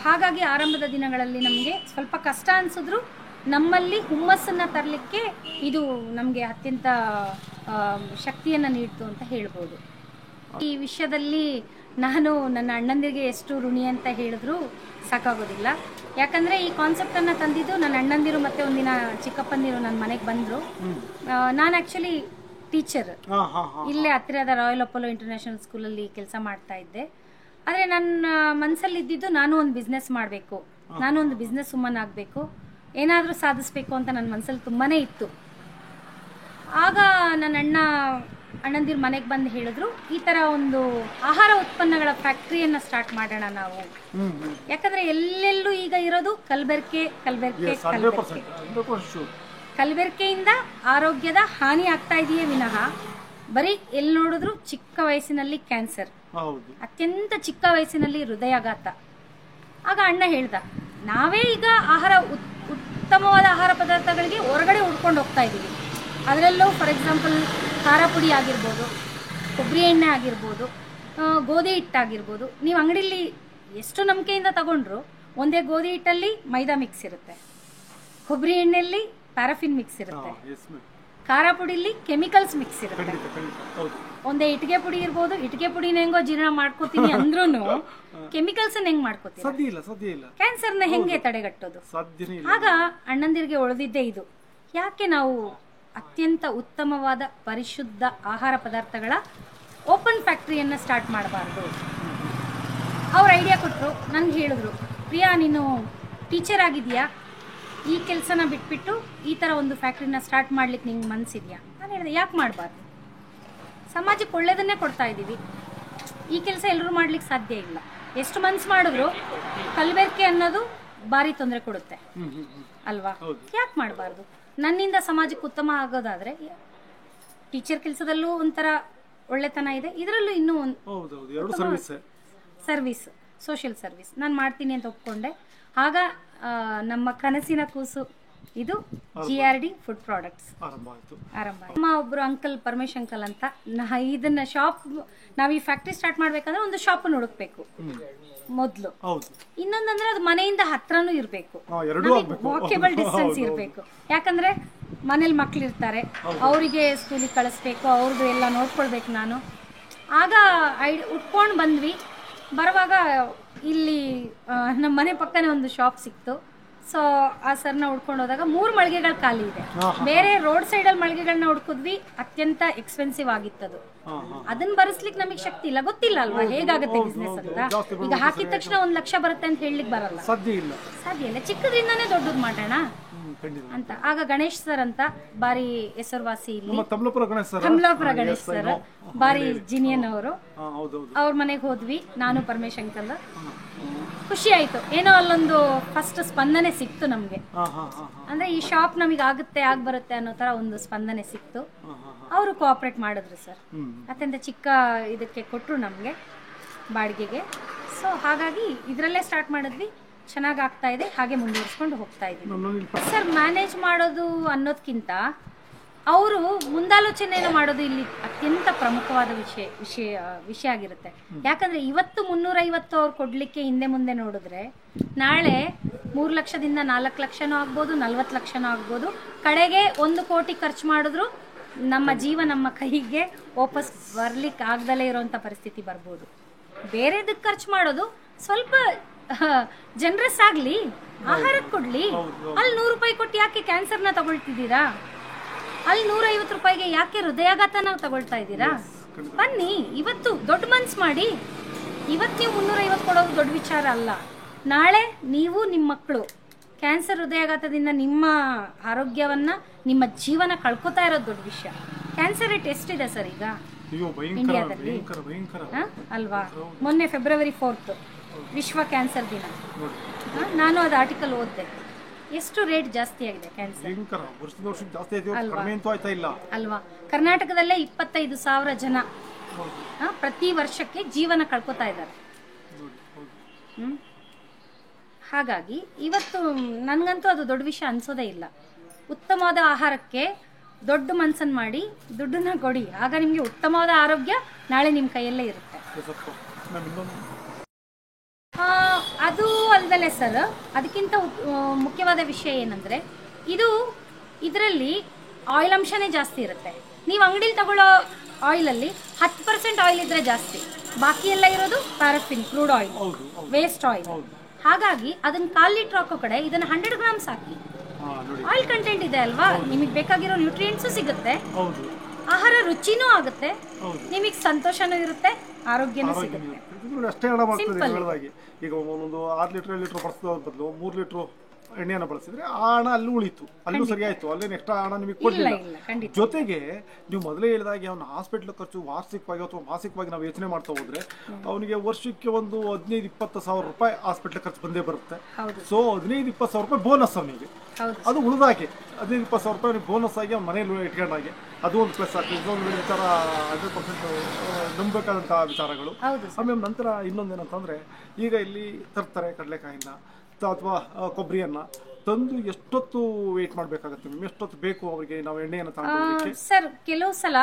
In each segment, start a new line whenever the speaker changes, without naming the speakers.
ಹಾಗಾಗಿ ಆರಂಭದ ದಿನಗಳಲ್ಲಿ ನಮಗೆ ಸ್ವಲ್ಪ ಕಷ್ಟ ಅನಿಸಿದ್ರು ನಮ್ಮಲ್ಲಿ ಹುಮ್ಮಸ್ಸನ್ನು ತರಲಿಕ್ಕೆ ಇದು ನಮಗೆ ಅತ್ಯಂತ ಶಕ್ತಿಯನ್ನು ನೀಡ್ತು ಅಂತ ಹೇಳ್ಬೋದು. ಈ ವಿಷಯದಲ್ಲಿ ನಾನು ನನ್ನ ಅಣ್ಣಂದಿರಿಗೆ ಎಷ್ಟು ಋಣಿ ಅಂತ ಹೇಳಿದ್ರು ಸಾಕಾಗೋದಿಲ್ಲ. ಯಾಕಂದರೆ ಈ ಕಾನ್ಸೆಪ್ಟನ್ನು ತಂದಿದ್ದು ನನ್ನ ಅಣ್ಣಂದಿರು ಮತ್ತು ಒಂದಿನ ಚಿಕ್ಕಪ್ಪಂದಿರು ನನ್ನ ಮನೆಗೆ ಬಂದರು. ನಾನು ಆ್ಯಕ್ಚುಲಿ ಟೀಚರ್, ಇಲ್ಲೇ ಹತ್ತಿರದ ರಾಯಲ್ ಅಪೋಲೋ ಇಂಟರ್ನ್ಯಾಷನಲ್ ಸ್ಕೂಲಲ್ಲಿ ಕೆಲಸ ಮಾಡ್ತಾ ಇದ್ದೆ. ಆದರೆ ನನ್ನ ಮನಸ್ಸಲ್ಲಿ ಇದ್ದಿದ್ದು ನಾನು ಒಂದು ಬಿಸ್ನೆಸ್ ಮಾಡಬೇಕು, ನಾನು ಒಂದು ಬಿಸ್ನೆಸ್ ವುಮನ್ ಆಗಬೇಕು, ಏನಾದರೂ ಸಾಧಿಸಬೇಕು ಅಂತ ನನ್ನ ಮನಸ್ಸಲ್ಲಿ ತುಂಬಾ ಇತ್ತು. ಆಗ ನನ್ನ ಅಣ್ಣಂದಿರು ಮನೆಗೆ ಬಂದು ಹೇಳಿದ್ರು, ಈ ಥರ ಒಂದು ಆಹಾರ ಉತ್ಪನ್ನಗಳ ಫ್ಯಾಕ್ಟ್ರಿಯನ್ನು ಸ್ಟಾರ್ಟ್ ಮಾಡೋಣ ನಾವು. ಯಾಕಂದರೆ ಎಲ್ಲೆಲ್ಲೂ ಈಗ ಇರೋದು ಕಲಬೆರಕೆ. ಕಲಬೆರಕೆಯಿಂದ ಆರೋಗ್ಯದ ಹಾನಿ ಆಗ್ತಾ ಇದೆಯೇ ವಿನಃ ಬರೀ ಎಲ್ಲಿ ನೋಡಿದ್ರು ಚಿಕ್ಕ ವಯಸ್ಸಿನಲ್ಲಿ ಕ್ಯಾನ್ಸರ್, ಅತ್ಯಂತ ಚಿಕ್ಕ ವಯಸ್ಸಿನಲ್ಲಿ ಹೃದಯಾಘಾತ. ಆಗ ಅಣ್ಣ ಹೇಳ್ದ, ನಾವೇ ಈಗ ಉತ್ತಮವಾದ ಆಹಾರ ಪದಾರ್ಥಗಳಿಗೆ ಹೊರಗಡೆ ಹುಡ್ಕೊಂಡು ಹೋಗ್ತಾ ಇದ್ದೀವಿ. ಅದರಲ್ಲೂ ಫಾರ್ ಎಕ್ಸಾಂಪಲ್ ಖಾರ ಪುಡಿ ಆಗಿರ್ಬೋದು, ಕೊಬ್ಬರಿ ಎಣ್ಣೆ ಆಗಿರ್ಬೋದು, ಗೋಧಿ ಹಿಟ್ಟಾಗಿರ್ಬೋದು. ನೀವು ಅಂಗಡಿಲಿ ಎಷ್ಟು ನಂಬಿಕೆಯಿಂದ ತಗೊಂಡ್ರು ಒಂದೇ ಗೋಧಿ ಹಿಟ್ಟಲ್ಲಿ ಮೈದಾ ಮಿಕ್ಸ್ ಇರುತ್ತೆ, ಕೊಬ್ಬರಿ ಎಣ್ಣೆಯಲ್ಲಿ ಪ್ಯಾರಾಫಿನ್ ಮಿಕ್ಸ್ ಇರುತ್ತೆ, ಖಾರ ಪುಡಿಲಿ ಕೆಮಿಕಲ್ಸ್ ಮಿಕ್ಸ್ ಇರುತ್ತೆ. ಒಂದೇ ಇಟ್ಟಿಗೆ ಪುಡಿ ಇರ್ಬೋದು, ಇಟ್ಟಿಗೆ ಪುಡಿನ ಹೆಂಗೋ ಜೀರ್ಣ ಮಾಡ್ಕೋತೀನಿ ಅಂದ್ರೂ ಕೆಮಿಕಲ್ಸ್ ಹೆಂಗ್ ಮಾಡ್ಕೋತೀವಿ, ಕ್ಯಾನ್ಸರ್ನ ಹೆಂಗೆ ತಡೆಗಟ್ಟೋದು? ಆಗ ಅಣ್ಣಂದಿರಿಗೆ ಉಳಿದಿದ್ದೇ ಇದು, ಯಾಕೆ ನಾವು ಅತ್ಯಂತ ಉತ್ತಮವಾದ ಪರಿಶುದ್ಧ ಆಹಾರ ಪದಾರ್ಥಗಳ ಓಪನ್ ಫ್ಯಾಕ್ಟ್ರಿಯನ್ನು ಸ್ಟಾರ್ಟ್ ಮಾಡಬಾರ್ದು? ಅವ್ರು ಐಡಿಯಾ ಕೊಟ್ಟರು, ನನಗೆ ಹೇಳಿದ್ರು, ಪ್ರಿಯಾ ನೀನು ಟೀಚರ್ ಆಗಿದೆಯಾ, ಈ ಕೆಲಸನ ಬಿಟ್ಬಿಟ್ಟು ಈ ಥರ ಒಂದು ಫ್ಯಾಕ್ಟ್ರಿನ ಸ್ಟಾರ್ಟ್ ಮಾಡ್ಲಿಕ್ಕೆ ನಿಂಗೆ ಮನಸ್ಸಿದೆಯಾ? ನಾನು ಹೇಳಿದೆ, ಯಾಕೆ ಮಾಡಬಾರ್ದು, ಸಮಾಜಕ್ಕೆ ಒಳ್ಳೆಯದನ್ನೇ ಕೊಡ್ತಾ ಇದ್ದೀವಿ, ಈ ಕೆಲಸ ಎಲ್ಲರೂ ಮಾಡ್ಲಿಕ್ಕೆ ಸಾಧ್ಯ ಇಲ್ಲ. ಎಷ್ಟು ಮನಸ್ಸು ಮಾಡಿದ್ರು ಕಲಬೆರಕೆ ಅನ್ನೋದು ಭಾರಿ ತೊಂದರೆ ಕೊಡುತ್ತೆ ಅಲ್ವಾ? ಯಾಕೆ ಮಾಡಬಾರ್ದು? ನನ್ನಿಂದ ಸಮಾಜಕ್ಕೆ ಉತ್ತಮ ಆಗೋದಾದರೆ ಟೀಚರ್ ಕೆಲಸದಲ್ಲೂ ಒಂಥರ ಒಳ್ಳೆತನ ಇದೆ, ಇದರಲ್ಲೂ ಇನ್ನೂ ಒಂದು ಸರ್ವಿಸ್, ಸೋಷಿಯಲ್ ಸರ್ವಿಸ್ ನಾನು ಮಾಡ್ತೀನಿ ಅಂತ ಒಪ್ಕೊಂಡೆ. ಆಗ ನಮ್ಮ ಕನಸಿನ ಕೂಸು ಇದು GRD ಫುಡ್ ಪ್ರಾಡಕ್ಟ್ಸ್ ಆರಂಭ. ನಮ್ಮ ಒಬ್ಬರು ಅಂಕಲ್, ಪರಮೇಶ್ ಅಂಕಲ್ ಅಂತ, ಇದನ್ನ ಶಾಪ್, ನಾವು ಈ ಫ್ಯಾಕ್ಟ್ರಿ ಸ್ಟಾರ್ಟ್ ಮಾಡ್ಬೇಕಂದ್ರೆ ಒಂದು ಶಾಪನ್ನು ಹುಡುಕ್ಬೇಕು ಮೊದಲು. ಇನ್ನೊಂದಂದ್ರೆ ಅದು ಮನೆಯಿಂದ ಹತ್ರನೂ ಇರಬೇಕು, ವಾಕೇಬಲ್ ಡಿಸ್ಟೆನ್ಸ್ ಇರಬೇಕು. ಯಾಕಂದ್ರೆ ಮನೇಲಿ ಮಕ್ಳು ಇರ್ತಾರೆ, ಅವರಿಗೆ ಸ್ಕೂಲಿಗೆ ಕಳಿಸ್ಬೇಕು, ಅವ್ರದ್ದು ಎಲ್ಲ ನೋಡ್ಕೊಳ್ಬೇಕು ನಾನು. ಆಗ ಉಟ್ಕೊಂಡು ಬಂದ್ವಿ. ಬರುವಾಗ ಇಲ್ಲಿ ನಮ್ಮ ಮನೆ ಪಕ್ಕನೇ ಒಂದು ಶಾಪ್ ಸಿಕ್ತು. ಸೊ ಆ ಸರ್ನ ಹುಡ್ಕೊಂಡು ಹೋದಾಗ 3 ಮಳಿಗೆಗಳು ಖಾಲಿ ಇದೆ. ಬೇರೆ ರೋಡ್ ಸೈಡಲ್ಲಿ ಮಳಿಗೆಗಳನ್ನ ಹುಡ್ಕಿದ್ವಿ, ಅತ್ಯಂತ ಎಕ್ಸ್ಪೆನ್ಸಿವ್ ಆಗಿತ್ತದು. ಅದನ್ನ ಭರಿಸ್ಲಿಕ್ಕೆ ನಮಗೆ ಶಕ್ತಿ ಇಲ್ಲ, ಗೊತ್ತಿಲ್ಲ ಅಲ್ವಾ ಹೇಗಾಗುತ್ತೆ ಬಿಸ್ನೆಸ್ ಅಂತ. ಈಗ ಹಾಕಿದ ತಕ್ಷಣ 1 ಲಕ್ಷ ಬರುತ್ತೆ ಅಂತ ಹೇಳಲಿಕ್ಕೆ ಬರಲ್ಲ, ಸಾಧ್ಯ ಇಲ್ಲ. ಚಿಕ್ಕದ್ರಿಂದಾನೇ ದೊಡ್ಡದು ಮಾಡೋಣ ಅಂತ. ಆಗ ಗಣೇಶ್ ಸರ್ ಅಂತ ಬಾರಿ ಹೆಸರುವಾಸಿ, ಇಲ್ಲಿ ಕಮಲಾಪುರ ಗಣೇಶ್ ಸರ್ ಬಾರಿ ಜಿನಿಯನ್ ಅವರು. ಅವ್ರ ಮನೆಗೆ ಹೋದ್ವಿ, ನಾನು ಪರಮೇಶ್ ಅಂಕಲ್. ಖುಷಿ ಆಯ್ತು, ಏನೋ ಅಲ್ಲೊಂದು ಫಸ್ಟ್ ಸ್ಪಂದನೆ ಸಿಕ್ತು ನಮ್ಗೆ. ಅಂದ್ರೆ ಈ ಶಾಪ್ ನಮಗೆ ಆಗುತ್ತೆ, ಬರುತ್ತೆ ಅನ್ನೋ ತರ ಒಂದು ಸ್ಪಂದನೆ ಸಿಕ್ತು. ಅವರು ಕೋಆಪರೇಟ್ ಮಾಡಿದ್ರು ಸರ್, ಅತ್ಯಂತ ಚಿಕ್ಕ ಇದಕ್ಕೆ ಕೊಟ್ಟರು ನಮ್ಗೆ ಬಾಡಿಗೆಗೆ. ಸೊ ಹಾಗಾಗಿ ಇದರಲ್ಲೇ ಸ್ಟಾರ್ಟ್ ಮಾಡಿದ್ವಿ, ಚೆನ್ನಾಗಿ ಆಗ್ತಾ ಇದೆ, ಹಾಗೆ ಮುಂದುವರಿಸ್ಕೊಂಡು ಹೋಗ್ತಾ ಇದ್ದೀವಿ ಸರ್. ಮ್ಯಾನೇಜ್ ಮಾಡೋದು ಅನ್ನೋದಕ್ಕಿಂತ ಅವರು ಮುಂದಾಲೋಚನೆಯನ್ನು ಮಾಡೋದು ಇಲ್ಲಿ ಅತ್ಯಂತ ಪ್ರಮುಖವಾದ ವಿಷಯ ಆಗಿರುತ್ತೆ. ಯಾಕಂದ್ರೆ ಇವತ್ತು 350 ಅವ್ರು ಕೊಡ್ಲಿಕ್ಕೆ ಹಿಂದೆ ಮುಂದೆ ನೋಡಿದ್ರೆ, ನಾಳೆ 3 ಲಕ್ಷದಿಂದ 4 ಲಕ್ಷನೂ ಆಗ್ಬೋದು, 40 ಲಕ್ಷನೂ ಆಗ್ಬೋದು. ಕಡೆಗೆ 1 ಕೋಟಿ ಖರ್ಚು ಮಾಡಿದ್ರು ನಮ್ಮ ಜೀವ ನಮ್ಮ ಕೈಗೆ ವಾಪಸ್ ಬರ್ಲಿಕ್ಕೆ ಆಗ್ದಲೇ ಇರೋಂಥ ಪರಿಸ್ಥಿತಿ ಬರ್ಬೋದು. ಬೇರೆದಕ್ಕೆ ಖರ್ಚು ಮಾಡೋದು ಸ್ವಲ್ಪ ಜನರಸ್ ಆಗ್ಲಿ, ಆಹಾರಕ್ಕೆ ಕೊಡ್ಲಿ. ಅಲ್ಲಿ 100 ರೂಪಾಯಿ ಕೊಟ್ಟು ಯಾಕೆ ಕ್ಯಾನ್ಸರ್ನ ತಗೊಳ್ತಿದ್ದೀರಾ? ಅಲ್ಲಿ 150 ರೂಪಾಯಿಗೆ ಯಾಕೆ ಹೃದಯಾಘಾತ ನಾವು ತಗೊಳ್ತಾ ಇದ್ದೀರಾ? ಬನ್ನಿ, ಇವತ್ತು ದೊಡ್ಡ ಮನ್ಸು ಮಾಡಿ. ಇವತ್ತು ನೀವು 350 ಕೊಡೋದು ದೊಡ್ಡ ವಿಚಾರ ಅಲ್ಲ. ನಾಳೆ ನೀವು ನಿಮ್ಮ ಮಕ್ಕಳು ಕ್ಯಾನ್ಸರ್, ಹೃದಯಾಘಾತದಿಂದ ನಿಮ್ಮ ಆರೋಗ್ಯವನ್ನ, ನಿಮ್ಮ ಜೀವನ ಕಳ್ಕೊತಾ ಇರೋದು ದೊಡ್ಡ ವಿಷಯ. ಕ್ಯಾನ್ಸರ್ ರೇಟ್ ಎಷ್ಟಿದೆ ಸರ್ ಈಗ ಇಂಡಿಯಾದಲ್ಲಿ ಅಲ್ವಾ? ಮೊನ್ನೆ ಫೆಬ್ರವರಿ 4 ವಿಶ್ವ ಕ್ಯಾನ್ಸರ್ ದಿನ. ನಾನು ಅದು ಆರ್ಟಿಕಲ್ ಓದಿದೆ, ಎಷ್ಟು ರೇಟ್ ಜಾಸ್ತಿ ಆಗಿದೆ ಕ್ಯಾನ್ಸರ್ ಅಲ್ವಾ? ಕರ್ನಾಟಕದಲ್ಲೇ 25,000 ಜನ ಪ್ರತಿ ವರ್ಷಕ್ಕೆ ಜೀವನ ಕಳ್ಕೊತಾ ಇದ್ದಾರೆ. ಹಾಗಾಗಿ ಇವತ್ತು ನನಗಂತೂ ಅದು ದೊಡ್ಡ ವಿಷಯ ಅನ್ಸೋದೇ ಇಲ್ಲ. ಉತ್ತಮವಾದ ಆಹಾರಕ್ಕೆ ದೊಡ್ಡ ಮನ್ಸನ್ನು ಮಾಡಿ ದುಡ್ಡನ್ನ ಕೊಡಿ, ಆಗ ನಿಮಗೆ ಉತ್ತಮವಾದ ಆರೋಗ್ಯ ನಾಳೆ ನಿಮ್ಮ ಕೈಯಲ್ಲೇ ಇರುತ್ತೆ. ಅದು ಅಲ್ಲದೆ ಸರ್, ಅದಕ್ಕಿಂತ ಮುಖ್ಯವಾದ ವಿಷಯ ಏನಂದ್ರೆ ಇದರಲ್ಲಿ ಆಯಿಲ್ ಅಂಶನೇ ಜಾಸ್ತಿ ಇರುತ್ತೆ. ನೀವು ಅಂಗಡಿಲಿ ತಗೊಳ್ಳೋ ಆಯಿಲಲ್ಲಿ 10% ಆಯಿಲ್ ಇದ್ರೆ ಜಾಸ್ತಿ, ಬಾಕಿ ಎಲ್ಲ ಇರೋದು paraffin, crude oil, waste oil. ಹಾಗಾಗಿ ಅದನ್ನ 1/4 ಲೀಟರ್ ಹಾಕೋ ಕಡೆ ಇದನ್ನ 100 ಗ್ರಾಮ್ಸ್ ಹಾಕಿ. ಆಯಿಲ್ ಕಂಟೆಂಟ್ ಇದೆ ಅಲ್ವಾ, ನಿಮಗೆ ಬೇಕಾಗಿರೋ ನ್ಯೂಟ್ರಿಯೆಂಟ್ಸು ಸಿಗುತ್ತೆ, ಆಹಾರ ರುಚಿನೂ ಆಗುತ್ತೆ, ನಿಮಗೆ ಸಂತೋಷನೂ ಇರುತ್ತೆ, ಆರೋಗ್ಯನೂ ಸಿಗುತ್ತೆ.
ಅಷ್ಟೇ ಹಣ ಮಾಡ್ತದೆ. ಈಗ ಒಂದೊಂದು 6 ಲೀಟರ್ 7 ಲೀಟರ್ ಬಳಸೋದ್ರ ಬದಲು 3 ಲೀಟರ್ ಎಣ್ಣೆಯನ್ನು ಬಳಸಿದ್ರೆ ಆ ಹಣ ಅಲ್ಲಿ ಉಳಿತು, ಅಲ್ಲೂ ಸರಿಯಾಯ್ತು, ಅಲ್ಲೇನು ಎಕ್ಸ್ಟ್ರಾ ಹಣ ನಿಮಗೆ ಕೊಡಲಿಲ್ಲ. ಜೊತೆಗೆ ನೀವು ಮೊದಲೇ ಹೇಳಿದಾಗೆ ಅವನ ಹಾಸ್ಪಿಟ್ಲ್ ಖರ್ಚು ವಾರ್ಷಿಕವಾಗಿ ಅಥವಾ ಮಾಸಿಕವಾಗಿ ನಾವು ಯೋಚನೆ ಮಾಡ್ತಾ ಹೋದ್ರೆ ಅವನಿಗೆ ವರ್ಷಕ್ಕೆ ಒಂದು 15-20 ಸಾವಿರ ರೂಪಾಯಿ ಹಾಸ್ಪಿಟ್ಲ್ ಖರ್ಚು ಬಂದೇ ಬರುತ್ತೆ. ಸೊ 15-20 ಸಾವಿರ ರೂಪಾಯಿ ಬೋನಸ್ ಅವನಿಗೆ, ಅದು ಉಳಿದಾಗೆ 15-20 ಸಾವಿರ ರೂಪಾಯಿ ಬೋನಸ್ ಆಗಿ ಅವ್ನ ಮನೇಲಿ ಇಟ್ಕೊಂಡಾಗೆ ಅದು ಒಂದು ಪ್ಲಸ್ ಆಗ್ತದೆ. ಇದೊಂದು ವಿಚಾರ 100% ನಂಬಬೇಕಾದಂಥ ವಿಚಾರಗಳು. ಆಮೇಲೆ ನಂತರ ಇನ್ನೊಂದೇನಂತಂದ್ರೆ, ಈಗ ಇಲ್ಲಿ ತರ್ತಾರೆ ಕಡಲೆಕಾಯಿನ ಅಥವಾ ಕೊಬ್ಬರಿಯನ್ನ ತಂದು ಎಷ್ಟೊತ್ತು ವೇಟ್ ಮಾಡಬೇಕಾಗುತ್ತೆ, ಎಷ್ಟೊತ್ತು ಬೇಕು ಅವರಿಗೆ ನಾವು ಎಣ್ಣೆಯನ್ನು ತಗೊಂಡು?
ಸರ್, ಕೆಲವು ಸಲ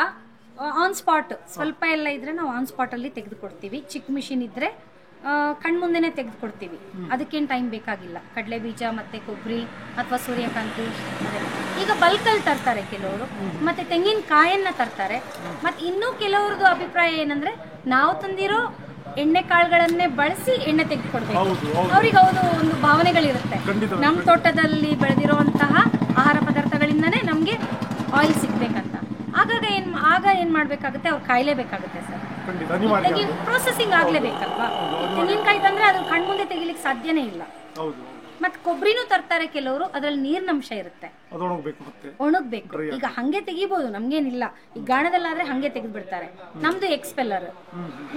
ಆನ್ ಸ್ಪಾಟ್ ಸ್ವಲ್ಪ ಎಲ್ಲ ಇದ್ರೆ ನಾವು ಆನ್ ಸ್ಪಾಟ್ ಅಲ್ಲಿ ತೆಗೆದುಕೊಡ್ತೀವಿ. ಚಿಕ್ಕ ಮಿಷಿನ್ ಇದ್ರೆ ಕಣ್ಮುಂದೆನೆ ತೆಗೆದುಕೊಡ್ತೀವಿ, ಅದಕ್ಕೇನು ಟೈಮ್ ಬೇಕಾಗಿಲ್ಲ. ಕಡಲೆ ಬೀಜ ಮತ್ತೆ ಕೊಬ್ಬರಿ ಅಥವಾ ಸೂರ್ಯಕಾಂತಿ ಈಗ ಬಲ್ಕಲ್ಲಿ ತರ್ತಾರೆ ಕೆಲವರು, ಮತ್ತೆ ತೆಂಗಿನಕಾಯನ್ನ ತರ್ತಾರೆ. ಮತ್ತೆ ಇನ್ನೂ ಕೆಲವ್ರದ್ದು ಅಭಿಪ್ರಾಯ ಏನಂದ್ರೆ, ನಾವು ತಂದಿರೋ ಎಣ್ಣೆ ಕಾಳುಗಳನ್ನೇ ಬಳಸಿ ಎಣ್ಣೆ ತೆಗೆದುಕೊಡ್ಬೇಕು. ಅವ್ರಿಗೆ ಒಂದು ಭಾವನೆಗಳಿರುತ್ತೆ, ನಮ್ಮ ತೋಟದಲ್ಲಿ ಬೆಳೆದಿರುವಂತಹ ಆಹಾರ ಪದಾರ್ಥಗಳಿಂದನೇ ನಮ್ಗೆ ಆಯಿಲ್ ಸಿಗ್ಬೇಕಂತ. ಆಗ ಏನ್ ಮಾಡ್ಬೇಕಾಗುತ್ತೆ, ಅವ್ರು ಕಾಯ್ಲೇಬೇಕಾಗುತ್ತೆ ಸರ್. ಪ್ರೊಸೆಸಿಂಗ್ ಆಗ್ಲೇಬೇಕಲ್ವಾ. ತೆಂಗಿನಕಾಯಿ ತಂದ್ರೆ ಅದ್ರ ಕಣ್ಮುಂದೆ ತೆಗಿಲಿಕ್ಕೆ ಸಾಧ್ಯನೇ ಇಲ್ಲ. ಮತ್ತೆ ಕೊಬ್ಬರಿನೂ ತರ್ತಾರೆ ಕೆಲವರು, ಅದ್ರಲ್ಲಿ ನೀರಿನಂಶ ಇರುತ್ತೆ, ಒಣಗ್ಬೇಕು. ಈಗ ಹಂಗೆ ತೆಗಿಬಹುದು, ನಮ್ಗೇನಿಲ್ಲ. ಈ ಗಾಣದಲ್ಲಾದ್ರೆ ಹಂಗೆ ತೆಗೆದು ಬಿಡ್ತಾರೆ. ನಮ್ದು ಎಕ್ಸ್ಪೆಲ್ಲರ್,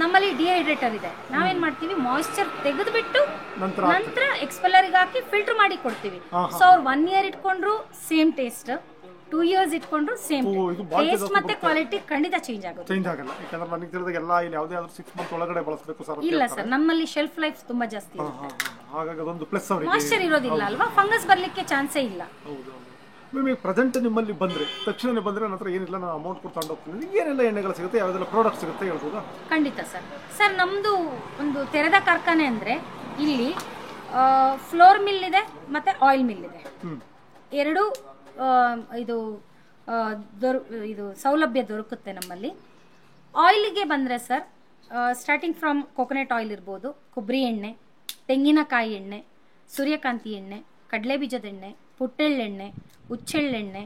ನಮ್ಮಲ್ಲಿ ಡಿಹೈಡ್ರೇಟರ್ ಇದೆ. ನಾವೇನ್ ಮಾಡ್ತೀವಿ, ಮಾಯಿಶ್ಚರ್ ತೆಗೆದ್ಬಿಟ್ಟು ನಂತರ ಎಕ್ಸ್ಪೆಲ್ಲರ್ಗೆ ಹಾಕಿ ಫಿಲ್ಟರ್ ಮಾಡಿ ಕೊಡ್ತೀವಿ. ಸೊ ಅವ್ರು 1 ಇಯರ್ ಇಟ್ಕೊಂಡ್ರು ಸೇಮ್ ಟೇಸ್ಟ್, 2 ಇಯರ್ಸ್ ಇಟ್ಕೊಂಡ್ರು ಸೇಮ್ ಟೇಸ್ಟ್ ಮತ್ತೆ ಕ್ವಾಲಿಟಿ ಖಂಡಿತ ಚೇಂಜ್ ಆಗುತ್ತೆ. ಇಲ್ಲ ಸರ್, ನಮ್ಮಲ್ಲಿ ಶೆಲ್ಫ್ ಲೈಫ್ ತುಂಬಾ ಜಾಸ್ತಿ ಇರುತ್ತೆ, ಮಾಯಿಶ್ಚರ್ ಇರೋದಿಲ್ಲ ಅಲ್ವಾ, ಫಂಗಸ್ ಬರ್ಲಿಕ್ಕೆ ಚಾನ್ಸೇ ಇಲ್ಲ.
ಪ್ರೆಸೆಂಟ್ ನಿಮ್ಮಲ್ಲಿ ಬಂದ್ರೆ ತಕ್ಷಣ ಬಂದ್ರೆ ನಂತರ ಏನಿಲ್ಲ, ನಾನು ಅಮೌಂಟ್ ಕೊಟ್ಟು ತಗೊಂಡು ಹೋಗ್ತೀನಿ, ಏನೆಲ್ಲ ಎಣ್ಣೆಗಳು ಸಿಗುತ್ತೆ, ಯಾವ್ದೆಲ್ಲ ಪ್ರಾಡಕ್ಟ್ ಸಿಗುತ್ತೆ ಹೇಳ್ಬೋದಾ?
ಖಂಡಿತ ಸರ್, ನಮ್ದು ಒಂದು ತೆರೆದ ಕಾರ್ಖಾನೆ ಅಂದ್ರೆ ಇಲ್ಲಿ ಫ್ಲೋರ್ ಮಿಲ್ ಇದೆ ಮತ್ತೆ ಆಯಿಲ್ ಮಿಲ್ ಇದೆ. ಎರಡು ಇದು ಸೌಲಭ್ಯ ದೊರಕುತ್ತೆ ನಮ್ಮಲ್ಲಿ. ಆಯಿಲ್ಗೆ ಬಂದರೆ sir, starting from coconut oil ಇರ್ಬೋದು, ಕೊಬ್ಬರಿ ಎಣ್ಣೆ, ತೆಂಗಿನಕಾಯಿ ಎಣ್ಣೆ, ಸೂರ್ಯಕಾಂತಿ ಎಣ್ಣೆ, ಕಡಲೆ ಬೀಜದ ಎಣ್ಣೆ, ಪುಟ್ಟೆಳ್ಳೆಣ್ಣೆ, ಹುಚ್ಚೆಳ್ಳೆಣ್ಣೆ,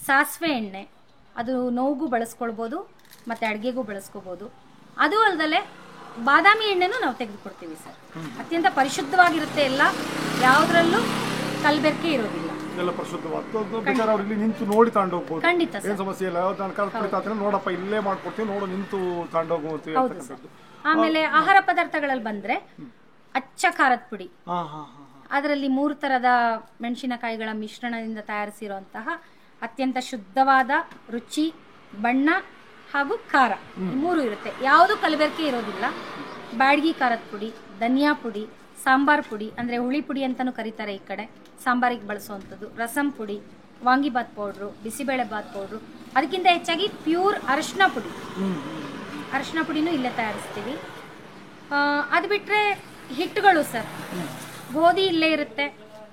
ಸಾಸಿವೆ ಎಣ್ಣೆ, ಅದು ನೋವಿಗೂ ಬಳಸ್ಕೊಳ್ಬೋದು ಮತ್ತು ಅಡುಗೆಗೂ ಬಳಸ್ಕೋಬೋದು. ಅದು ಅಲ್ಲದೆ ಬಾದಾಮಿ ಎಣ್ಣೆನೂ ನಾವು ತೆಗೆದುಕೊಡ್ತೀವಿ ಸರ್. ಅತ್ಯಂತ ಪರಿಶುದ್ಧವಾಗಿರುತ್ತೆ, ಎಲ್ಲ ಯಾವುದರಲ್ಲೂ ಕಲಬೆರಕೆ ಇರೋದಿಲ್ಲ,
ಎಲ್ಲ ಪರಿಶುದ್ಧವಾದ ನಿಂತು ನೋಡಿ ತಗೊಂಡೋಗ್ಬೋದು.
ಖಂಡಿತ
ಏನು ಸಮಸ್ಯೆ ಇಲ್ಲ, ನೋಡಪ್ಪ ಇಲ್ಲೇ ಮಾಡ್ಕೊಡ್ತೀವಿ, ನೋಡು ನಿಂತು ತಗೊಂಡೋಗ್ಬೋದು.
ಆಮೇಲೆ ಆಹಾರ ಪದಾರ್ಥಗಳಲ್ಲಿ ಬಂದ್ರೆ ಅಚ್ಚ ಖಾರದ ಪುಡಿ, ಅದರಲ್ಲಿ 3 ತರದ ಮೆಣಸಿನಕಾಯಿಗಳ ಮಿಶ್ರಣದಿಂದ ತಯಾರಿಸಿರುವಂತಹ ಅತ್ಯಂತ ಶುದ್ಧವಾದ ರುಚಿ, ಬಣ್ಣ ಹಾಗೂ ಖಾರ, 3 ಇರುತ್ತೆ, ಯಾವುದು ಕಲಬೆರಕೆ ಇರೋದಿಲ್ಲ. ಬ್ಯಾಡಗಿ ಖಾರದ ಪುಡಿ, ಧನಿಯಾ ಪುಡಿ, ಸಾಂಬಾರ್ ಪುಡಿ ಅಂದ್ರೆ ಹುಳಿ ಪುಡಿ ಅಂತಾನೂ ಕರೀತಾರೆ ಈ ಕಡೆ, ಸಾಂಬಾರಿಗೆ ಬಳಸುವಂಥದ್ದು, ರಸಂ ಪುಡಿ, ವಾಂಗಿಬಾತ್ ಪೌಡ್ರು, ಬಿಸಿಬೇಳೆ ಬಾತ್ ಪೌಡ್ರು, ಅದಕ್ಕಿಂತ ಹೆಚ್ಚಾಗಿ ಪ್ಯೂರ್ ಅರಿಶಿನ ಪುಡಿ, ಅರಿಶಿನ ಪುಡಿನೂ ಇಲ್ಲೇ ತಯಾರಿಸ್ತೀವಿ. ಅದು ಬಿಟ್ಟರೆ ಹಿಟ್ಟುಗಳು ಸರ್, ಗೋಧಿ ಇಲ್ಲೇ ಇರುತ್ತೆ,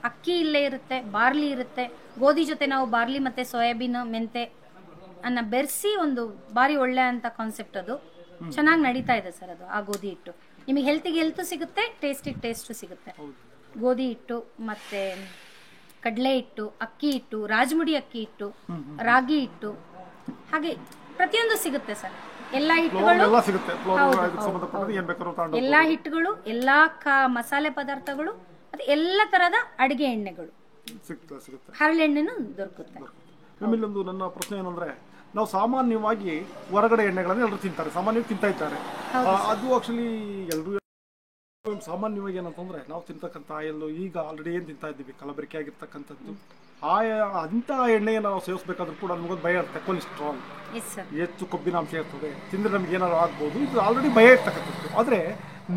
ಅಕ್ಕಿ ಇಲ್ಲೇ ಇರುತ್ತೆ, ಬಾರ್ಲಿ ಇರುತ್ತೆ. ಗೋಧಿ ಜೊತೆ ನಾವು ಬಾರ್ಲಿ ಮತ್ತು ಸೋಯಾಬೀನ್, ಮೆಂತೆ ಅನ್ನ ಬೆರೆಸಿ ಒಂದು ಭಾರಿ ಒಳ್ಳೆ ಅಂತ ಕಾನ್ಸೆಪ್ಟ್, ಅದು ಚೆನ್ನಾಗಿ ನಡೀತಾ ಇದೆ ಸರ್. ಅದು ಆ ಗೋಧಿ ಹಿಟ್ಟು ನಿಮಗೆ ಹೆಲ್ತಿಗೆ ಹೆಲ್ತು ಸಿಗುತ್ತೆ, ಟೇಸ್ಟಿಗೆ ಟೇಸ್ಟು ಸಿಗುತ್ತೆ. ಗೋಧಿ ಹಿಟ್ಟು ಮತ್ತೆ ಕಡಲೆ ಹಿಟ್ಟು, ಅಕ್ಕಿ ಹಿಟ್ಟು, ರಾಜಮುಡಿ ಅಕ್ಕಿ ಹಿಟ್ಟು, ರಾಗಿ ಹಿಟ್ಟು, ಹಾಗೆ ಪ್ರತಿಯೊಂದು ಸಿಗುತ್ತೆ ಸರ್. ಎಲ್ಲಾ ಹಿಟ್ಟುಗಳು, ಎಲ್ಲಾ ಹಿಟ್ಟುಗಳು, ಎಲ್ಲಾ ಮಸಾಲೆ ಪದಾರ್ಥಗಳು, ಮತ್ತೆ ಎಲ್ಲ ತರಹದ ಅಡಿಗೆ ಎಣ್ಣೆಗಳು, ಹರಳೆಣ್ಣೆನೂ ದೊರಕುತ್ತೆ.
ನನ್ನ ಪ್ರಶ್ನೆ ಏನಂದ್ರೆ, ನಾವು ಸಾಮಾನ್ಯವಾಗಿ ಹೊರಗಡೆ ಎಣ್ಣೆಗಳನ್ನು ಎಲ್ಲರೂ ತಿಂತಾರೆ, ಸಾಮಾನ್ಯವಾಗಿ ತಿಂತಾ ಇದ್ದಾರೆ. ಅದು ಆಕ್ಚುಲಿ ಎಲ್ಲರೂ ಸಾಮಾನ್ಯವಾಗಿ ಏನಂತಂದ್ರೆ, ನಾವು ತಿಂತಕ್ಕಂಥ ಆಯಿಲ್ ಈಗ ಆಲ್ರೆಡಿ ಏನು ತಿಂತಾ ಇದ್ದೀವಿ, ಕಲಬೆರಕೆ ಆಗಿರ್ತಕ್ಕಂಥದ್ದು, ಅಂಥ ಎಣ್ಣೆಯನ್ನು ನಾವು ಸೇವಿಸಬೇಕಾದ್ರೂ ಕೂಡ ನಮಗೊಂದು ಭಯ ಇರುತ್ತೆ. ಕೊಲೆಸ್ಟ್ರಾಲ್ ಹೆಚ್ಚು ಕೊಬ್ಬಿನಾಂಶ ಇರ್ತದೆ, ತಿಂದರೆ ನಮ್ಗೆ ಏನಾದ್ರು ಆಗ್ಬೋದು, ಇದು ಆಲ್ರೆಡಿ ಭಯ ಇರ್ತಕ್ಕಂಥದ್ದು. ಆದರೆ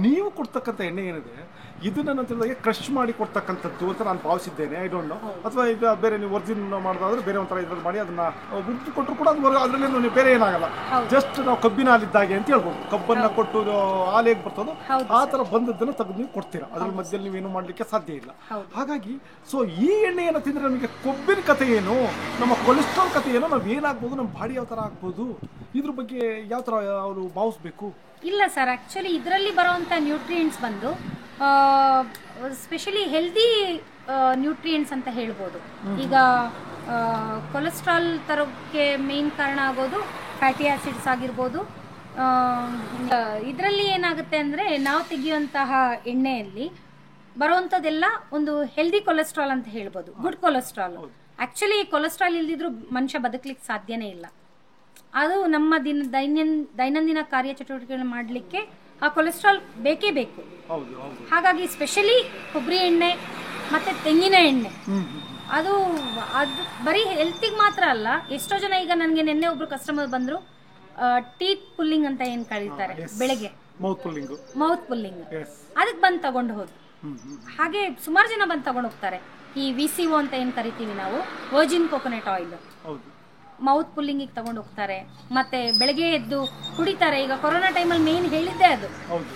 ನೀವು ಕೊಡ್ತಕ್ಕಂಥ ಎಣ್ಣೆ ಏನಿದೆ, ಇದನ್ನ ನಾನು ತಿಳಿದಾಗೆ ಕ್ರಶ್ ಮಾಡಿ ಕೊಡ್ತಕ್ಕಂಥದ್ದು ಅಂತ ನಾನು ಭಾವಿಸಿದ್ದೇನೆ. ಐ ಡೋಂಟ್ ನೋ, ಅಥವಾ ಈಗ ಬೇರೆ ನೀವು ಒರಿಜಿನ್ ಮಾಡೋದಾದ್ರೆ ಬೇರೆ ಒಂಥರ ಇದ್ರಲ್ಲಿ ಮಾಡಿ ಅದನ್ನ ಗುಡ್ದು ಕೊಟ್ಟರು ಕೂಡ ಅದು ಅದರಲ್ಲಿ ಬೇರೆ ಏನಾಗಲ್ಲ, ಜಸ್ಟ್ ನಾವು ಕಬ್ಬಿನ ಹಾಲಿದ್ದಾಗೆ ಅಂತ ಹೇಳ್ಬೋದು. ಕಬ್ಬನ್ನ ಕೊಟ್ಟು ಹಾಲು ಹೇಗೆ ಬರ್ತದೋ ಆ ಥರ ಬಂದದ್ದನ್ನು ತೆಗೆದು ನೀವು ಕೊಡ್ತೀರಾ, ಅದ್ರ ಮಧ್ಯದಲ್ಲಿ ನೀವೇನು ಮಾಡಲಿಕ್ಕೆ ಸಾಧ್ಯ ಇಲ್ಲ. ಹಾಗಾಗಿ ಸೊ ಈ ಎಣ್ಣೆಯನ್ನು ತಿಂದರೆ ನಮಗೆ ಕೊಬ್ಬಿನ ಕಥೆ ಏನು, ನಮ್ಮ ಕೊಲೆಸ್ಟ್ರಾಲ್ ಕಥೆ ಏನೋ, ನಾವು ಏನಾಗ್ಬೋದು, ನಮ್ಮ ಬಾಡಿ ಯಾವ ಥರ ಆಗ್ಬೋದು, ಇದ್ರ ಬಗ್ಗೆ ಯಾವ ಥರ ಅವರು ಭಾವಿಸ್ಬೇಕು?
ಇಲ್ಲ ಸರ್, ಆ್ಯಕ್ಚುಲಿ ಇದರಲ್ಲಿ ಬರೋವಂಥ ನ್ಯೂಟ್ರಿಯೆಂಟ್ಸ್ ಬಂದು ಸ್ಪೆಷಲಿ ಹೆಲ್ದಿ ನ್ಯೂಟ್ರಿಯೆಂಟ್ಸ್ ಅಂತ ಹೇಳ್ಬೋದು. ಈಗ ಕೊಲೆಸ್ಟ್ರಾಲ್ ತರೋಕ್ಕೆ ಮೇನ್ ಕಾರಣ ಆಗೋದು ಫ್ಯಾಟಿ ಆ್ಯಸಿಡ್ಸ್ ಆಗಿರ್ಬೋದು. ಇದರಲ್ಲಿ ಏನಾಗುತ್ತೆ ಅಂದರೆ ನಾವು ತೆಗೆಯುವಂತಹ ಎಣ್ಣೆಯಲ್ಲಿ ಬರುವಂಥದ್ದೆಲ್ಲ ಒಂದು ಹೆಲ್ದಿ ಕೊಲೆಸ್ಟ್ರಾಲ್ ಅಂತ ಹೇಳ್ಬೋದು, ಗುಡ್ ಕೊಲೆಸ್ಟ್ರಾಲ್. ಆ್ಯಕ್ಚುಲಿ ಕೊಲೆಸ್ಟ್ರಾಲ್ ಇಲ್ದಿದ್ರೂ ಮನುಷ್ಯ ಬದುಕಲಿಕ್ಕೆ ಸಾಧ್ಯನೇ ಇಲ್ಲ. ಅದು ನಮ್ಮ ದೈನಂದಿನ ಕಾರ್ಯಚಟುವಟಿಕೆಗಳನ್ನ ಮಾಡಲಿಕ್ಕೆ ಆ ಕೊಲೆಸ್ಟ್ರಾಲ್ ಬೇಕೇ ಬೇಕು. ಹಾಗಾಗಿ ಸ್ಪೆಷಲಿ ಕೊಬ್ಬರಿ ಎಣ್ಣೆ ಮತ್ತು ತೆಂಗಿನ ಎಣ್ಣೆ ಅದು ಬರೀ ಹೆಲ್ತಿಗೆ ಮಾತ್ರ ಅಲ್ಲ. ಎಷ್ಟೋ ಜನ ಈಗ ನನಗೆ ನಿನ್ನೆ ಒಬ್ರು ಕಸ್ಟಮರ್ ಬಂದರು, ಟೀತ್ ಪುಲ್ಲಿಂಗ್ ಅಂತ ಏನು ಕರೀತಾರೆ ಬೆಳಗ್ಗೆ, ಮೌತ್ ಪುಲ್ಲಿಂಗ್, ಅದಕ್ಕೆ ಬಂದು ತಗೊಂಡು ಹೋದ್ರು. ಹಾಗೆ ಸುಮಾರು ಜನ ಬಂದು ತಗೊಂಡು ಹೋಗ್ತಾರೆ. ಈ VCO ಅಂತ ಏನು ಕರಿತೀವಿ ನಾವು, ವರ್ಜಿನ್ ಕೋಕೋನಟ್ ಆಯಿಲ್, ಮೌತ್ ಪುಲ್ಲಿಂಗಿಗೆ ತಗೊಂಡು ಹೋಗ್ತಾರೆ. ಮತ್ತೆ ಬೆಳಗ್ಗೆ ಎದ್ದು ಕುಡಿತಾರೆ. ಈಗ ಕೊರೋನಾ ಟೈಮಲ್ಲಿ ಮೇನ್ ಹೇಳಿದ್ದೆ ಅದು,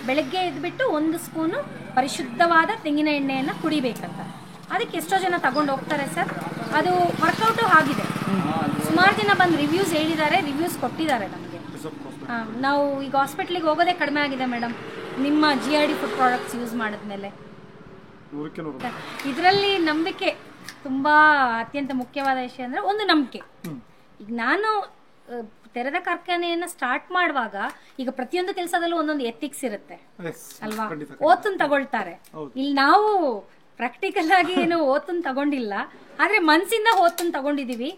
ಬೆಳಗ್ಗೆ ಎದ್ಬಿಟ್ಟು 1 ಸ್ಪೂನು ಪರಿಶುದ್ಧವಾದ ತೆಂಗಿನ ಎಣ್ಣೆಯನ್ನು ಕುಡಿಬೇಕಂತ. ಅದಕ್ಕೆ ಎಷ್ಟೋ ಜನ ತಗೊಂಡು ಹೋಗ್ತಾರೆ ಸರ್. ಅದು ವರ್ಕೌಟು ಆಗಿದೆ. ಸುಮಾರು ಜನ ಬಂದು ರಿವ್ಯೂಸ್ ಹೇಳಿದ್ದಾರೆ, ರಿವ್ಯೂಸ್ ಕೊಟ್ಟಿದ್ದಾರೆ ನಮಗೆ. ನಾವು ಈಗ ಹಾಸ್ಪಿಟ್ಲಿಗೆ ಹೋಗೋದೇ ಕಡಿಮೆ ಆಗಿದೆ ಮೇಡಮ್, ನಿಮ್ಮ GRD ಫುಡ್ ಪ್ರಾಡಕ್ಟ್ಸ್ ಯೂಸ್ ಮಾಡಿದ್ಮೇಲೆ. ಇದರಲ್ಲಿ ನಂಬಿಕೆ ತುಂಬಾ ಅತ್ಯಂತ ಮುಖ್ಯವಾದ ವಿಷಯ ಅಂದ್ರೆ ಒಂದು ನಂಬಿಕೆ. ಈಗ ನಾನು ತೆರೆದ ಕಾರ್ಖಾನೆಯನ್ನ ಸ್ಟಾರ್ಟ್ ಮಾಡುವಾಗ ಈಗ ಪ್ರತಿಯೊಂದು ಕೆಲಸದಲ್ಲೂ ಒಂದೊಂದು ಎಥಿಕ್ಸ್ ಇರುತ್ತೆ ಅಲ್ವಾ. ಓತನ್ ತಗೊಳ್ತಾರೆ, ಇಲ್ಲಿ ನಾವು ಪ್ರಾಕ್ಟಿಕಲ್ ಆಗಿ ಏನು ಓತನ್ ತಗೊಂಡಿಲ್ಲ, ಆದ್ರೆ ಮನ್ಸಿಂದ ಓತನ್ ತಗೊಂಡಿದೀವಿ.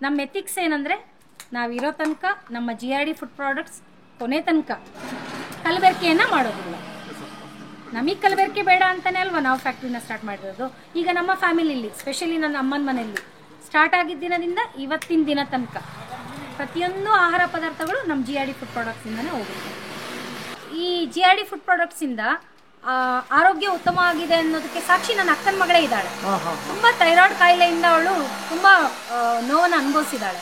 ನಮ್ಮ ಎಥಿಕ್ಸ್ ಏನಂದ್ರೆ ನಾವಿರೋ ತನಕ ನಮ್ಮ GRD ಫುಡ್ ಪ್ರಾಡಕ್ಟ್ಸ್ ಕೊನೆ ತನಕ ಕಲಬೆರಕೆಯನ್ನ ಮಾಡೋದಿಲ್ಲ. ನಮಗೆ ಕಲಬೆರಕೆ ಬೇಡ ಅಂತಾನೆ ಅಲ್ವಾ ನಾವು ಫ್ಯಾಕ್ಟ್ರಿನ ಸ್ಟಾರ್ಟ್ ಮಾಡಿರೋದು. ಈಗ ನಮ್ಮ ಫ್ಯಾಮಿಲಿಲಿ ಸ್ಪೆಷಲಿ ನನ್ನ ಅಮ್ಮನ ಮನೆಯಲ್ಲಿ ಸ್ಟಾರ್ಟ್ ಆಗಿದ್ದ ದಿನದಿಂದ ಇವತ್ತಿನ ದಿನ ತನಕ ಪ್ರತಿಯೊಂದು ಆಹಾರ ಪದಾರ್ಥಗಳು ನಮ್ಮ GRD ಫುಡ್ ಪ್ರಾಡಕ್ಟ್ಸಿಂದನೇ ಹೋಗುತ್ತೆ. ಈ GRD ಫುಡ್ ಪ್ರಾಡಕ್ಟ್ಸಿಂದ ಆರೋಗ್ಯ ಉತ್ತಮವಾಗಿದೆ ಅನ್ನೋದಕ್ಕೆ ಸಾಕ್ಷಿ ನನ್ನ ಅಕ್ಕನ ಮಗಳೇ ಇದ್ದಾಳೆ. ತುಂಬಾ ಥೈರಾಯ್ಡ್ ಕಾಯಿಲೆಯಿಂದ ಅವಳು ತುಂಬಾ ನೋವನ್ನು ಅನುಭವಿಸಿದ್ದಾಳೆ.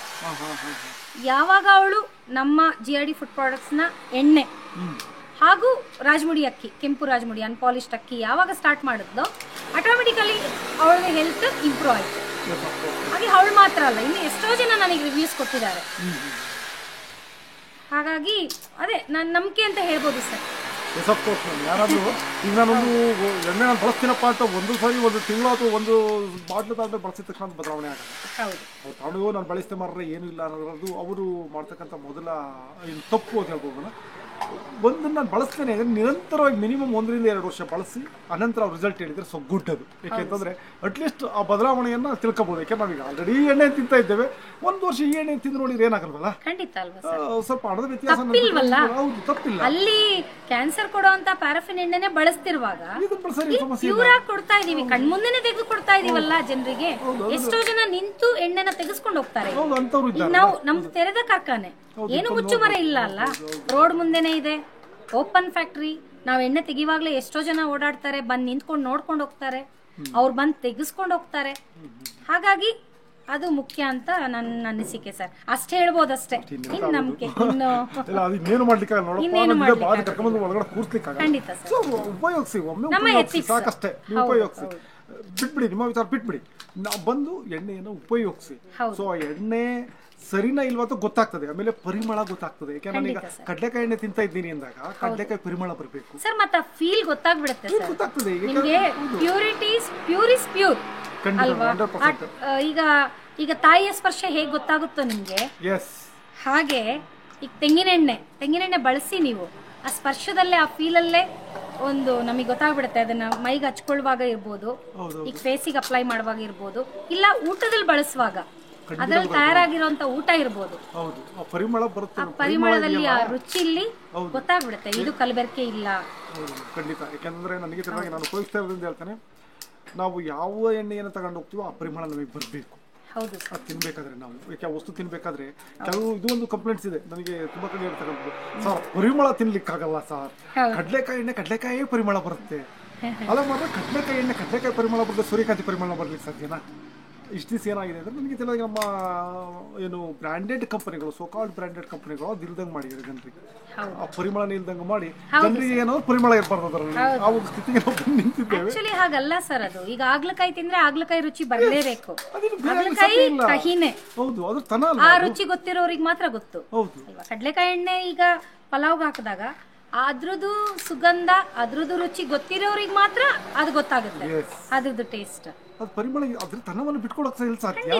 ಯಾವಾಗ ಅವಳು ನಮ್ಮ GRD ಫುಡ್ ಪ್ರಾಡಕ್ಟ್ಸ್ನ ಎಣ್ಣೆ ಹಾಗೂ ರಾಜಮುಡಿ ಅಕ್ಕಿ, ಕೆಂಪು ರಾಜಮುಡಿ ಅನ್ಪಾಲಿಶ್ಡ್ ಅಕ್ಕಿ ಯಾವಾಗ ಸ್ಟಾರ್ಟ್ ಮಾಡಿದ್ಲೋ ಆಟೋಮೆಟಿಕಲಿ ಅವಳಿಗೆ ಹೆಲ್ತ್ ಇಂಪ್ರೂವ್ ಆಯಿತು. ಹಾಗೆ ಅವಳು ಮಾತ್ರ ಅಲ್ಲ, ಇನ್ನು ಎಷ್ಟೋ ಜನ ನನಗೆ ರಿವ್ಯೂಸ್ ಕೊಟ್ಟಿದ್ದಾರೆ. ಹಾಗಾಗಿ ಅದೇ ನನ್ನ ನಂಬಿಕೆ ಅಂತ ಹೇಳ್ಬೋದು ಸರ್.
ಯಾರಾದರೂ ಈಗ ನಾನೊಂದು ಎಣ್ಣೆ ನಾನು ಬಳಸ್ತೀನಪ್ಪ ಅಂತ ಒಂದು ಸಾರಿ ಒಂದು ತಿಂಗಳು ಅಥವಾ ಒಂದು ಬಾಟ್ಲು ತಾಂಡ್ರೆ ಬಳಸಿದ ತಕ್ಷಣ ಬದಲಾವಣೆ ಆಗಲ್ಲ. ಅವ್ರು ತಾಂಡು ನಾನು ಬಳಸ್ತೇ ಮಾರ್ರೆ ಏನೂ ಇಲ್ಲ ಅನ್ನೋದು ಅವರು ಮಾಡ್ತಕ್ಕಂಥ ಮೊದಲ ತಪ್ಪು ಅಂತ ಹೇಳ್ಬೋದು. ಒಂದು ನಾನು ಬಳಸ್ತೇನೆ ನಿರಂತರವಾಗಿ ಮಿನಿಮಮ್ 1 ರಿಂದ 2 ವರ್ಷ ಬಳಸಿ ಅನಂತರ ರಿಸಲ್ಟ್ ಹೇಳಿದ್ರೆ ಸೊ ಗುಡ್ ಅದು. ಯಾಕೆಂತಂದ್ರೆ ಅಟ್ಲೀಸ್ಟ್ ಆ ಬದಲಾವಣೆಯನ್ನ ತಿಳ್ಕೊಬಹುದು. ಯಾಕೆ ನಾವೀಗ ಆಲ್ರೆಡಿ ಎಣ್ಣೆ ತಿಂತಾ ಇದ್ದೇವೆ, 1 ವರ್ಷ ಈ ಎಣ್ಣೆ ತಿಂದು ನೋಡಿದ್ರೆ ಏನಾಗಲ್ವಲ್ಲ, ಸ್ವಲ್ಪ ಹಣದ ವ್ಯತ್ಯಾಸ. ಹೌದು, ತಪ್ಪಿಲ್ಲ.
ಅಲ್ಲಿ ಕ್ಯಾನ್ಸರ್ ಕೊಡುವಂತ ಪ್ಯಾರಾಫಿನ್ ಎಣ್ಣೆನೆ ಬಳಸ್ತಿರುವಾಗ ಪ್ಯೂರ್ ಆಗಿ ಕೊಡ್ತಾ ಇದೀವಿ, ಕಣ್ಮುಂದೆನೆ ತೆಗೆದು ಕೊಡ್ತಾ ಇದೀವಲ್ಲ ಜನರಿಗೆ. ಎಷ್ಟೋ ಜನ ನಿಂತು ಎಣ್ಣೆನ ತೆಗೆಸ್ಕೊಂಡು ಹೋಗ್ತಾರೆ. ನಾವು ನಮ್ದು ತೆರೆದ ಕಾರ್ಖಾನೆ, ಏನು ಮುಚ್ಚುಮರೆ ಇಲ್ಲ ಅಲ್ಲ, ರೋಡ್ ಮುಂದೆನೆ ಇದೆ, ಓಪನ್ ಫ್ಯಾಕ್ಟ್ರಿ. ನಾವ್ ಎಣ್ಣೆ ತೆಗಿವಾಗ್ಲೇ ಎಷ್ಟೋ ಜನ ಓಡಾಡ್ತಾರೆ, ಬಂದ್ ನಿಂತ್ಕೊಂಡು ನೋಡ್ಕೊಂಡು ಹೋಗ್ತಾರೆ, ಅವ್ರು ಬಂದ್ ತೆಗೆಸ್ಕೊಂಡು ಹೋಗ್ತಾರೆ. ಹಾಗಾಗಿ ಅದು ಮುಖ್ಯ ಅಂತ ನನ್ನ ಅನಿಸಿಕೆ ಸರ್. ಅಷ್ಟೇ ಹೇಳ್ಬೋದಷ್ಟೇ, ಇನ್ನು ನಂಬಿಕೆ ಇನ್ನೇನು ಮಾಡ್ಲಿಕ್ಕೆ ಖಂಡಿತ ಸರ್.
ಉಪಯೋಗಿಸಿ, ಸಾಕಷ್ಟೇ ಉಪಯೋಗಿಸಿ, ಬಿಟ್ಬಿಡಿ ನಿಮ್ಮ ವಿಚಾರ ಬಿಟ್ಬಿಡಿ, ನಾವು ಬಂದು ಎಣ್ಣೆಯನ್ನು ಉಪಯೋಗಿಸಿ. ಸೊ ಎಣ್ಣೆ ಸರಿನಾ ಇಲ್ವಾ ಅಂತ ಗೊತ್ತಾಗ್ತದೆ, ಆಮೇಲೆ ಪರಿಮಳ ಗೊತ್ತಾಗ್ತದೆ. ಯಾಕಂದ್ರೆ ನಾನೀಗ ಕಡ್ಲೆಕಾಯಿ ಎಣ್ಣೆ ತಿಂತಾ ಇದ್ದೀನಿ ಅಂದಾಗ ಕಡ್ಲೆಕಾಯಿ ಪರಿಮಳ ಬರಬೇಕು
ಸರ್, ಮತ್ತೆ ಫೀಲ್ ಗೊತ್ತಾಗ್ಬಿಡುತ್ತೆ,
ಗೊತ್ತಾಗ್ತದೆ.
ಪ್ಯೂರ್ ಇಸ್ ಪ್ಯೂರ್ ಅಲ್ವಾ. ಈಗ ತಾಯಿಯ ಸ್ಪರ್ಶ ಹೇಗೆ ಗೊತ್ತಾಗುತ್ತೋ ನಿಮ್ಗೆ, ಹಾಗೆ ಈಗ ತೆಂಗಿನ ಎಣ್ಣೆ ಬಳಸಿ ನೀವು ಆ ಸ್ಪರ್ಶದಲ್ಲೇ, ಆ ಫೀಲಲ್ಲೇ ಒಂದು ನಮಗೆ ಗೊತ್ತಾಗ್ಬಿಡುತ್ತೆ. ಅದನ್ನ ಮೈಗೆ ಹಚ್ಕೊಳ್ಳುವಾಗ ಇರ್ಬೋದು, ಈಗ ಫೇಸಿಗೆ ಅಪ್ಲೈ ಮಾಡುವಾಗ ಇರ್ಬೋದು, ಇಲ್ಲ ಊಟದಲ್ಲಿ ಬಳಸುವಾಗ ಅದ್ರಲ್ಲಿ ತಯಾರಾಗಿರುವಂತ ಊಟ ಇರ್ಬೋದು, ಪರಿಮಳದಲ್ಲಿ ಆ ರುಚಿಯಲ್ಲಿ ಗೊತ್ತಾಗ್ಬಿಡುತ್ತೆ ಇದು ಕಲಬೆರಕೆ ಇಲ್ಲ.
ಖಂಡಿತ. ಯಾಕಂದ್ರೆ ನನಗೆ ಚೆನ್ನಾಗಿ ನಾನು ಉಪಯೋಗಿಸ್ತಾ ಇರೋದ್ರಿಂದ ಹೇಳ್ತಾನೆ, ನಾವು ಯಾವ ಎಣ್ಣೆಯನ್ನು ತಗೊಂಡು ಹೋಗ್ತೀವೋ ಆ ಪರಿಮಳ ನಮಗೆ ಬರಬೇಕು.
ಹೌದು,
ಅದು ತಿನ್ಬೇಕಾದ್ರೆ ನಾವು, ಯಾಕೆ ಆ ವಸ್ತು ತಿನ್ಬೇಕಾದ್ರೆ ಕೆಲವು ಇದು ಒಂದು ಕಂಪ್ಲೇಂಟ್ಸ್ ಇದೆ ನನಗೆ ತುಂಬಾ ಕಡೆ ಹೇಳ್ತಕ್ಕಂಥದ್ದು, ಸರ್ ಪರಿಮಳ ತಿನ್ಲಿಕ್ಕಾಗಲ್ಲ ಸರ್, ಕಡ್ಲೆಕಾಯಿ ಎಣ್ಣೆ ಕಡ್ಲೆಕಾಯೇ ಪರಿಮಳ ಬರುತ್ತೆ, ಅಲ್ಲ ಮಾತ್ರ ಕಡಲೆಕಾಯಿ ಪರಿಮಳ ಬರ್ತದೆ, ಸೂರ್ಯಕಾಂತಿ ಪರಿಮಳ ಬರ್ಲಿಕ್ಕೆ ಸಾಧ್ಯನಾ? ಇಷ್ಟು ದಿವಸ ಏನಾಗಿದೆ ಅಂದ್ರೆ ನನಗೆ ತಿಳಿದಾಗ ನಮ್ಮ ಏನು ಬ್ರ್ಯಾಂಡೆಡ್ ಕಂಪನಿಗಳು, ಸೋಕಾಲ್ಡ್ ಬ್ರ್ಯಾಂಡೆಡ್ ಕಂಪನಿಗಳು ಅದು ಇಲ್ದಂಗೆ ಮಾಡಿದ್ದಾರೆ ಜನರಿಗೆ, ಆ ಪರಿಮಳನ ಇಲ್ದಂಗೆ ಮಾಡಿ ಜನರಿಗೆ ಏನೋ ಪರಿಮಳ ಇರ್ಬಾರ್ದು ಆ ಒಂದು ಸ್ಥಿತಿಗೆ ನಾವು ಬಂದು ನಿಂತಿದ್ದೇವೆ.
ಆಕ್ಚುಲಿ ಹಾಗಲ್ಲ ಸರ್, ಅದು ಈಗ ಆಗ್ಲಕಾಯಿ ತಿಂದ್ರೆ ಆಗ್ಲಕಾಯಿ ರುಚಿ ಬರಲೇಬೇಕು. ಆಗ್ಲಕಾಯಿ ಕಹಿನೇ,
ಹೌದು, ಅದ್ರ ತನ
ಆ ರುಚಿ ಗೊತ್ತಿರೋರಿಗೆ ಮಾತ್ರ ಗೊತ್ತು.
ಹೌದು,
ಕಡಲೆಕಾಯಿ ಎಣ್ಣೆ ಈಗ ಪಲಾವ್ಗೆ ಹಾಕಿದಾಗ ಅದ್ರದ್ದು ಸುಗಂಧ, ಅದ್ರದ್ದು ರುಚಿ ಗೊತ್ತಿರೋರಿಗೆ ಮಾತ್ರ ಅದು ಗೊತ್ತಾಗುತ್ತೆ, ಅದ್ರದ್ದು ಟೇಸ್ಟ್,
ಅದು ಪರಿಮಳ, ಅದ್ರ ತನವನ್ನು ಬಿಟ್ಕೊಳಕ್ ಸಾಧ್ಯ.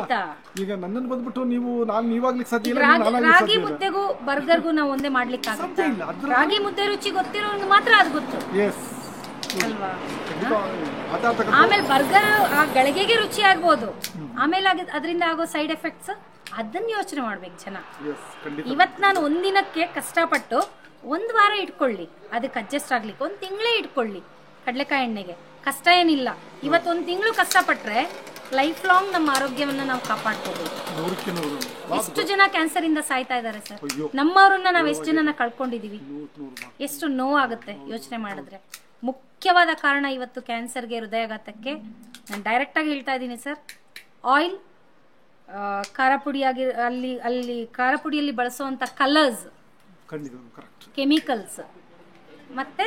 ಈಗ ನನ್ನನ್ನು ಬಂದ್ಬಿಟ್ಟು ನಾನು ನೀವಾಗ್ಲಿಕ್ಕೆ ಸಾಧ್ಯ ಇಲ್ಲ.
ರಾಗಿ ಮುದ್ದೆಗೂ ಬರ್ಗರ್ಗೂ ನಾವು ಒಂದೇ ಮಾಡ್ಲಿಕ್ಕೆ ಆಗುತ್ತೆ. ರಾಗಿ ಮುದ್ದೆ ರುಚಿ ಗೊತ್ತಿರೋರಿಗೆ ಮಾತ್ರ ಅದು ಗೊತ್ತು ಅಲ್ವಾ? ಆಮೇಲೆ ಬರ್ಗರ್ ಆ ಗಳಿಗೆಗೆ ರುಚಿ ಆಗ್ಬೋದು, ಆಮೇಲೆ ಅದರಿಂದ ಆಗೋ ಸೈಡ್ ಎಫೆಕ್ಟ್ಸ್ ಅದನ್ನ ಯೋಚನೆ ಮಾಡ್ಬೇಕು ಜನ. ಇವತ್ ನಾನು ಒಂದಿನಕ್ಕೆ ಕಷ್ಟಪಟ್ಟು ಒಂದ್ ವಾರ ಇಟ್ಕೊಳ್ಳಿ, ಅದಕ್ಕೆ ಅಡ್ಜಸ್ಟ್ ಆಗ್ಲಿಕ್ಕೆ ಒಂದ್ ತಿಂಗಳೇ ಇಟ್ಕೊಳ್ಳಿ ಕಡಲೆಕಾಯಿ ಎಣ್ಣೆಗೆ, ಕಷ್ಟ ಏನಿಲ್ಲ. ಇವತ್ತೊಂದು ತಿಂಗಳು ಕಷ್ಟಪಟ್ರೆ ಲೈಫ್ ಲಾಂಗ್ ನಮ್ಮ ಆರೋಗ್ಯವನ್ನ ನಾವು ಕಾಪಾಡ್ಕೋಬಹುದು. ಎಷ್ಟು ಜನ ಕ್ಯಾನ್ಸರ್ ಇಂದ ಸಾಯ್ತಾ ಇದಾರೆ ಸರ್, ನಮ್ಮವ್ರನ್ನ ನಾವ್ ಎಷ್ಟು ಜನನ ಕಳ್ಕೊಂಡಿದೀವಿ, ಎಷ್ಟು ನೋವಾಗುತ್ತೆ ಯೋಚನೆ ಮಾಡಿದ್ರೆ. ಮುಖ್ಯವಾದ ಕಾರಣ ಇವತ್ತು ಕ್ಯಾನ್ಸರ್ಗೆ, ಹೃದಯಾಘಾತಕ್ಕೆ ನಾನು ಡೈರೆಕ್ಟ್ ಆಗಿ ಹೇಳ್ತಾ ಇದ್ದೀನಿ ಸರ್, ಆಯಿಲ್, ಖಾರ ಪುಡಿಯಾಗಿ ಅಲ್ಲಿ ಖಾರ ಪುಡಿಯಲ್ಲಿ ಬಳಸುವಂತ ಕಲರ್ಸ್, ಕೆಮಿಕಲ್ಸ್, ಮತ್ತೆ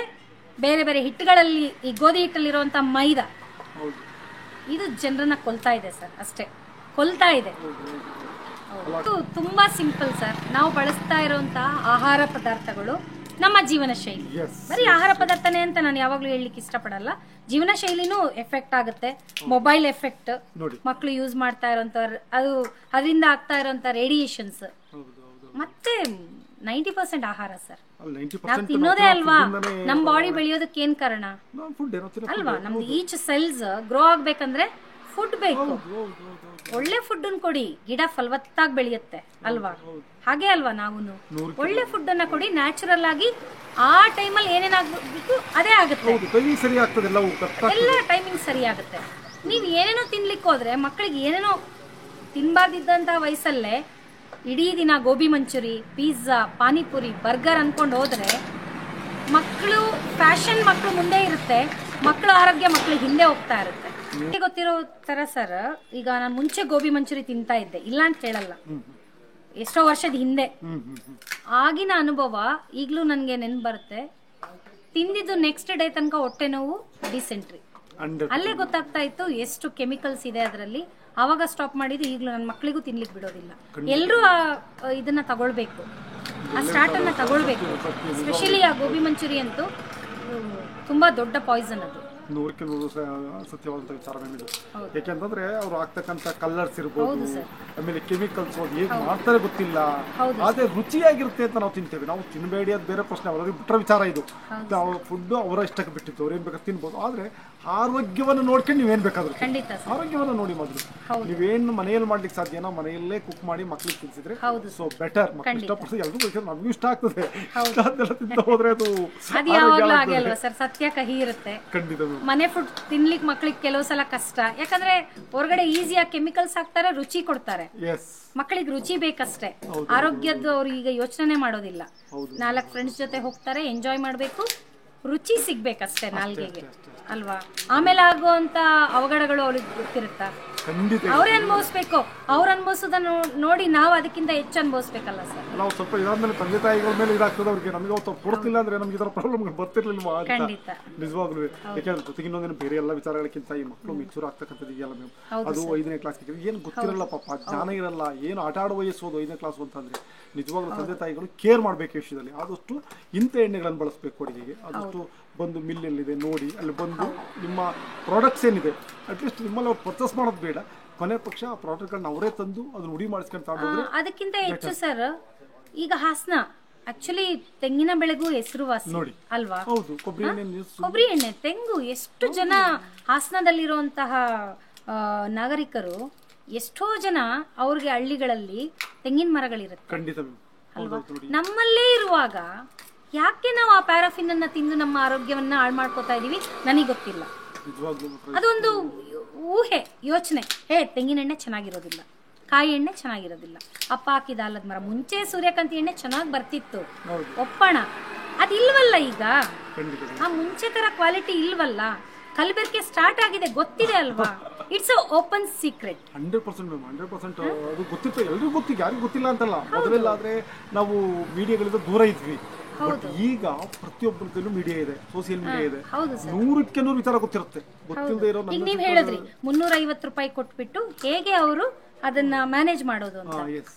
ಬೇರೆ ಬೇರೆ ಹಿಟ್ಟುಗಳಲ್ಲಿ, ಈ ಗೋಧಿ ಹಿಟ್ಟಲ್ಲಿರುವಂತ ಮೈದಾ, ಇದು ಜನರನ್ನ ಕೊಲ್ತಾ ಇದೆ ಸರ್, ಅಷ್ಟೇ ಕೊಲ್ತಾ ಇದೆ. ತುಂಬಾ ಸಿಂಪಲ್ ಸರ್, ನಾವು ಬಳಸ್ತಾ ಇರುವಂತಹ ಆಹಾರ ಪದಾರ್ಥಗಳು ನಮ್ಮ ಜೀವನ ಶೈಲಿ. ಬರೀ ಆಹಾರ ಪದಾರ್ಥನೇ ಅಂತ ನಾನು ಯಾವಾಗ್ಲೂ ಹೇಳಲಿಕ್ಕೆ ಇಷ್ಟಪಡಲ್ಲ, ಜೀವನ ಶೈಲಿನೂ ಎಫೆಕ್ಟ್ ಆಗುತ್ತೆ. ಮೊಬೈಲ್ ಎಫೆಕ್ಟ್, ಮಕ್ಕಳು ಯೂಸ್ ಮಾಡ್ತಾ ಇರೋಂತ ಅದು, ಅದರಿಂದ ಆಗ್ತಾ ಇರೋಂತ ರೇಡಿಯೇಷನ್ಸ್, ಮತ್ತೆ 90% ಆಹಾರ ಸರ್. ನಾವು ತಿನ್ನೋದೇ ಅಲ್ವಾ ನಮ್ ಬಾಡಿ ಬೆಳೆಯೋದಕ್ಕೆ ಏನ್ ಕಾರಣ ಅಲ್ವಾ? ನಮ್ದು ಈಚ್ ಸೆಲ್ಸ್ ಗ್ರೋ ಆಗ್ಬೇಕಂದ್ರೆ ಫುಡ್ ಬೇಕು. ಒಳ್ಳೆ ಫುಡ್ ಅನ್ನು ಕೊಡಿ, ಗಿಡ ಫಲವತ್ತಾಗಿ ಬೆಳೆಯುತ್ತೆ ಅಲ್ವಾ? ಹಾಗೆ ಅಲ್ವಾ ನಾವು ಒಳ್ಳೆ ಫುಡ್ ಅನ್ನ ಕೊಡಿ, ನ್ಯಾಚುರಲ್ ಆಗಿ ಆ ಟೈಮಲ್ಲಿ ಏನೇನಾಗಬೇಕು ಅದೇ ಆಗುತ್ತೆ, ಎಲ್ಲ ಟೈಮಿಂಗ್ ಸರಿ ಆಗುತ್ತೆ. ನೀವ್ ಏನೇನೋ ತಿನ್ಲಿಕ್ಕೆ ಹೋದ್ರೆ ಮಕ್ಕಳಿಗೆ ಏನೇನೋ ತಿನ್ಬಾರ್ದಿದ್ದಂತ ವಯಸ್ಸಲ್ಲೇ ಇಡೀ ದಿನ ಗೋಬಿ ಮಂಚೂರಿ, ಪಿಜ್ಜಾ, ಪಾನಿಪುರಿ, ಬರ್ಗರ್ ಅನ್ಕೊಂಡು ಹೋದ್ರೆ ಮಕ್ಕಳು ಫ್ಯಾಷನ್, ಮಕ್ಕಳು ಮುಂದೆ ಇರುತ್ತೆ, ಮಕ್ಕಳ ಆರೋಗ್ಯ ಮಕ್ಕಳಿಗೆ ಹಿಂದೆ ಹೋಗ್ತಾ ಇರುತ್ತೆ. ಗೊತ್ತಿರೋ ತರ ಸರ್, ಈಗ ನಾನು ಮುಂಚೆ ಗೋಬಿ ಮಂಚೂರಿ ತಿಂತಾ ಇದ್ದೆ, ಇಲ್ಲ ಅಂತ ಹೇಳಲ್ಲ, ಎಷ್ಟೋ ವರ್ಷದ ಹಿಂದೆ ಆಗಿನ ಅನುಭವ ಈಗಲೂ ನನಗೆ ನೆನ್ಪು ಬರುತ್ತೆ. ತಿಂದಿದ್ದು ನೆಕ್ಸ್ಟ್ ಡೇ ತನಕ ಹೊಟ್ಟೆ ನೋವು, ಡಿಸೆಂಟ್ರಿ, ಅಲ್ಲೇ ಗೊತ್ತಾಗ್ತಾ ಇತ್ತು ಎಷ್ಟು ಕೆಮಿಕಲ್ಸ್ ಇದೆ ಅದರಲ್ಲಿ. ಆವಾಗ ಸ್ಟಾಪ್ ಮಾಡಿದ್ದು, ಈಗಲೂ ನನ್ನ ಮಕ್ಕಳಿಗೂ ತಿನ್ಲಿಕ್ಕೆ ಬಿಡೋದಿಲ್ಲ. ಎಲ್ಲರೂ ಇದನ್ನ ತಗೊಳ್ಬೇಕು, ಆ ಸ್ಟಾರ್ಟ್ ಅನ್ನ ತಗೊಳ್ಬೇಕು. ಸ್ಪೆಷಲಿ ಆ ಗೋಬಿ ಮಂಚೂರಿ ಅಂತೂ ತುಂಬಾ ದೊಡ್ಡ ಪಾಯ್ಸನ್, ಅದು
100ಕ್ಕೆ 100 ಸತ್ಯವಾದಂಥ ವಿಚಾರ ಇದು. ಯಾಕೆಂತಂದ್ರೆ ಅವ್ರು ಆಗ್ತಕ್ಕಂಥ ಕಲರ್ಸ್ ಇರ್ಬೋದು, ಆಮೇಲೆ ಕೆಮಿಕಲ್ಸ್ ಹೇಗೆ ಮಾಡ್ತಾರೆ ಗೊತ್ತಿಲ್ಲ, ಆದ್ರೆ ರುಚಿಯಾಗಿರುತ್ತೆ ಅಂತ ನಾವು ತಿಂತೇವೆ. ನಾವು ತಿನ್ಬೇಡಿ ಅದು ಬೇರೆ ಪ್ರಶ್ನೆ, ಅವ್ರಿಗೆ ಬಿಟ್ಟರೆ ವಿಚಾರ ಇದು. ಫುಡ್ ಅವರ ಇಷ್ಟಕ್ಕೆ ಬಿಟ್ಟಿತ್ತು, ಅವ್ರು ಏನ್ ಬೇಕಾದ್ರೆ ತಿನ್ಬೋದು. ಆದ್ರೆ ಆರೋಗ್ಯವನ್ನು ನೋಡ್ಕೊಂಡು ನೀವೇನ್ ಬೇಕಾದ್ರು ಆರೋಗ್ಯವನ್ನು ನೋಡಿ ಮೊದಲು. ನೀವೇನು ಮನೆಯಲ್ಲಿ ಮಾಡ್ಲಿಕ್ಕೆ ಸಾಧ್ಯನೋ ಮನೆಯಲ್ಲೇ ಕುಕ್ ಮಾಡಿ ಮಕ್ಳಿಗೆ ತಿನ್ಸಿದ್ರೆ ಸೊ ಬೆಟರ್. ಮಕ್ಳು ಇಷ್ಟಪಡ್ತಾರೆ, ಎಲ್ಲರೂ ನಮ್ಗೂ ಇಷ್ಟ ಆಗ್ತದೆ. ತಿಂತ ಹೋದ್ರೆ ಅದು
ಸತ್ಯ ಕಹಿ ಇರುತ್ತೆ.
ಖಂಡಿತ
ಮನೆ ಫುಡ್ ತಿನ್ಲಿಕ್ಕೆ ಮಕ್ಳಿಗೆ ಕೆಲವು ಸಲ ಕಷ್ಟ, ಯಾಕಂದ್ರೆ ಹೊರಗಡೆ ಈಸಿಯಾಗಿ ಕೆಮಿಕಲ್ಸ್ ಹಾಕ್ತಾರೆ, ರುಚಿ ಕೊಡ್ತಾರೆ. ಮಕ್ಕಳಿಗೆ ರುಚಿ ಬೇಕಷ್ಟೇ, ಆರೋಗ್ಯದ್ದು ಅವ್ರು ಈಗ ಯೋಚನೆ ಮಾಡೋದಿಲ್ಲ. 4 ಫ್ರೆಂಡ್ಸ್ ಜೊತೆ ಹೋಗ್ತಾರೆ, ಎಂಜಾಯ್ ಮಾಡ್ಬೇಕು, ರುಚಿ ಸಿಗ್ಬೇಕಷ್ಟೇ ನಾಲ್ಗೆಗೆ ಅಲ್ವಾ? ಆಮೇಲೆ ಆಗುವಂತ ಅವಘಡಗಳು ಅವ್ರಿಗೆ ಗೊತ್ತಿರುತ್ತಾ? ಅವ್ರೇ ಅನುಭವಿಸ್ಬೇಕು. ಅವ್ರು ಅನುಭವಿಸೋದನ್ನ ನೋಡಿ ನಾವು ಅದಕ್ಕಿಂತ ಹೆಚ್ಚು ಅನುಭವಿಸ್ಬೇಕಲ್ಲ ಸರ್.
ನಾವು ಸ್ವಲ್ಪ ಇದಾದ್ಮೇಲೆ ತಂದೆ ತಾಯಿಗಳ ಮೇಲೆ ಇದಾಗ್ತದೆ ಅವ್ರಿಗೆ. ನಮಗೆ ಅವ್ರು ಕೊಡ್ತಿಲ್ಲ ಅಂದ್ರೆ ನಮ್ಗೆ ಇದರ ಪ್ರಾಬ್ಲಮ್ ಬರ್ತಿರ್ಲಿಲ್ವಾ? ನಿಜವಾಗ್ಲೂ. ಯಾಕೆಂದ್ರೆ ಜೊತೆಗೆ ಇನ್ನೊಂದೇನು ಬೇರೆ ಎಲ್ಲ ವಿಚಾರಗಳಕ್ಕಿಂತ ಈ ಮಕ್ಕಳು ಮೆಚೂರ್ ಆಗ್ತಕ್ಕಂಥದ್ದು ಇದೆಯಲ್ಲ ಮ್ಯಾಮ್, ಅದು 5ನೇ ಕ್ಲಾಸ್ಗೆ ಏನು ಗೊತ್ತಿರಲ್ಲ ಪಾಪ, ಜ್ಞಾನ ಇರಲ್ಲ, ಏನು ಆಟ ಆಡುವ ವಯಸ್ಸೋದು 5ನೇ ಕ್ಲಾಸ್ ಅಂತಂದ್ರೆ ನಿಜವಾಗ್ಲೂ ತಂದೆ ತಾಯಿಗಳು ಕೇರ್ ಮಾಡಬೇಕು ಈ ವಿಷಯದಲ್ಲಿ. ಆದಷ್ಟು ಇಂಥ ಎಣ್ಣೆಗಳನ್ನು ಬಳಸಬೇಕು ಅಡುಗೆಗೆ. ಆದಷ್ಟು ಬಂದು ಮಿಲ್ ಎಲ್ಲಿದೆ ನೋಡಿ, ಅಲ್ಲಿ ಬಂದು ನಿಮ್ಮ ಪ್ರಾಡಕ್ಟ್ಸ್ ಏನಿದೆ ಅಟ್ಲೀಸ್ಟ್ ನಿಮ್ಮಲ್ಲಿ ಅವ್ರು ಪರ್ಚೇಸ್ ಮಾಡೋದು ಬೇಡ, ಕೊನೆ ಪಕ್ಷ ಆ ಪ್ರಾಡಕ್ಟ್ಗಳನ್ನ ಅವರೇ ತಂದು ಅದನ್ನ ಉಡಿ ಮಾಡಿಸ್ಕೊಂಡು ತಗೊಂಡ್ರೆ
ಅದಕ್ಕಿಂತ ಹೆಚ್ಚು ಸರ್. ಈಗ ಹಾಸನ ಆಕ್ಚುಲಿ ತೆಂಗಿನ ಬೆಳೆಗೂ ಹೆಸರುವಾಸಿ ಅಲ್ವಾ?
ಹೌದು,
ಕೊಬ್ಬರಿ ಎಣ್ಣೆ, ತೆಂಗು. ಎಷ್ಟು ಜನ ಹಾಸನದಲ್ಲಿರುವಂತಹ ನಾಗರಿಕರು, ಎಷ್ಟೋ ಜನ ಅವ್ರಿಗೆ ಹಳ್ಳಿಗಳಲ್ಲಿ ತೆಂಗಿನ ಮರಗಳಿರುತ್ತೆ ಅಲ್ವಾ? ನಮ್ಮಲ್ಲೇ ಇರುವಾಗ ಯಾಕೆ ನಾವು ಆ ಪ್ಯಾರಾಫಿನ್ ಅನ್ನ ತಿಂದು ನಮ್ಮ ಆರೋಗ್ಯವನ್ನ ಹಾಳು ಮಾಡ್ಕೋತಾ ಇದೀವಿ ನನಗೆ ಗೊತ್ತಿಲ್ಲ. ಅದೊಂದು ಊಹೆ, ಯೋಚನೆ. ತೆಂಗಿನ ಎಣ್ಣೆ ಚೆನ್ನಾಗಿರೋದಿಲ್ಲ, ಕಾಯಿ ಎಣ್ಣೆ ಚೆನ್ನಾಗಿರೋದಿಲ್ಲ, ಅಪ್ಪ ಹಾಕಿದ ಆಲದ ಮರ. ಮುಂಚೆ ಸೂರ್ಯಕಾಂತಿ ಎಣ್ಣೆ ಚೆನ್ನಾಗಿ ಬರ್ತಿತ್ತು, ಒಪ್ಪಣ. ಅದಿಲ್ವಲ್ಲ ಈಗ,
ಖಂಡಿತ
ಆ ಮುಂಚೆ ತರ ಕ್ವಾಲಿಟಿ ಇಲ್ವಲ್ಲ. ಕಲಬೆರಕೆ ಸ್ಟಾರ್ಟ್ ಆಗಿದೆ, ಗೊತ್ತಿದೆ ಅಲ್ವಾ. It's open secret.
100% ಮ್ಯಾಮ್, 100% ಅದು ಗೊತ್ತಿರ್ತದೆ, ಎಲ್ರಿಗೂ ಗೊತ್ತಿದೆ, ಯಾರಿಗೂ ಗೊತ್ತಿಲ್ಲ ಅಂತಲ್ಲ. ಮೊದಲೆಲ್ಲಾದ್ರೆ ನಾವು ಮೀಡಿಯಾಗಳಿಂದ ದೂರ ಇದ್ವಿ, ಬಟ್ ಈಗ ಪ್ರತಿಯೊಬ್ಬರ ಕೈಲೂ ಮೀಡಿಯಾ ಇದೆ, ಸೋಷಿಯಲ್ ಮೀಡಿಯಾ ಇದೆ, 100ಕ್ಕೆ 100 ವಿಚಾರ ಗೊತ್ತಿರುತ್ತೆ. ಗೊತ್ತಿಲ್ಲದೆ ಇರೋ
ಈಗ ನೀವ್ ಹೇಳಿದ್ರಿ 350 ರೂಪಾಯಿ ಕೊಟ್ಬಿಟ್ಟು ಹೇಗೆ ಅವರು ಅದನ್ನ ಮ್ಯಾನೇಜ್ ಮಾಡೋದು ಅಂತ.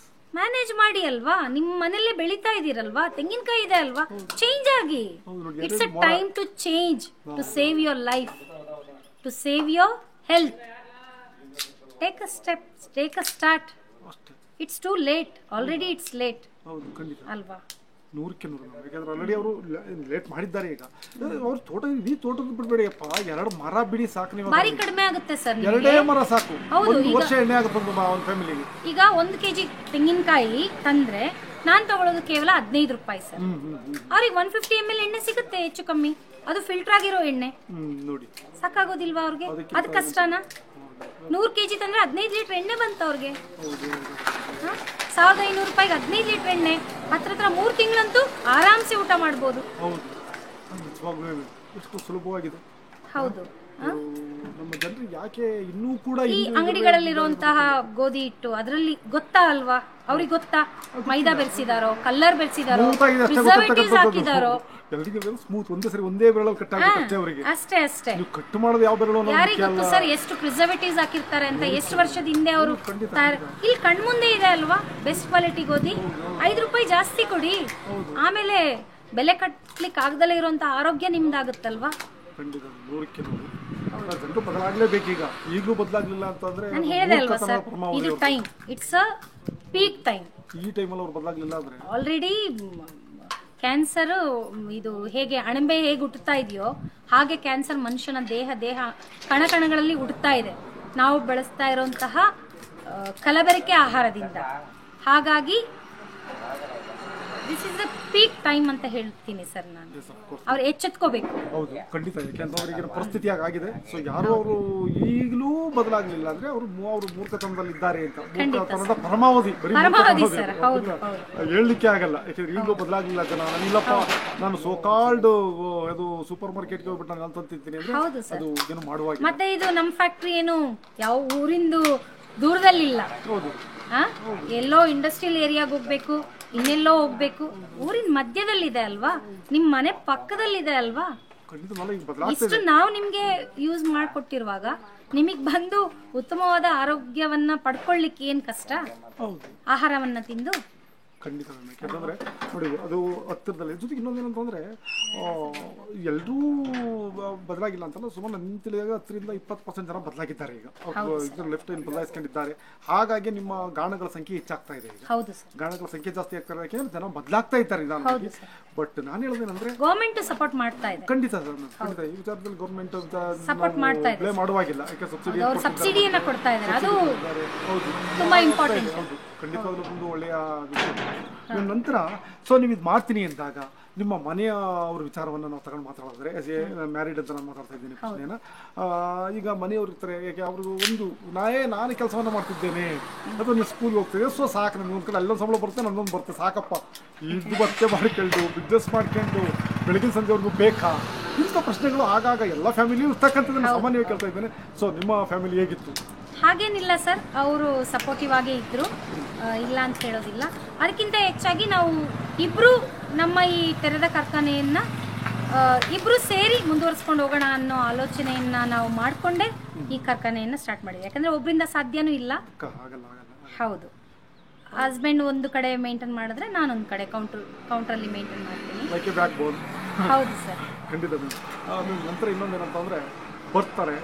ಮ್ಯಾನೇಜ್ ಮಾಡಿ ಅಲ್ವಾ, ನಿಮ್ ಮನೇಲೆ ಬೆಳೀತಾ ಇದೀರಲ್ವಾ, ತೆಂಗಿನಕಾಯಿ ಇದೆ ಅಲ್ವಾ, ಚೇಂಜ್ ಆಗಿ. It's a time to change, to save your life, to save your health. Take a step, take a start. It's too late, already it's late ಅಲ್ವಾ.
100ಕ್ಕೆ 100. ಯಾಕಂದ್ರೆ ಆಲ್ರೆಡಿ ಅವರು ಲೇಟ್ ಮಾಡಿದ್ದಾರೆ. ಈಗ ಅವ್ರ ತೋಟ, ಈ ತೋಟದ ಬಿಡಬೇಡಿಯಪ್ಪ, 2 ಮರ ಬಿಡಿ ಸಾಕು. ನೀವು
ಭಾರಿ ಕಡಿಮೆ ಆಗುತ್ತೆ ಸರ್,
2 ಮರ ಸಾಕು, 1 ವರ್ಷ ಎಣ್ಣೆ ಆಗುತ್ತೆ ಒಂದು ಫ್ಯಾಮಿಲಿಗೆ.
ಈಗ 1 kg ತೆಂಗಿನಕಾಯಿ ತಂದ್ರೆ ನಾನ್ ತಗೊಳ್ಳೋದು ಕೇವಲ 15 ರೂಪಾಯಿ ಸರ್. ಅವ್ರಿಗೆ 150 ml ಎಣ್ಣೆ ಸಿಗುತ್ತೆ ಹೆಚ್ಚು ಕಮ್ಮಿ, ಅದು ಫಿಲ್ಟರ್ ಆಗಿರೋ ಎಣ್ಣೆ. ನೋಡಿ ಸಾಕಾಗೋದಿಲ್ವಾ ಅವ್ರಿಗೆ? ಅದ್ ಕಷ್ಟನಾ? 100 kg ತಂದ್ರೆ 15 ಲೀಟರ್ ಎಣ್ಣೆ ಬಂತ ಅವ್ರಿಗೆ. 1500 ರೂಪಾಯಿಗೆ 15 ಲೀಟರ್ ಎಣ್ಣೆ, ಹತ್ರ 3 ತಿಂಗಳಂತೂ ಆರಾಮ್ಸೆ ಊಟ ಮಾಡ್ಬೋದು.
ಎಷ್ಟು ಸುಲಭವಾಗಿದೆ.
ಹೌದು.
ನಮ್ಮ ಜನರು ಯಾಕೆ ಇನ್ನೂ ಕೂಡ
ಈ ಅಂಗಡಿಗಳಲ್ಲಿರುವಂತಹ ಗೋಧಿ ಹಿಟ್ಟು ಅದರಲ್ಲಿ ಗೊತ್ತಾ ಅಲ್ವಾ, ಅವ್ರಿಗೆ ಗೊತ್ತಾ ಮೈದಾ ಬೆರೆಸಿದಾರೋ, ಕಲ್ಲರ್ ಬೆರೆಸಿದಾರೋ, ಪ್ರಿಸರ್ವೇಟಿವ್ಸ್ ಹಾಕಿದಾರೋ?
ಎಲ್ಲರಿಗೆ ಸ್ಮೂತ್, ಒಂದೇ ಸರಿ ಒಂದೇ ಬೆರಳಲ್ಲಿ ಕಟ್ ಆಗುತ್ತೆ ಅವರಿಗೆ.
ಅಷ್ಟೇ ಅಷ್ಟೇ.
ನೀವು ಕಟ್ ಮಾಡೋದು ಯಾವ ಬೆರಳು
ಯಾರಿಗೆ ಗೊತ್ತು ಸರ್ ಎಷ್ಟು ಪ್ರಿಸರ್ವೇಟಿವ್ಸ್ ಹಾಕಿರ್ತಾರೆ ಅಂತ, ಎಷ್ಟು ವರ್ಷದ ಹಿಂದೆ ಅವರು. ಇಲ್ಲಿ ಕಣ್ಮುಂದೆ ಇದೆ ಅಲ್ವಾ ಬೆಸ್ಟ್ ಕ್ವಾಲಿಟಿ ಗೋಧಿ. 5 ರೂಪಾಯಿ ಜಾಸ್ತಿ ಕೊಡಿ, ಆಮೇಲೆ ಬೆಲೆ ಕಟ್ಲಿಕ್ಕೆ ಆಗದಲ್ಲೇ ಇರುವಂತ ಆರೋಗ್ಯ ನಿಮ್ದಾಗುತ್ತಲ್ವಾ.
ಖಂಡಿತ 100ಕ್ಕೆ 100. ಜನರು ಬದಲಾಗಲೇಬೇಕು. ಈಗ ಈಗಲೂ ಬದಲಾಗ್ಲಿಲ್ಲ ಅಂತಂದ್ರೆ
ನಾನು ಹೇಳಿದೆ ಅಲ್ವಾ ಸರ್, ಇದು time, it's a peak time.
ಈ ಟೈಮಲ್ಲಿ ಅವ್ರು ಬದಲಾಗ್ಲಿಲ್ಲ ಅಂದ್ರೆ
ಆಲ್ರೆಡಿ ಕ್ಯಾನ್ಸರ್, ಇದು ಹೇಗೆ ಅಣಬೆ ಹೇಗೆ ಹುಟ್ಟುತ್ತಾ ಇದೆಯೋ ಹಾಗೆ ಕ್ಯಾನ್ಸರ್ ಮನುಷ್ಯನ ದೇಹ ಕಣಕಣಗಳಲ್ಲಿ ಹುಟ್ಟುತ್ತಾ ಇದೆ, ನಾವು ಬಳಸ್ತಾ ಇರುವಂತಹ ಕಲಬೆರಕೆ ಆಹಾರದಿಂದ. ಹಾಗಾಗಿ this is the peak time ಅಂತ ಹೇಳ್ತೀನಿ ಸರ್ ನಾನು. ಅವ್ರು ಎಚ್ಚೆತ್ಕೋಬೇಕು.
ಹೌದು, ಖಂಡಿತ. ಯಾಕೆಂದ್ರೆ ಅವರಿಗೆ ಪರಿಸ್ಥಿತಿ ಆಗಿದೆ. ಸೊ ಯಾರು ಅವರು ಈಗಲೂ ಬದಲಾಗ್ಲಿಲ್ಲ ಅಂದ್ರೆ ಅವರು ಮೂರ್ಖತನದಲ್ಲಿ ಇದ್ದಾರೆ ಅಂತ. ಮೂರ್ಖತನದ ಪರಮಾವಧಿ ಹೇಳಲಿಕ್ಕೆ ಆಗಲ್ಲ. ಯಾಕಂದ್ರೆ ಈಗಲೂ ಬದಲಾಗ್ಲಿಲ್ಲ ಜನ. ಇಲ್ಲಪ್ಪ ನಾನು ಸೋಕಾಲ್ಡ್ ಅದು ಸೂಪರ್ ಮಾರ್ಕೆಟ್ಗೆ ಹೋಗ್ಬಿಟ್ಟು ನಾನು ಅಂತ ತಿಂತೀನಿ ಅಂದ್ರೆ ಅದು ಏನು ಮಾಡುವಾಗ.
ಮತ್ತೆ ಇದು ನಮ್ಮ ಫ್ಯಾಕ್ಟ್ರಿ ಏನು ಯಾವ ಊರಿಂದು ದೂರದಲ್ಲಿಲ್ಲ. ಹೌದು, ಎಲ್ಲೋ ಇಂಡಸ್ಟ್ರಿಯಲ್ ಏರಿಯಾಗ ಹೋಗ್ಬೇಕು, ಇನ್ನೆಲ್ಲೋ ಹೋಗ್ಬೇಕು, ಊರಿನ ಮಧ್ಯದಲ್ಲಿದೆ ಅಲ್ವಾ, ನಿಮ್ ಮನೆ ಪಕ್ಕದಲ್ಲಿದೆ ಅಲ್ವಾ. ಇಷ್ಟು ನಾವು ನಿಮ್ಗೆ ಯೂಸ್ ಮಾಡ್ಕೊಟ್ಟಿರುವಾಗ ನಿಮಗ್ ಬಂದು ಉತ್ತಮವಾದ ಆರೋಗ್ಯವನ್ನ ಪಡ್ಕೊಳ್ಳಿಕ್ಕೆ ಏನ್ ಕಷ್ಟ ಆಹಾರವನ್ನ ತಿಂದು.
ಖಂಡಿತ. ಯಾಕಂದ್ರೆ ನೋಡಿ, ಅದು ಹತ್ತಿರದಲ್ಲಿ ಜೊತೆಗೆ ಇನ್ನೊಂದೇನಂತಂದ್ರೆ ಎಲ್ಲರೂ ಬದಲಾಗಿಲ್ಲ ಅಂತಲ್ಲ, ಸುಮಾರು ನನ್ನ ತಿಳಿದಾಗ 10-20% ಜನ ಬದಲಾಗಿದ್ದಾರೆ. ಈಗ ಲೆಫ್ಟ್ ಏನು ಬದಲಾಯಿಸ್ಕೊಂಡಿದ್ದಾರೆ. ಹಾಗಾಗಿ ನಿಮ್ಮ ಗಾಣಗಳ ಸಂಖ್ಯೆ ಹೆಚ್ಚಾಗ್ತಾ ಇದೆ. ಈಗ ಗಾಣಗಳ ಸಂಖ್ಯೆ ಜಾಸ್ತಿ ಆಗ್ತಾ ಇದೆ, ಯಾಕೆಂದ್ರೆ ಜನ ಬದಲಾಗ್ತಾ ಇದ್ದಾರೆ ನಿಧಾನವಾಗಿ. ಬಟ್ ನಾನು ಹೇಳೋದೇನಂದ್ರೆ
ಗವರ್ಮೆಂಟ್ ಸಪೋರ್ಟ್ ಮಾಡ್ತಾ ಇದೆ.
ಖಂಡಿತ ಖಂಡಿತ. ಈ ವಿಚಾರದಲ್ಲಿ ಗವರ್ಮೆಂಟ್
ಸಪೋರ್ಟ್ ಮಾಡ್ತಾ ಇದೆ,
ಪ್ಲೇ ಮಾಡುವಾಗಿಲ್ಲ. ಯಾಕೆ
ಸಬ್ಸಿಡಿಯನ್ನ ಕೊಡ್ತಾ ಇದ್ದಾರೆ, ಅದು ತುಂಬಾ ಇಂಪಾರ್ಟೆಂಟ್.
ಹೌದು, ಖಂಡಿತವಾಗ್ಲೂ ಒಂದು ಒಳ್ಳೆಯ ವಿಷಯ. ನಂತರ ಸೊ ನೀವು ಇದು ಮಾಡ್ತೀನಿ ಅಂದಾಗ ನಿಮ್ಮ ಮನೆಯ ಅವ್ರ ವಿಚಾರವನ್ನು ನಾವು ತಗೊಂಡು ಮಾತಾಡಿದ್ರೆ, ಆಸ್ ಎ ಮ್ಯಾರಿಡ್ ಅಂತ ನಾನು ಮಾತಾಡ್ತಾ ಇದ್ದೀನಿ ಪ್ರಶ್ನೆನ. ಈಗ ಮನೆಯವ್ರು ಇರ್ತಾರೆ, ಯಾಕೆ ಅವ್ರಿಗೂ ಒಂದು ನಾನು ಕೆಲಸವನ್ನು ಮಾಡ್ತಿದ್ದೇನೆ ಅಥವಾ ನೀವು ಸ್ಕೂಲ್ಗೆ ಹೋಗ್ತಿದ್ದೆ, ಸೊ ಸಾಕು ನಮ್ಗೆ ಒಂದು ಕಡೆ ಅಲ್ಲೊಂದು ಸಂಬಳ ಬರುತ್ತೆ, ನನ್ನೊಂದು ಬರುತ್ತೆ, ಸಾಕಪ್ಪ ಇದು ಬತ್ತೆ ಮಾಡ್ಕೊಂಡು ಬಿಸ್ನೆಸ್ ಮಾಡ್ಕೊಂಡು ಬೆಳಗಿನ ಸಂಜೆವರೆಗೂ ಬೇಕಾ, ಇಂಥ ಪ್ರಶ್ನೆಗಳು ಆಗಾಗ ಎಲ್ಲ ಫ್ಯಾಮಿಲಿಯೂ ಇರ್ತಕ್ಕಂಥದ್ದನ್ನು ಸಾಮಾನ್ಯವಾಗಿ ಕೇಳ್ತಾ ಇದ್ದೇನೆ. ಸೊ ನಿಮ್ಮ ಫ್ಯಾಮಿಲಿ ಹೇಗಿತ್ತು?
ಹಾಗೇನಿಲ್ಲ ಸರ್, ಅವರು ಸಪೋರ್ಟಿವ್ ಆಗೇ ಇದ್ರು, ಇಲ್ಲ ಅಂತ ಹೇಳೋದಿಲ್ಲ. ಅದಕ್ಕಿಂತ ಹೆಚ್ಚಾಗಿ ನಾವು ಇಬ್ರು ನಮ್ಮ ಈ ತೆರೆದ ಕಾರ್ಖಾನೆಯನ್ನ ಇಬ್ರು ಸೇರಿ ಮುಂದುವರಿಸ್ಕೊಂಡು ಹೋಗೋಣ ಅನ್ನೋ ಆಲೋಚನೆಯನ್ನ ನಾವು ಮಾಡಿಕೊಂಡೇ ಈ ಕಾರ್ಖಾನೆಯನ್ನ ಸ್ಟಾರ್ಟ್ ಮಾಡಿದ್ವಿ. ಯಾಕಂದ್ರೆ ಒಬ್ಬರಿಂದ ಸಾಧ್ಯನೂ ಇಲ್ಲ. ಹೌದು, ಹಸ್ಬೆಂಡ್ ಒಂದು ಕಡೆ ಮೇಂಟೈನ್ ಮಾಡಿದ್ರೆ ನಾನೊಂದು ಕಡೆ ಕೌಂಟ್ರಲ್ಲಿ ಮೇಂಟೈನ್ ಮಾಡ್ತೀನಿ. ಹೌದು ಸರ್,
ಖಂಡಿತ. ನಂತರ ಇನ್ನೊಂದೇನಂತಂದ್ರೆ ಬರ್ತಾರೆ,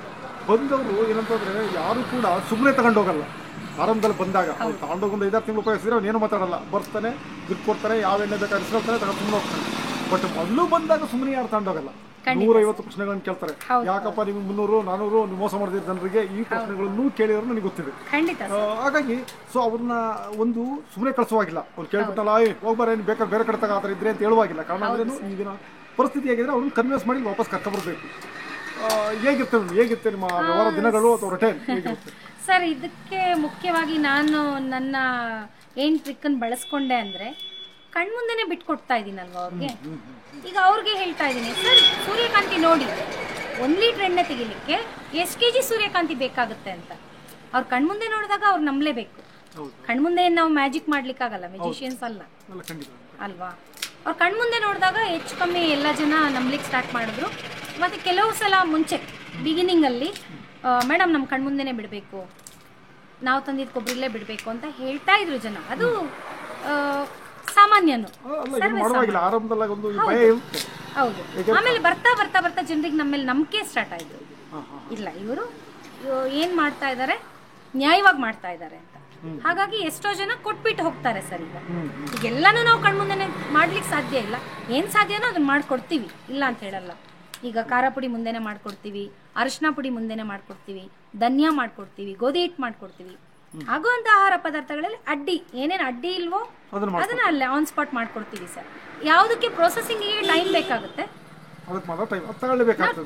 ಬಂದವರು ಏನಂತಂದ್ರೆ ಯಾರು ಕೂಡ ಸುಮ್ಮನೆ ತಗೊಂಡೋಗಲ್ಲ. ಆರಂಭದಲ್ಲಿ ಬಂದಾಗ ಅವ್ರು ತಗೊಂಡೋಗೊಂದು 5-6 ತಿಂಗಳು ಉಪಯೋಗಿಸಿದ್ರೆ ಅವನೇನು ಮಾತಾಡಲ್ಲ, ಬರ್ತಾನೆ, ದುಡ್ಡು ಕೊಡ್ತಾನೆ, ಯಾವ ಎಣ್ಣೆ ಬೇಕಾದ್ರೆ ಇಸ್ಕೊಳ್ತಾನೆ, ತಗೊಂಡು ಸುಮ್ಮನೆ ಹೋಗ್ತಾನೆ. ಬಟ್ ಮೊದಲು ಬಂದಾಗ ಸುಮ್ಮನೆ ಯಾರು ತಗೊಂಡೋಗಲ್ಲ. 150 ಪ್ರಶ್ನೆಗಳನ್ನು ಕೇಳ್ತಾರೆ. ಯಾಕಪ್ಪ ನಿಮ್ಗೆ 300-400 ನೀವು ಮೋಸ ಮಾಡಿದ ಜನರಿಗೆ ಈ ಪ್ರಶ್ನೆಗಳನ್ನು ಕೇಳಿದ್ರು ನನಗೆ ಗೊತ್ತಿದೆ. ಹಾಗಾಗಿ ಸೊ ಅವ್ರನ್ನ ಒಂದು ಸುಮ್ಮನೆ ಕಳಿಸುವಾಗಿಲ್ಲ. ಅವ್ರು ಕೇಳ್ಬಿಟ್ಟಲ್ಲ ಹೋಗ್ಬಾರ ಏನು ಬೇಕಾದ್ರೆ ಬೇರೆ ಕಡೆ ತಗ ಆ ಥರ ಇದ್ರೆ ಅಂತ ಹೇಳುವಾಗಿಲ್ಲ. ಕಾರಣ ಅಂದ್ರೇನು, ಈಗಿನ ಪರಿಸ್ಥಿತಿ ಹೇಗಿದ್ರೆ ಅವ್ರನ್ನ ಕನ್ವಿನ್ಸ್ ಮಾಡಿ ವಾಪಸ್ ಕರ್ಕೊಬರ್ಬೇಕು. ಹೇಗಿರುತ್ತೆ ನಿಮ್ಮ ವ್ಯವಹಾರ ದಿನಗಳು ಅಥವಾ ರಿಟರ್ನ್ ಹೇಗಿರುತ್ತೆ
ಸರ್? ಇದಕ್ಕೆ ಮುಖ್ಯವಾಗಿ ನಾನು ನನ್ನ ಏನ್ ಟ್ರಿಕ್ ಅನ್ನು ಬಳಸ್ಕೊಂಡೆ ಅಂದ್ರೆ, ಕಣ್ಮುಂದೆನೆ ಬಿಟ್ಕೊಡ್ತಾ ಇದ್ದೀನಲ್ವಾ ಅವ್ರಿಗೆ. ಈಗ ಅವ್ರಿಗೆ ಹೇಳ್ತಾ ಇದ್ದೀನಿ, ಸರ್ ಸೂರ್ಯಕಾಂತಿ ನೋಡಿ 1 ಲೀಟರ್ ಎಣ್ಣೆ ತೆಗಿಲಿಕ್ಕೆ ಎಷ್ಟು ಕೆಜಿ ಸೂರ್ಯಕಾಂತಿ ಬೇಕಾಗುತ್ತೆ ಅಂತ. ಅವ್ರ ಕಣ್ಮುಂದೆ ನೋಡಿದಾಗ ಅವ್ರು ನಂಬಲೇಬೇಕು. ಕಣ್ಮುಂದೆ ನಾವು ಮ್ಯಾಜಿಕ್ ಮಾಡ್ಲಿಕ್ಕಾಗಲ್ಲ, ಮ್ಯಾಜಿಷಿಯನ್ಸ್ ಅಲ್ಲ ಅಲ್ವಾ. ಅವ್ರ ಕಣ್ಮುಂದೆ ನೋಡಿದಾಗ ಹೆಚ್ಚು ಕಮ್ಮಿ ಎಲ್ಲ ಜನ ನಂಬಲಿಕ್ಕೆ ಸ್ಟಾರ್ಟ್ ಮಾಡಿದ್ರು. ಮತ್ತು ಕೆಲವು ಸಲ ಮುಂಚೆ ಬಿಗಿನಿಂಗಲ್ಲಿ ಮೇಡಮ್ ನಮ್ಮ ಕಣ್ಮುಂದೆನೇ ಬಿಡಬೇಕು, ನಾವು ತಂದಿದ್ದು ಕೊಬ್ಬರಿಲೇ ಬಿಡಬೇಕು ಅಂತ ಹೇಳ್ತಾ ಇದ್ರು ಜನ. ಅದು ಸಾಮಾನ್ಯನು, ಹೌದು. ಆಮೇಲೆ ಬರ್ತಾ ಬರ್ತಾ ಬರ್ತಾ ಜನರಿಗೆ ನಮ್ಮ ಮೇಲೆ ನಂಬಿಕೆ ಸ್ಟಾರ್ಟ್ ಆಯಿತು. ಇಲ್ಲ ಇವರು ಏನು ಮಾಡ್ತಾ ಇದ್ದಾರೆ, ನ್ಯಾಯವಾಗಿ ಮಾಡ್ತಾ ಇದ್ದಾರೆ ಅಂತ. ಹಾಗಾಗಿ ಎಷ್ಟೋ ಜನ ಕೊಟ್ಬಿಟ್ಟು ಹೋಗ್ತಾರೆ ಸರ್. ಈಗೆಲ್ಲಾನು ನಾವು ಕಣ್ಮುಂದೆನೆ ಮಾಡ್ಲಿಕ್ಕೆ ಸಾಧ್ಯ ಇಲ್ಲ. ಏನು ಸಾಧ್ಯನೋ ಅದನ್ನ ಮಾಡ್ಕೊಡ್ತೀವಿ, ಇಲ್ಲ ಅಂತ ಹೇಳಲ್ಲ. ಈಗ ಖಾರ ಪುಡಿ ಮುಂದೆನೆ ಮಾಡ್ಕೊಡ್ತೀವಿ, ಅರಿಶಿನ ಪುಡಿ ಮುಂದೆನೆ ಮಾಡ್ಕೊಡ್ತೀವಿ, ಧನ್ಯ ಮಾಡ್ಕೊಡ್ತೀವಿ, ಗೋಧಿ ಹಿಟ್ಟು ಮಾಡ್ಕೊಡ್ತೀವಿ. ಆಗುವಂಥ ಆಹಾರ ಪದಾರ್ಥಗಳಲ್ಲಿ ಅಡ್ಡಿ ಏನೇನು ಅಡ್ಡಿ ಇಲ್ವೋ ಅದನ್ನ ಅಲ್ಲೇ ಆನ್ ಸ್ಪಾಟ್ ಮಾಡ್ಕೊಡ್ತೀವಿ ಸರ್. ಯಾವುದಕ್ಕೆ ಪ್ರೊಸೆಸಿಂಗಿಗೆ ಟೈಮ್ ಬೇಕಾಗುತ್ತೆ,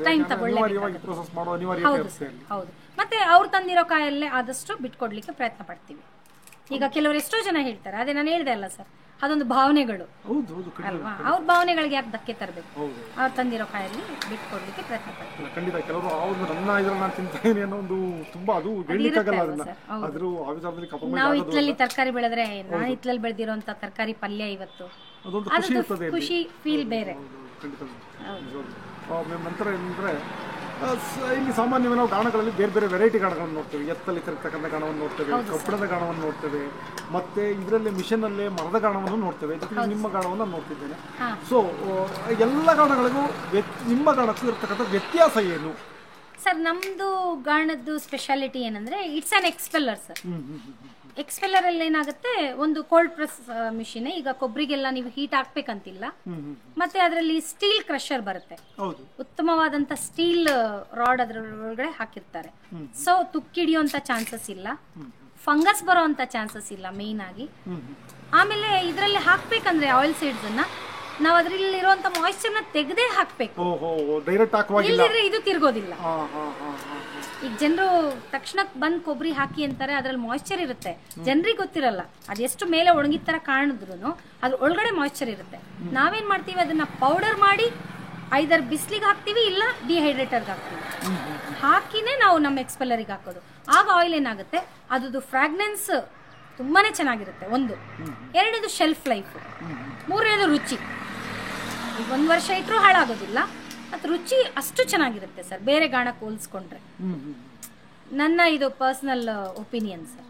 ಟೈಮ್ ತಗೊಳ್ಳೇಬೇಕಾಗುತ್ತೆ. ಹೌದು. ಮತ್ತೆ ಅವ್ರು ತಂದಿರೋ ಕಾಯಲ್ಲೇ ಆದಷ್ಟು ಬಿಟ್ಕೊಡ್ಲಿಕ್ಕೆ ಪ್ರಯತ್ನ ಪಡ್ತೀವಿ. ಈಗ ಕೆಲವರು ಎಷ್ಟೋ ಜನ ಹೇಳ್ತಾರೆ, ಅದೇ ನಾನು ಹೇಳ್ದೆ ಅಲ್ಲ ಸರ್, ಅದೊಂದು ಭಾವನೆಗಳು ಅಲ್ವಾ. ಅವ್ರ ಭಾವನೆಗಳಿಗೆ ಯಾಕೆ ಧಕ್ಕೆ ತರಬೇಕು, ಅವ್ರು ತಂದಿರೋ ಕಾಯಲ್ಲಿ ಬಿಟ್ಕೊಡ್ಲಿಕ್ಕೆ ಪ್ರಯತ್ನ ಪಡ್ತೀವಿ.
ಖಂಡಿತ ಕೆಲವರು ನಾನು ತಿಂತೀನಿ ಅನ್ನೋ ಒಂದು ತುಂಬಾ ಅದು
ನಾವು ಹಿತ್ತಲಲ್ಲಿ ತರಕಾರಿ ಬೆಳೆದ್ರೆ, ನಾನು ಹಿತ್ತಲಲ್ಲಿ ಬೆಳೆದಿರೋಂಥ ತರಕಾರಿ ಪಲ್ಯ ಇವತ್ತು ಅದು ಖುಷಿ ಫೀಲ್ ಬೇರೆ.
ನಂತರ ಏನಂದ್ರೆ ಇಲ್ಲಿ ಸಾಮಾನ್ಯವಾಗಿ ನಾವು ಗಾಣಗಳಲ್ಲಿ ಬೇರೆ ಬೇರೆ ವೆರೈಟಿ ಗಾಣಗಳನ್ನು ನೋಡ್ತೇವೆ. ಎತ್ತಲ್ಲಿ ತಿರುಗ್ತಕ್ಕಂಥ ಗಾಣವನ್ನು ನೋಡ್ತೇವೆ, ಕಬ್ಬಿಣದ ಗಾಣವನ್ನು ನೋಡ್ತೇವೆ, ಮತ್ತೆ ಇದರಲ್ಲಿ ಮಿಷನಲ್ಲೇ ಮರದ ಗಾಣವನ್ನು ನೋಡ್ತೇವೆ. ಜೊತೆಗೆ ನಿಮ್ಮ ಗಾಣವನ್ನು ನೋಡ್ತಿದ್ದೇನೆ. ಸೊ ಎಲ್ಲ ಗಾಣಗಳಿಗೂ ನಿಮ್ಮ ಗಾಣಕ್ಕೂ ಇರತಕ್ಕಂಥ ವ್ಯತ್ಯಾಸ ಏನು
ಸರ್? ನಮ್ದು ಗಾಣದ್ದು ಸ್ಪೆಷಾಲಿಟಿ ಏನಂದ್ರೆ it's an expeller sir. Expeller ಅಲ್ಲಿ ಏನಾಗುತ್ತೆ, ಒಂದು ಕೋಲ್ಡ್ ಪ್ರೆಸ್ ಮಿಷಿನ್. ಈಗ ಕೊಬ್ಬರಿಗೆಲ್ಲ ನೀವು ಹೀಟ್ ಹಾಕ್ಬೇಕಂತಿಲ್ಲ. ಮತ್ತೆ ಅದರಲ್ಲಿ ಸ್ಟೀಲ್ ಕ್ರಷರ್ ಬರುತ್ತೆ, ಉತ್ತಮವಾದಂತ ಸ್ಟೀಲ್ ರಾಡ್ ಅದರೊಳಗಡೆ ಹಾಕಿರ್ತಾರೆ. ಸೊ ತುಕ್ಕಿಡಿಯುವಂತ ಚಾನ್ಸಸ್ ಇಲ್ಲ, ಫಂಗಸ್ ಬರೋಂತ ಚಾನ್ಸಸ್ ಇಲ್ಲ ಮೇನ್ ಆಗಿ. ಆಮೇಲೆ ಇದರಲ್ಲಿ ಹಾಕ್ಬೇಕಂದ್ರೆ ಆಯಿಲ್ ಸೀಡ್ಸ್ ಅನ್ನ ನಾವು ಅದ್ರಲ್ಲಿ ಇರುವಂತ ಮಾಯಿಶ್ಚರ್ನ ತೆಗೆದೇ ಹಾಕ್ಬೇಕು, ಇಲ್ಲದಿದ್ರೆ ಇದು ತಿರ್ಗೋದಿಲ್ಲ. ಈಗ ಜನರು ತಕ್ಷಣಕ್ಕೆ ಬಂದ್ ಕೊಬ್ಬರಿ ಹಾಕಿ ಅಂತಾರೆ, ಅದ್ರಲ್ಲಿ ಮಾಯಿಶ್ಚರ್ ಇರುತ್ತೆ, ಜನರಿಗೆ ಗೊತ್ತಿರಲ್ಲ. ಅದೆಷ್ಟು ಮೇಲೆ ಒಣಗಿದ ತರ ಕಾಣಿದ್ರು ಅದ್ರ ಒಳಗಡೆ ಮಾಯಿಶ್ಚರ್ ಇರುತ್ತೆ. ನಾವೇನ್ ಮಾಡ್ತೀವಿ, ಅದನ್ನ ಪೌಡರ್ ಮಾಡಿ ಐದರ್ ಬಿಸಿಲಿಗೆ ಹಾಕ್ತಿವಿ, ಇಲ್ಲ ಡಿಹೈಡ್ರೇಟರ್ಗೆ ಹಾಕ್ತಿವಿ. ಹಾಕಿನೇ ನಾವು ನಮ್ಮ ಎಕ್ಸ್ಪೆಲ್ಲರಿಗೆ ಹಾಕೋದು. ಆಗ ಆಯಿಲ್ ಏನಾಗುತ್ತೆ, ಅದ್ರದ್ದು ಫ್ರಾಗ್ನೆನ್ಸ್ ತುಂಬಾನೇ ಚೆನ್ನಾಗಿರುತ್ತೆ. ಒಂದು ಎರಡನೇದು ಶೆಲ್ಫ್ ಲೈಫ್, ಮೂರನೇದು ರುಚಿ. ಈಗ 1 ವರ್ಷ ಇಟ್ಟರು ಹಾಳಾಗೋದಿಲ್ಲ, ಮತ್ತು ರುಚಿ ಅಷ್ಟು ಚೆನ್ನಾಗಿರುತ್ತೆ ಸರ್ ಬೇರೆ ಗಾಣಕ್ಕೆ ಹೋಲಿಸ್ಕೊಂಡ್ರೆ. ನನ್ನ ಇದು ಪರ್ಸನಲ್ ಒಪಿನಿಯನ್ ಸರ್.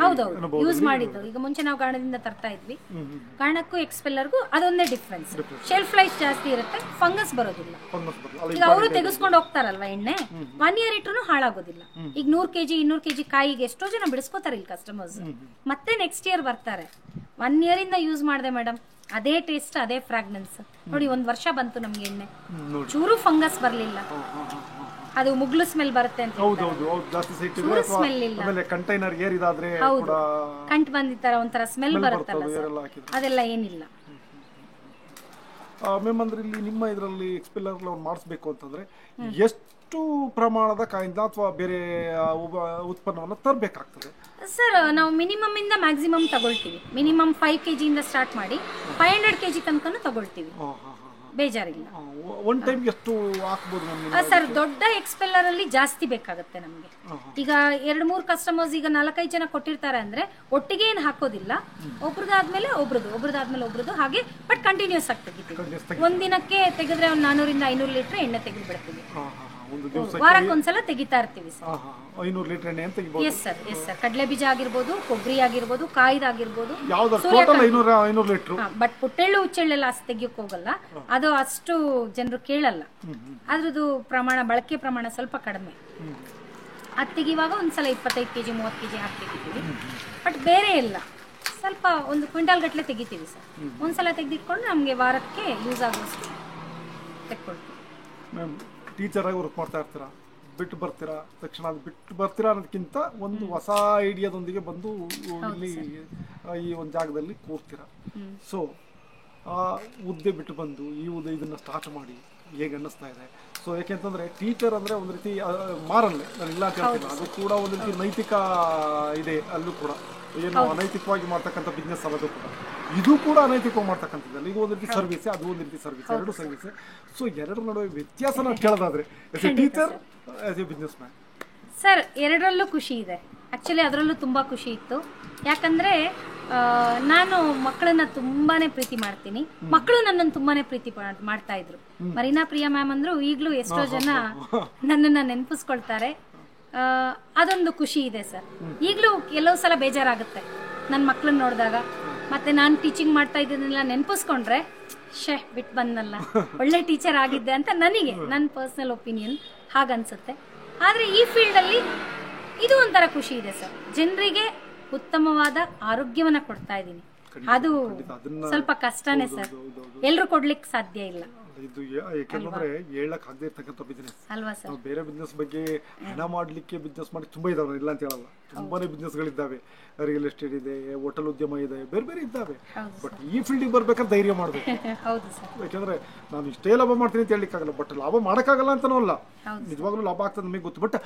ಹೌದೌದು, ಯೂಸ್ ಮಾಡಿದ್ದು. ಈಗ ಮುಂಚೆ ನಾವು ಗಾಣದಿಂದ ತರ್ತಾ ಇದ್ವಿ, ಗಾಣಕ್ಕೂ ಎಕ್ಸ್ಪೆಲ್ಲರ್ಗೂ ಅದೊಂದೇ ಡಿಫ್ರೆನ್ಸ್. ಶೆಲ್ಫ್ ಲೈಫ್ ಜಾಸ್ತಿ ಇರುತ್ತೆ, ಫಂಗಸ್ ಬರೋದಿಲ್ಲ. ಈಗ ಅವರು ತೆಗೆಸ್ಕೊಂಡು ಹೋಗ್ತಾರಲ್ವಾ ಎಣ್ಣೆ, 1 ಇಯರ್ ಇಟ್ರು ಹಾಳಾಗೋದಿಲ್ಲ. ಈಗ 100 kg 200 kg ಕಾಯಿಗೆ ಎಷ್ಟೋ ಜನ ಬಿಡಿಸ್ಕೋತಾರೆ ಇಲ್ಲಿ ಕಸ್ಟಮರ್ಸ್. ಮತ್ತೆ ನೆಕ್ಸ್ಟ್ ಇಯರ್ ಬರ್ತಾರೆ, 1 ಇಯರ್ ಇಂದ ಯೂಸ್ ಮಾಡಿದೆ ಮೇಡಮ್, ಅದೇ ಟೇಸ್ಟ್ ಅದೇ ಫ್ರಾಗ್ನೆನ್ಸ್. ನೋಡಿ 1 ವರ್ಷ ಬಂತು ನಮ್ಗೆ ಎಣ್ಣೆ, ಚೂರು ಫಂಗಸ್ ಬರ್ಲಿಲ್ಲ. ಅದು ಮುಗ್ಲು ಸ್ಮೆಲ್ ಬರುತ್ತೆ ಅಂತ, ಸ್ಮೆಲ್ ಇಲ್ಲ.
ಕಂಟೈನರ್ ಏರ್ ಇದಾದ್ರೆ
ಕಂಟ್ ಬಂದಿತ್ತಾರ ಒಂಥರ ಸ್ಮೆಲ್ ಬರುತ್ತಲ್ಲ, ಅದೆಲ್ಲ ಏನಿಲ್ಲ.
ಮ್ಯಾಮ್ ಅಂದ್ರೆ ಇಲ್ಲಿ ನಿಮ್ಮ ಇದರಲ್ಲಿ ಎಕ್ಸ್ಪೆಲ್ಲರ್ ಮಾಡಿಸ್ಬೇಕು ಅಂತಂದ್ರೆ ಎಷ್ಟು ಪ್ರಮಾಣದ ಕಾಯಿಂದ ಅಥವಾ ಬೇರೆ ಉತ್ಪನ್ನವನ್ನು ತರಬೇಕಾಗ್ತದೆ
ಸರ್? ನಾವು ಮಿನಿಮಮ್ ಇಂದ ಮ್ಯಾಕ್ಸಿಮಮ್ ತಗೊಳ್ತೀವಿ. ಮಿನಿಮಮ್ 5 kg ಇಂದ ಸ್ಟಾರ್ಟ್ ಮಾಡಿ 500 kg ತನಕನೂ ತಗೊಳ್ತೀವಿ, ಬೇಜಾರಿಲ್ಲ.
ಒನ್ ಟೈಮ್ ಎಷ್ಟು ಹಾಕಬಹುದು
ಸರ್? ದೊಡ್ಡ ಎಕ್ಸ್ಪೆಲ್ಲರ್ ಅಲ್ಲಿ ಜಾಸ್ತಿ ಬೇಕಾಗುತ್ತೆ ನಮಗೆ. ಈಗ 2-3 ಕಸ್ಟಮರ್ಸ್ ಈಗ 4-5 ಜನ ಕೊಟ್ಟಿರ್ತಾರೆ ಅಂದ್ರೆ ಒಟ್ಟಿಗೆ ಏನು ಹಾಕೋದಿಲ್ಲ, ಒಬ್ರದಾದ್ಮೇಲೆ ಒಬ್ರದು ಹಾಗೆ, ಬಟ್ ಕಂಟಿನ್ಯೂಸ್ ಆಗಿ ತೆಗಿತೀವಿ. ಒಂದಿನಕ್ಕೆ ತೆಗೆದ್ರೆ ಒಂದು 400-500 ಲೀಟರ್ ಎಣ್ಣೆ ತೆಗೆದು ಬಿಡ್ತೀವಿ. ವಾರಕ್ಕೊಂದ್ಸಲ ತೆಗಿತಾ ಇರ್ತೀವಿ ಸರ್.
500 ಲೀಟರ್ ಎಣ್ಣೆ ಅಂತ ತೆಗಿಬಹುದು.
Yes sir, yes sir. ಕಡಲೆ ಬೀಜ ಆಗಿರ್ಬೋದು, ಕೊಬ್ಬರಿ ಆಗಿರ್ಬೋದು, ಕಾಯ್ದಾಗಿರ್ಬೋದು, ಬಟ್ ಪುಟ್ಟೆಳ್ಳು ಹುಚ್ಚೆಳ್ಳೆಲ್ಲ ಅಷ್ಟು ತೆಗಿಯೋಕೆ ಹೋಗಲ್ಲ, ಅದು ಅಷ್ಟು ಜನರು ಕೇಳಲ್ಲ. ಅದ್ರದ್ದು ಪ್ರಮಾಣ, ಬಳಕೆ ಪ್ರಮಾಣ ಸ್ವಲ್ಪ ಕಡಿಮೆ. ಅದು ತೆಗಿವಾಗ ಒಂದ್ಸಲ 25 kg 30 kg ಹಾಕಿ ತೆಗಿತೀವಿ. ಬಟ್ ಬೇರೆ ಎಲ್ಲ ಸ್ವಲ್ಪ 1 ಕ್ವಿಂಟಾಲ್ ಗಟ್ಟಲೆ ತೆಗಿತೀವಿ ಸರ್. ಒಂದ್ಸಲ ತೆಗೆದಿಟ್ಕೊಂಡು ನಮಗೆ ವಾರಕ್ಕೆ ಯೂಸ್ ಆಗುವಷ್ಟು ತೆಕ್ಕೊಳ್ತೀವಿ.
ಟೀಚರ್ ಆಗಿ ವರ್ಕ್ ಮಾಡ್ತಾ ಇರ್ತೀರಾ, ಬಿಟ್ಟು ಬರ್ತೀರಾ, ತಕ್ಷಣ ಅದು ಬಿಟ್ಟು ಬರ್ತೀರಾ ಅನ್ನೋದಕ್ಕಿಂತ ಒಂದು ಹೊಸ ಐಡಿಯಾದೊಂದಿಗೆ ಬಂದು ಇಲ್ಲಿ ಈ ಒಂದು ಜಾಗದಲ್ಲಿ ಕೂರ್ತೀರಾ. ಸೊ ಹುದ್ದೆ ಬಿಟ್ಟು ಬಂದು ಈ ಹುದ್ದೆ ಇದನ್ನು ಸ್ಟಾರ್ಟ್ ಮಾಡಿ ಹೇಗೆ ಅನ್ನಿಸ್ತಾ ಇದೆ? ಸೊ ಯಾಕೆಂತಂದರೆ ಟೀಚರ್ ಅಂದರೆ ಒಂದು ರೀತಿ ಮಾರಲ್ಲೇ, ನಾನು ಇಲ್ಲ ಅಂತ ಹೇಳ್ತೀನಿ, ಅದು ಕೂಡ ಒಂದು ರೀತಿ ನೈತಿಕ ಇದೆ ಅಲ್ಲೂ ಕೂಡ. ಏನು ಅನೈತಿಕವಾಗಿ ಮಾಡ್ತಕ್ಕಂಥ ಬಿಸ್ನೆಸ್ ಅಲ್ಲದು ಕೂಡ, ಇದು ಕೂಡ ಅನೈತಿಕವಾಗಿ ಮಾಡ್ತಕ್ಕಂಥದ್ದಲ್ಲ. ಇದು ಒಂದು ರೀತಿ ಸರ್ವಿಸ್, ಅದು ಒಂದು ರೀತಿ ಸರ್ವಿಸ್, ಎರಡು ಸರ್ವಿಸ್. ಸೊ ಎರಡರ ನಡುವೆ ವ್ಯತ್ಯಾಸ ನಾವು ಕೇಳೋದಾದ್ರೆ as a teacher, as a businessman
sir, ಎರಡರಲ್ಲೂ ಖುಷಿ ಇದೆ. ಆ್ಯಕ್ಚುಲಿ ಅದರಲ್ಲೂ ತುಂಬ ಖುಷಿ ಇತ್ತು. ಯಾಕಂದರೆ ನಾನು ಮಕ್ಕಳನ್ನ ತುಂಬಾ ಪ್ರೀತಿ ಮಾಡ್ತೀನಿ, ಮಕ್ಕಳು ನನ್ನನ್ನು ತುಂಬಾ ಪ್ರೀತಿ ಮಾಡ್ತಾ ಇದ್ರು. ಮರೀನಾ ಪ್ರಿಯಾ ಮ್ಯಾಮ್ ಅಂದರು ಈಗಲೂ ಎಷ್ಟೋ ಜನ ನನ್ನನ್ನು ನೆನಪಿಸ್ಕೊಳ್ತಾರೆ. ಅದೊಂದು ಖುಷಿ ಇದೆ ಸರ್. ಈಗಲೂ ಕೆಲವು ಸಲ ಬೇಜಾರಾಗುತ್ತೆ ನನ್ನ ಮಕ್ಕಳನ್ನ ನೋಡಿದಾಗ. ಮತ್ತು ನಾನು ಟೀಚಿಂಗ್ ಮಾಡ್ತಾ ಇದ್ದನ್ನೆಲ್ಲ ನೆನಪಿಸ್ಕೊಂಡ್ರೆ ಬಿಟ್ಟು ಬಂದಲ್ಲ, ಒಳ್ಳೆ ಟೀಚರ್ ಆಗಿದ್ದೆ ಅಂತ ನನಗೆ ನನ್ನ ಪರ್ಸ್ನಲ್ ಒಪಿನಿಯನ್ ಹಾಗನ್ಸುತ್ತೆ. ಆದರೆ ಈ ಫೀಲ್ಡಲ್ಲಿ ಇದು ಒಂಥರ ಖುಷಿ ಇದೆ ಸರ್. ಜನರಿಗೆ ಉತ್ತಮವಾದ ಆರೋಗ್ಯವನ್ನ ಕೊಡ್ತಾ ಇದ್ದೀನಿ. ಅದು ಸ್ವಲ್ಪ ಕಷ್ಟನೇ ಸರ್, ಎಲ್ಲರೂ ಕೊಡ್ಲಿಕ್ಕೆ ಸಾಧ್ಯ ಇಲ್ಲ.
ಇದು ಯಾಕೆಂದ್ರೆ ಹೇಳಕ್ ಆಗದೆ ಇರ್ತಕ್ಕಂಥ ಬಿಸ್ನೆಸ್
ಅಲ್ವಾ ಸರ್.
ಬೇರೆ ಬಿಸ್ನೆಸ್ ಬಗ್ಗೆ ಹಣ ಮಾಡ್ಲಿಕ್ಕೆ ಬಿಸ್ನೆಸ್ ಮಾಡಿ ತುಂಬಾ ಇದಾವೆ, ಇಲ್ಲ ಅಂತ ಹೇಳಲ್ಲ. ತುಂಬಾನೇ ಬಿಸ್ನೆಸ್ಗಳಿದ್ದಾವೆ, ರಿಯಲ್ ಎಸ್ಟೇಟ್ ಇದೆ, ಹೋಟೆಲ್ ಉದ್ಯಮ ಇದೆ, ಬೇರೆ ಬೇರೆ ಇದ್ದಾವೆ. ಬಟ್ ಈ ಫೀಲ್ಡಿಗೆ ಬರ್ಬೇಕಾದ್ರೆ ಧೈರ್ಯ ಮಾಡಬೇಕು. ಯಾಕೆಂದ್ರೆ ನಾನು ಇಷ್ಟೇ ಲಾಭ ಮಾಡ್ತೀನಿ ಅಂತ ಹೇಳಲಿಕ್ಕಾಗಲ್ಲ, ಬಟ್ ಲಾಭ ಮಾಡೋಕ್ಕಾಗಲ್ಲ ಅಂತನೂ ಅಲ್ಲ, ನಿಜವಾಗ್ಲೂ ಲಾಭ ಆಗ್ತದೆ ನಮಗೆ ಗೊತ್ತು. ಬಟ್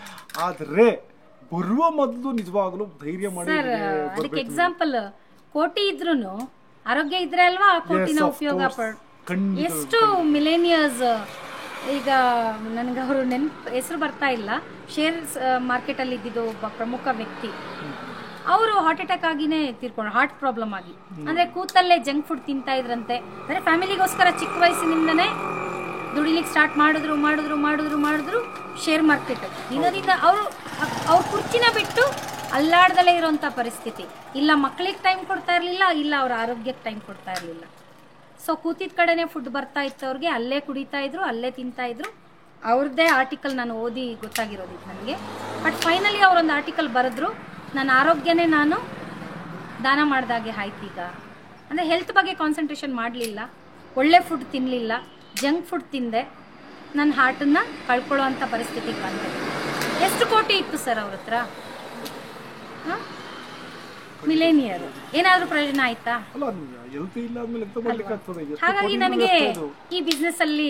ಆದ್ರೆ ಬರುವ ಮೊದಲು ನಿಜವಾಗ್ಲೂ ಧೈರ್ಯ ಮಾಡಿ.
ಅದಕ್ಕೆ ಎಕ್ಸಾಂಪಲ್, ಕೋಟಿ ಇದ್ರೂನು ಆರೋಗ್ಯ ಇದ್ರೆ ಅಲ್ವಾ ಆ ಕೋಟಿನ ಉಪಯೋಗ. ಎಷ್ಟು ಮಿಲೇನಿಯರ್ಸ್, ಈಗ ನನಗೆ ಅವರು ಹೆಸರು ಬರ್ತಾ ಇಲ್ಲ, ಶೇರ್ ಮಾರ್ಕೆಟ್ ಅಲ್ಲಿ ಇದ್ದಿದ್ದು ಒಬ್ಬ ಪ್ರಮುಖ ವ್ಯಕ್ತಿ, ಅವರು ಹಾರ್ಟ್ ಅಟ್ಯಾಕ್ ಆಗಿನೇ ತೀರ್ಕೊಂಡು, ಹಾರ್ಟ್ ಪ್ರಾಬ್ಲಮ್ ಆಗಿ. ಅಂದ್ರೆ ಕೂತಲ್ಲೇ ಜಂಕ್ ಫುಡ್ ತಿಂತಾ ಇದ್ರಂತೆ. ಅಂದ್ರೆ ಫ್ಯಾಮಿಲಿಗೋಸ್ಕರ ಚಿಕ್ಕ ವಯಸ್ಸಿನಿಂದನೇ ದುಡಿಲಿಕ್ಕೆ ಸ್ಟಾರ್ಟ್ ಮಾಡಿದ್ರು. ಶೇರ್ ಮಾರ್ಕೆಟ್ ದಿನದಿಂದ ಅವ್ರ ಕುರ್ಚಿನ ಬಿಟ್ಟು ಅಲ್ಲಾಡ್ದಲೇ ಇರೋಂಥ ಪರಿಸ್ಥಿತಿ. ಇಲ್ಲ ಮಕ್ಕಳಿಗೆ ಟೈಮ್ ಕೊಡ್ತಾ ಇರಲಿಲ್ಲ, ಇಲ್ಲ ಅವ್ರ ಆರೋಗ್ಯಕ್ಕೆ ಟೈಮ್ ಕೊಡ್ತಾ ಇರಲಿಲ್ಲ. ಸೊ ಕೂತಿದ ಕಡೆನೇ ಫುಡ್ ಬರ್ತಾ ಇತ್ತು ಅವ್ರಿಗೆ, ಅಲ್ಲೇ ಕುಡಿತಾ ಇದ್ರು, ಅಲ್ಲೇ ತಿಂತಾ ಇದ್ರು. ಅವ್ರದ್ದೇ ಆರ್ಟಿಕಲ್ ನಾನು ಓದಿ ಗೊತ್ತಾಗಿರೋದಿತ್ತು ನನಗೆ. ಬಟ್ ಫೈನಲಿ ಅವರೊಂದು ಆರ್ಟಿಕಲ್ ಬರೆದ್ರು, ನನ್ನ ಆರೋಗ್ಯನೇ ನಾನು ದಾನ ಮಾಡಿದಾಗೆ ಆಯ್ತು ಈಗ. ಅಂದರೆ ಹೆಲ್ತ್ ಬಗ್ಗೆ ಕಾನ್ಸಂಟ್ರೇಷನ್ ಮಾಡಲಿಲ್ಲ, ಒಳ್ಳೆ ಫುಡ್ ತಿನ್ನಲಿಲ್ಲ, ಜಂಕ್ ಫುಡ್ ತಿಂದೆ, ನನ್ನ ಹಾರ್ಟನ್ನು ಕಳ್ಕೊಳ್ಳೋ ಅಂಥ ಪರಿಸ್ಥಿತಿಗೆ ಬಂದೆ. ಎಷ್ಟು ಕೋಟಿ ಇತ್ತು ಸರ್ ಅವ್ರ ಹತ್ರ? ಮಿಲೇನಿಯರ್. ಏನಾದರೂ ಪ್ರಯೋಜನ ಆಯ್ತಾ? ಹಾಗಾಗಿ ನನಗೆ ಈ ಬಿಸ್ನೆಸ್ ಅಲ್ಲಿ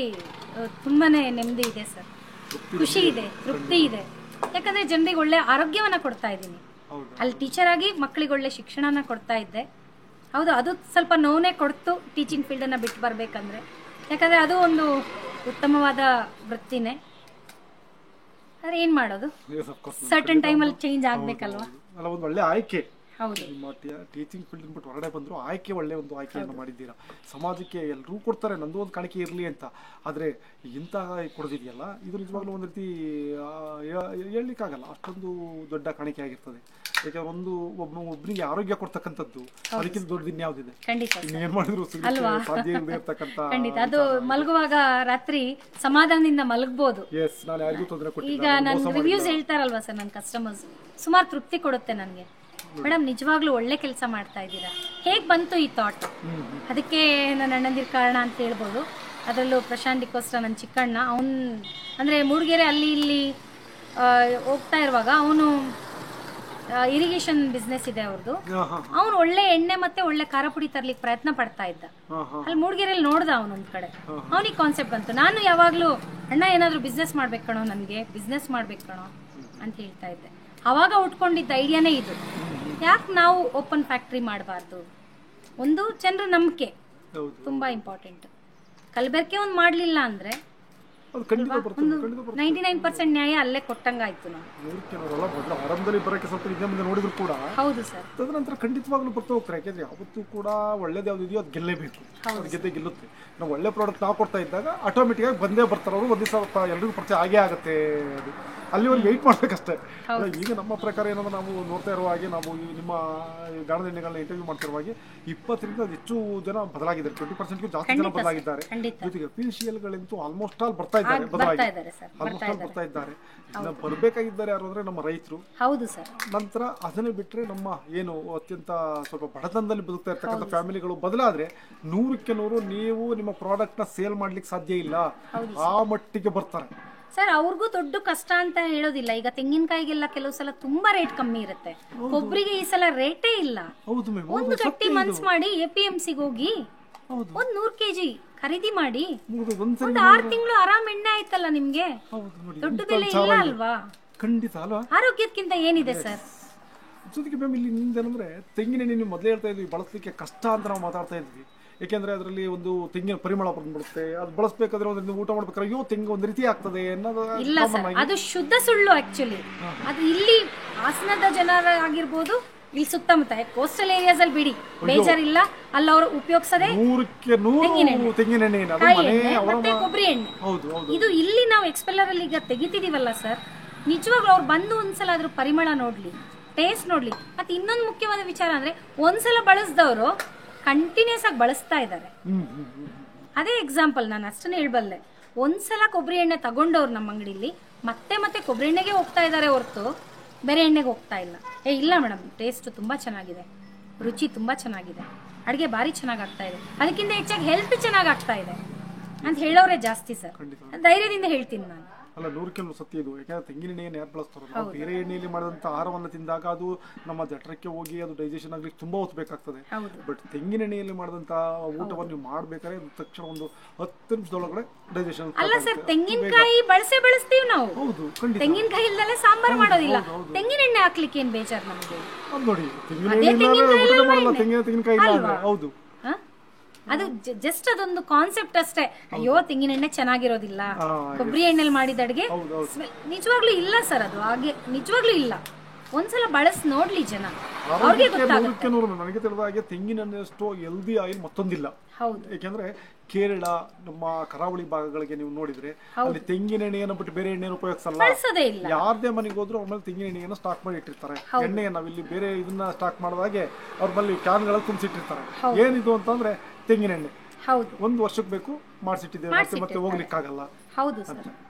ತುಂಬಾನೇ ನೆಮ್ಮದಿ ಇದೆ ಸರ್, ಖುಷಿ ಇದೆ, ತೃಪ್ತಿ ಇದೆ. ಯಾಕಂದ್ರೆ ಜನರಿಗೆ ಒಳ್ಳೆ ಆರೋಗ್ಯವನ್ನ ಕೊಡ್ತಾ ಇದ್ದೀನಿ. ಅಲ್ಲಿ ಟೀಚರ್ ಆಗಿ ಮಕ್ಕಳಿಗೆ ಒಳ್ಳೆ ಶಿಕ್ಷಣನ ಕೊಡ್ತಾ ಇದ್ದೆ. ಹೌದು, ಅದು ಸ್ವಲ್ಪ ನೋವೇ ಕೊಡ್ತು ಟೀಚಿಂಗ್ ಫೀಲ್ಡನ್ನು ಬಿಟ್ಟು ಬರಬೇಕಂದ್ರೆ. ಯಾಕಂದರೆ ಅದು ಒಂದು ಉತ್ತಮವಾದ ವೃತ್ತಿನೇ. ಆದರೆ ಏನು ಮಾಡೋದು, ಸರ್ಟನ್ ಟೈಮಲ್ಲಿ ಚೇಂಜ್ ಆಗಬೇಕಲ್ವಾ.
ಒಂದು ಒಳ್ಳೆ ಆಯ್ಕೆ.
ಹೌದು,
ನಿಮ್ಮ ಟೀಚಿಂಗ್ ಫೀಲ್ಡ್ ಬಿಟ್ಟು ಹೊರಗಡೆ ಬಂದರೂ ಆಯ್ಕೆ, ಒಳ್ಳೆ ಒಂದು ಆಯ್ಕೆಯನ್ನು ಮಾಡಿದ್ದೀರಾ. ಸಮಾಜಕ್ಕೆ ಎಲ್ಲರೂ ಕೊಡ್ತಾರೆ, ನಂದು ಒಂದು ಕಾಣಿಕೆ ಇರಲಿ ಅಂತ. ಆದರೆ ಇಂಥ ಕೊಡೋದಿದೆಯಲ್ಲ, ಇದು ನಿಜವಾಗ್ಲೂ ಒಂದು ರೀತಿ ಹೇಳಲಿಕ್ಕಾಗಲ್ಲ, ಅಷ್ಟೊಂದು ದೊಡ್ಡ ಕಾಣಿಕೆ ಆಗಿರ್ತದೆ. ಯಾಕಂದ್ರೆ ಒಬ್ಬನಿಗೆ ಆರೋಗ್ಯ ಕೊಡ್ತಕ್ಕಂಥದ್ದು ಅದಕ್ಕಿಂತ ದೊಡ್ಡದು ಇನ್ಯಾವುದಿದೆ? ಇನ್ನೇನು ಮಾಡಿದ್ರು ಸಾಧ್ಯ ಇರದೇ ಇರ್ತಕ್ಕಂಥ.
ಅದು ಮಲಗುವಾಗ ರಾತ್ರಿ ಸಮಾಧಾನದಿಂದ ಮಲಗಬಹುದು.
ನಾನು ಯಾರಿಗೂ ತೊಂದರೆ ಕೊಟ್ಟಿಲ್ಲ.
ಈಗ ನನ್ನ ರಿವ್ಯೂಸ್ ಹೇಳ್ತಾರಲ್ವಾ ಸರ್, ನನ್ನ ಕಸ್ಟಮರ್ಸ್ ಸುಮಾರು ತೃಪ್ತಿ ಕೊಡುತ್ತೆ ನನಗೆ. ಮೇಡಮ್ ನಿಜವಾಗ್ಲೂ ಒಳ್ಳೆ ಕೆಲಸ ಮಾಡ್ತಾ ಇದ್ದೀರಾ. ಹೇಗೆ ಬಂತು ಈ ಥಾಟ್? ಅದಕ್ಕೆ ನನ್ನ ಅಣ್ಣಂದಿರ ಕಾರಣ ಅಂತ ಹೇಳ್ಬೋದು. ಅದರಲ್ಲೂ ಪ್ರಶಾಂತ್ ಡಿಕೋಸ್ಟಾ, ನನ್ನ ಚಿಕ್ಕಣ್ಣ, ಅವನು ಅಂದರೆ ಮೂಡಿಗೆರೆ ಅಲ್ಲಿ ಇಲ್ಲಿ ಹೋಗ್ತಾ ಇರುವಾಗ, ಅವನು ಇರಿಗೇಷನ್ ಬಿಸ್ನೆಸ್ ಇದೆ ಅವ್ರದ್ದು. ಅವನು ಒಳ್ಳೆ ಎಣ್ಣೆ ಮತ್ತೆ ಒಳ್ಳೆ ಖಾರ ಪುಡಿ ತರ್ಲಿಕ್ಕೆ ಪ್ರಯತ್ನ ಪಡ್ತಾ ಇದ್ದ. ಅಲ್ಲಿ ಮೂಡಿಗೆರೆಯಲ್ಲಿ ನೋಡ್ದ ಅವನೊಂದ್ ಕಡೆ, ಅವನಿಗೆ ಕಾನ್ಸೆಪ್ಟ್ ಬಂತು. ನಾನು ಯಾವಾಗ್ಲೂ ಅಣ್ಣ ಏನಾದ್ರು ಬಿಸ್ನೆಸ್ ಮಾಡ್ಬೇಕು ಕಣೋ, ನನಗೆ ಬಿಸ್ನೆಸ್ ಮಾಡ್ಬೇಕು ಕಣೋ ಅಂತ ಹೇಳ್ತಾ ಇದ್ದೆ. ಅವಾಗ ಉಟ್ಕೊಂಡಿದ್ದ ಐಡಿಯಾನೇ ಇದು, ಯಾಕೆ ನಾವು ಓಪನ್ ಫ್ಯಾಕ್ಟ್ರಿ ಮಾಡಬಾರ್ದು. ಒಂದು ಜನರ ನಂಬಿಕೆ ತುಂಬಾ ಇಂಪಾರ್ಟೆಂಟ್. ಕಲಬೆರಕೆ ಒಂದು ಮಾಡಲಿಲ್ಲ ಅಂದ್ರೆ 99% ನ್ಯಾಯ ಅಲ್ಲೇ ಕೊಟ್ಟಂಗಾಯ್ತು. ನಾವು
ಆರಂಭದಲ್ಲಿ ಬರೋಕ್ಕೆ ಸ್ವಲ್ಪ ಹಿಂದೆ ಮುಂದೆ ನೋಡಿದ್ರು ಕೂಡ
ಹೌದು ಸರ್,
ತದನಂತರ ಖಂಡಿತವಾಗ್ಲೂ ಬರ್ತಾ ಹೋಗ್ತಾರೆ. ಯಾಕೆಂದ್ರೆ ಯಾವತ್ತೂ ಕೂಡ ಒಳ್ಳೇದು ಯಾವ್ದು ಇದೆಯೋ ಅದು ಗೆಲ್ಲೇಬೇಕು, ಅದು ಗೆಲ್ಲುತ್ತೆ. ನಾವು ಒಳ್ಳೆ ಪ್ರಾಡಕ್ಟ್ ನಾವು ಕೊಡ್ತಾ ಇದ್ದಾಗ ಆಟೋಮೆಟಿಕ್ ಆಗಿ ಬಂದೇ ಬರ್ತಾರೆ ಅವರು. ಒಂದೇ ಸ್ವಲ್ಪ ಎಲ್ರಿಗೂ ಪರಿಚಯ ಆಗೇ ಆಗುತ್ತೆ. ಅದು ಅಲ್ಲಿ ಒಂದು ವೆಯ್ಟ್ ಮಾಡ್ಬೇಕಷ್ಟೇ. ಈಗ ನಮ್ಮ ಪ್ರಕಾರ ಏನಂದ್ರೆ, ನಾವು ನೋಡ್ತಾ ಇರುವ ಹಾಗೆ, ನಾವು ನಿಮ್ಮ ಗಾಣದ ಎಣ್ಣೆಗಳನ್ನ ಇಂಟರ್ವ್ಯೂ ಮಾಡ್ತಿರುವ ಹಾಗೆ 20ರಿಂದ ಹೆಚ್ಚು ಜನ ಬದಲಾಗಿದ್ದಾರೆ. 20%ಗೂ ಜಾಸ್ತಿ ಜನ ಬದಲಾಗಿದ್ದಾರೆ. ಜೊತೆಗೆ PCLಗಳಂತೂ ಆಲ್ಮೋಸ್ಟ್ ಆಲ್ ಬರ್ತಾ ಇದ್ದಾರೆ, ಬರ್ತಾ ಇದ್ದಾರೆ. ಬರ್ಬೇಕಾಗಿದ್ದಾರೆ ಯಾರು ಅಂದ್ರೆ ನಮ್ಮ ರೈತರು.
ಹೌದು ಸರ್.
ನಂತರ ಅದನ್ನೇ ಬಿಟ್ಟರೆ ನಮ್ಮ ಏನು ಅತ್ಯಂತ ಸ್ವಲ್ಪ ಬಡತನದಲ್ಲಿ ಬದುಕ್ತಾ ಇರ್ತಕ್ಕಂಥ ಫ್ಯಾಮಿಲಿಗಳು ಬದಲಾದ್ರೆ 100ಕ್ಕೆ 100 ನೀವು ನಿಮ್ಮ ಪ್ರಾಡಕ್ಟ್ ನ ಸೇಲ್ ಮಾಡ್ಲಿಕ್ಕೆ ಸಾಧ್ಯ ಇಲ್ಲ, ಆ ಮಟ್ಟಿಗೆ ಬರ್ತಾರೆ
ಸರ್. ಅವ್ರಿಗೂ ದೊಡ್ಡ ಕಷ್ಟ ಅಂತ ಹೇಳೋದಿಲ್ಲ. ಈಗ ತೆಂಗಿನಕಾಯಿಗೆಲ್ಲ ಕೆಲವು ಸಲ ತುಂಬಾ ರೇಟ್ ಕಮ್ಮಿ ಇರುತ್ತೆ, ಕೊಬ್ಬರಿಗೆ ಈ ಸಲ ರೇಟೇ ಇಲ್ಲ. ಒಂದು ಗಟ್ಟಿ ಮನ್ಸ್ ಮಾಡಿ APMCಗೆ ಹೋಗಿ ಒಂದ್ 100 kg ಖರೀದಿ ಮಾಡಿ, ಒಂದು 6 ತಿಂಗಳು ಆರಾಮ್ ಎಣ್ಣೆ ಆಯ್ತಲ್ಲ ನಿಮ್ಗೆ. ದೊಡ್ಡ ಬೆಲೆ ಇಲ್ಲ ಅಲ್ವಾ?
ಖಂಡಿತ ಅಲ್ವಾ?
ಆರೋಗ್ಯಕ್ಕಿಂತ ಏನಿದೆ ಸರ್?
ಜೊತೆಗೆ ಮ್ಯಾಮ್ ಇಲ್ಲಿ ನಿಮ್ದೇನಂದ್ರೆ ತೆಂಗಿನ ಎಣ್ಣೆ ನೀವು ಮೊದಲೇ ಹೇಳ್ತಾ ಇದ್ವಿ ಬಳಸಲಿಕ್ಕೆ ಕಷ್ಟ ಅಂತ ನಾವು ಮಾತಾಡ್ತಾ ಇದ್ವಿ. ಯಾಕೆಂದ್ರೆ ಅದರಲ್ಲಿ ಒಂದು ತೆಂಗಿನ ಪರಿಮಳ ಬಂದ್ಬಿಡುತ್ತೆ, ಅದು ಬಳಸಬೇಕಾದ್ರೆ ಒಂದು ಊಟ ಮಾಡ್ಬೇಕಾದ್ರೆ ಅಯ್ಯೋ ತೆಂಗು ಒಂದು ರೀತಿ ಆಗ್ತದೆ ಅನ್ನೋದು
ಇಲ್ಲ ಸರ್, ಅದು ಶುದ್ಧ ಸುಳ್ಳು. ಆಕ್ಚುಲಿ ಅದು ಇಲ್ಲಿ ಹಾಸನದ ಜನರಾಗಿರ್ಬೋದು, ಇಲ್ಲಿ ಸುತ್ತಮುತ್ತ ಕೋಸ್ಟಲ್ ಏರಿಯಾಸ್ ಅಲ್ಲಿ ಬಿಡಿ ಬೇಜಾರಿಲ್ಲ, ಅಲ್ಲಿ ಅವರು ಉಪಯೋಗಿಸದೆ
100ಕ್ಕೆ 100 ತೆಂಗಿನ ಎಣ್ಣೆ
ಮತ್ತೆ ಕೊಬ್ಬರಿ ಎಣ್ಣೆ. ಇದು ಇಲ್ಲಿ ನಾವು ಎಕ್ಸ್ಪೆಲ್ಲರ್ ಅಲ್ಲಿ ಈಗ ತೆಗಿತಿದೀವಲ್ಲ ಸರ್, ನಿಜವಾಗ್ಲೂ ಅವ್ರು ಬಂದು ಒಂದ್ಸಲ ಅದ್ರ ಪರಿಮಳ ನೋಡ್ಲಿ, ಟೇಸ್ಟ್ ನೋಡ್ಲಿ. ಮತ್ತೆ ಇನ್ನೊಂದು ಮುಖ್ಯವಾದ ವಿಚಾರ ಅಂದ್ರೆ ಒಂದ್ಸಲ ಬಳಸಿದವರು ಕಂಟಿನ್ಯೂಸ್ ಆಗಿ ಬಳಸ್ತಾ ಇದ್ದಾರೆ. ಅದೇ ಎಕ್ಸಾಂಪಲ್, ನಾನು ಅಷ್ಟನ್ನೇ ಹೇಳ್ಬಲ್ಲೆ. ಒಂದ್ಸಲ ಕೊಬ್ಬರಿ ಎಣ್ಣೆ ತಗೊಂಡವ್ರು ನಮ್ಮ ಅಂಗಡಿಲಿ ಮತ್ತೆ ಮತ್ತೆ ಕೊಬ್ಬರಿ ಎಣ್ಣೆಗೆ ಹೋಗ್ತಾ ಇದ್ದಾರೆ ಹೊರತು ಬೇರೆ ಎಣ್ಣೆಗೆ ಹೋಗ್ತಾ ಇಲ್ಲ. ಇಲ್ಲ ಮೇಡಮ್, ಟೇಸ್ಟ್ ತುಂಬಾ ಚೆನ್ನಾಗಿದೆ, ರುಚಿ ತುಂಬಾ ಚೆನ್ನಾಗಿದೆ, ಅಡುಗೆ ಭಾರಿ ಚೆನ್ನಾಗಿ ಆಗ್ತಾ ಇದೆ, ಅದಕ್ಕಿಂತ ಹೆಚ್ಚಾಗಿ ಹೆಲ್ತ್ ಚೆನ್ನಾಗಿ ಆಗ್ತಾ ಇದೆ ಅಂತ ಹೇಳೋರೆ ಜಾಸ್ತಿ ಸರ್. ಧೈರ್ಯದಿಂದ ಹೇಳ್ತೀನಿ ನಾನು.
ಅಲ್ಲ, 100ಕ್ಕೆ 100 ಸತ್ಯ ಇದು. ಯಾಕಂದ್ರೆ ತೆಂಗಿನ ಎಣ್ಣೆಯನ್ನು ಯಾರು ಬಳಸ್ತಾರೋ, ನಾವು ಬೇರೆ ಎಣ್ಣೆಯಲ್ಲಿ ಮಾಡಿದಂಥ ಆಹಾರವನ್ನು ತಿಂದಾಗ ಅದು ನಮ್ಮ ಜಠರಕ್ಕೆ ಹೋಗಿ ಅದು ಡೈಜೆಷನ್ ಆಗ್ಲಿಕ್ಕೆ ತುಂಬಾ ಹೊತ್ತು ಬೇಕಾಗ್ತದೆ. ಬಟ್ ತೆಂಗಿನ ಎಣ್ಣೆಯಲ್ಲಿ ಮಾಡಿದಂಥ ಊಟವನ್ನು ನೀವು ಮಾಡ್ಬೇಕಾದ್ರೆ ತಕ್ಷಣ ಒಂದು 10 ನಿಮಿಷದೊಳಗಡೆ ಡೈಜೆಷನ್.
ಅಲ್ಲ ಸರ್, ತೆಂಗಿನಕಾಯಿ ಬಳಸ್ತೀವಿ ನಾವು.
ಹೌದು,
ತೆಂಗಿನಕಾಯಿ ಇಲ್ದಲೆ ಸಾಂಬಾರ್ ಮಾಡೋದಿಲ್ಲ. ತೆಂಗಿನ ಎಣ್ಣೆ ಹಾಕ್ಲಿಕ್ಕೆ ಏನ್ ಬೇಜಾರು ನಮಗೆ?
ನೋಡಿ, ತೆಂಗಿನಕಾಯಿ ಹೌದು,
ಅದು ಜಸ್ಟ್ ಅದೊಂದು ಕಾನ್ಸೆಪ್ಟ್ ಅಷ್ಟೇ. ಅಯ್ಯೋ ತೆಂಗಿನ ಎಣ್ಣೆ ಚೆನ್ನಾಗಿರೋದಿಲ್ಲ, ಕೊಬ್ಬರಿ ಎಣ್ಣೆಲಿ ಮಾಡಿದ ಅಡುಗೆ ನಿಜವಾಗ್ಲೂ ಇಲ್ಲ ಸರ್, ಅದು ಹಾಗೆ ನಿಜವಾಗ್ಲೂ ಇಲ್ಲ. ಒಂದ್ಸಲ ಬಳಸಿ ನೋಡ್ಲಿ ಜನ, ಅವ್ರಿಗೆ ಗೊತ್ತಾಗುತ್ತೆ.
ನನಗೆ ತಿಳಿದ ಹಾಗೆ ತೆಂಗಿನ ಎಣ್ಣೆಯಷ್ಟು ಹೆಲ್ದಿ ಆಯಿಲ್ ಮತ್ತೊಂದಿಲ್ಲ.
ಹೌದು,
ಯಾಕೆಂದ್ರೆ ಕೇರಳ, ನಮ್ಮ ಕರಾವಳಿ ಭಾಗಗಳಿಗೆ ನೀವು ನೋಡಿದ್ರೆ ಅಲ್ಲಿ ತೆಂಗಿನ ಎಣ್ಣೆಯನ್ನು ಬಿಟ್ಟು ಬೇರೆ ಎಣ್ಣೆಯನ್ನು ಉಪಯೋಗಿಸಲ್ಲ. ಯಾರದೇ ಮನೆಗೆ ಹೋದ್ರು ಅವ್ರ ಮೇಲೆ ತೆಂಗಿನ ಎಣ್ಣೆಯನ್ನು ಸ್ಟಾಕ್ ಮಾಡಿ ಇಟ್ಟಿರ್ತಾರೆ. ಎಣ್ಣೆಯನ್ನು ನಾವಿಲ್ಲಿ ಬೇರೆ ಇದನ್ನ ಸ್ಟಾಕ್ ಮಾಡಿದಾಗೆ ಅವ್ರ ಮೇಲೆ ಕ್ಯಾನ್ಗಳಲ್ಲಿ ತುಂಬಿಸಿಟ್ಟಿರ್ತಾರೆ. ಏನಿದು ಅಂತಂದ್ರೆ ತೆಂಗಿನ ಎಣ್ಣೆ.
ಹೌದು,
1 ವರ್ಷಕ್ಕೆ ಬೇಕು, ಮಾಡಿಸಿಟ್ಟಿದ್ದೇವೆ, ಮತ್ತೆ ಹೋಗ್ಲಿಕ್ಕಾಗಲ್ಲ.
ಹೌದು ಸರ್,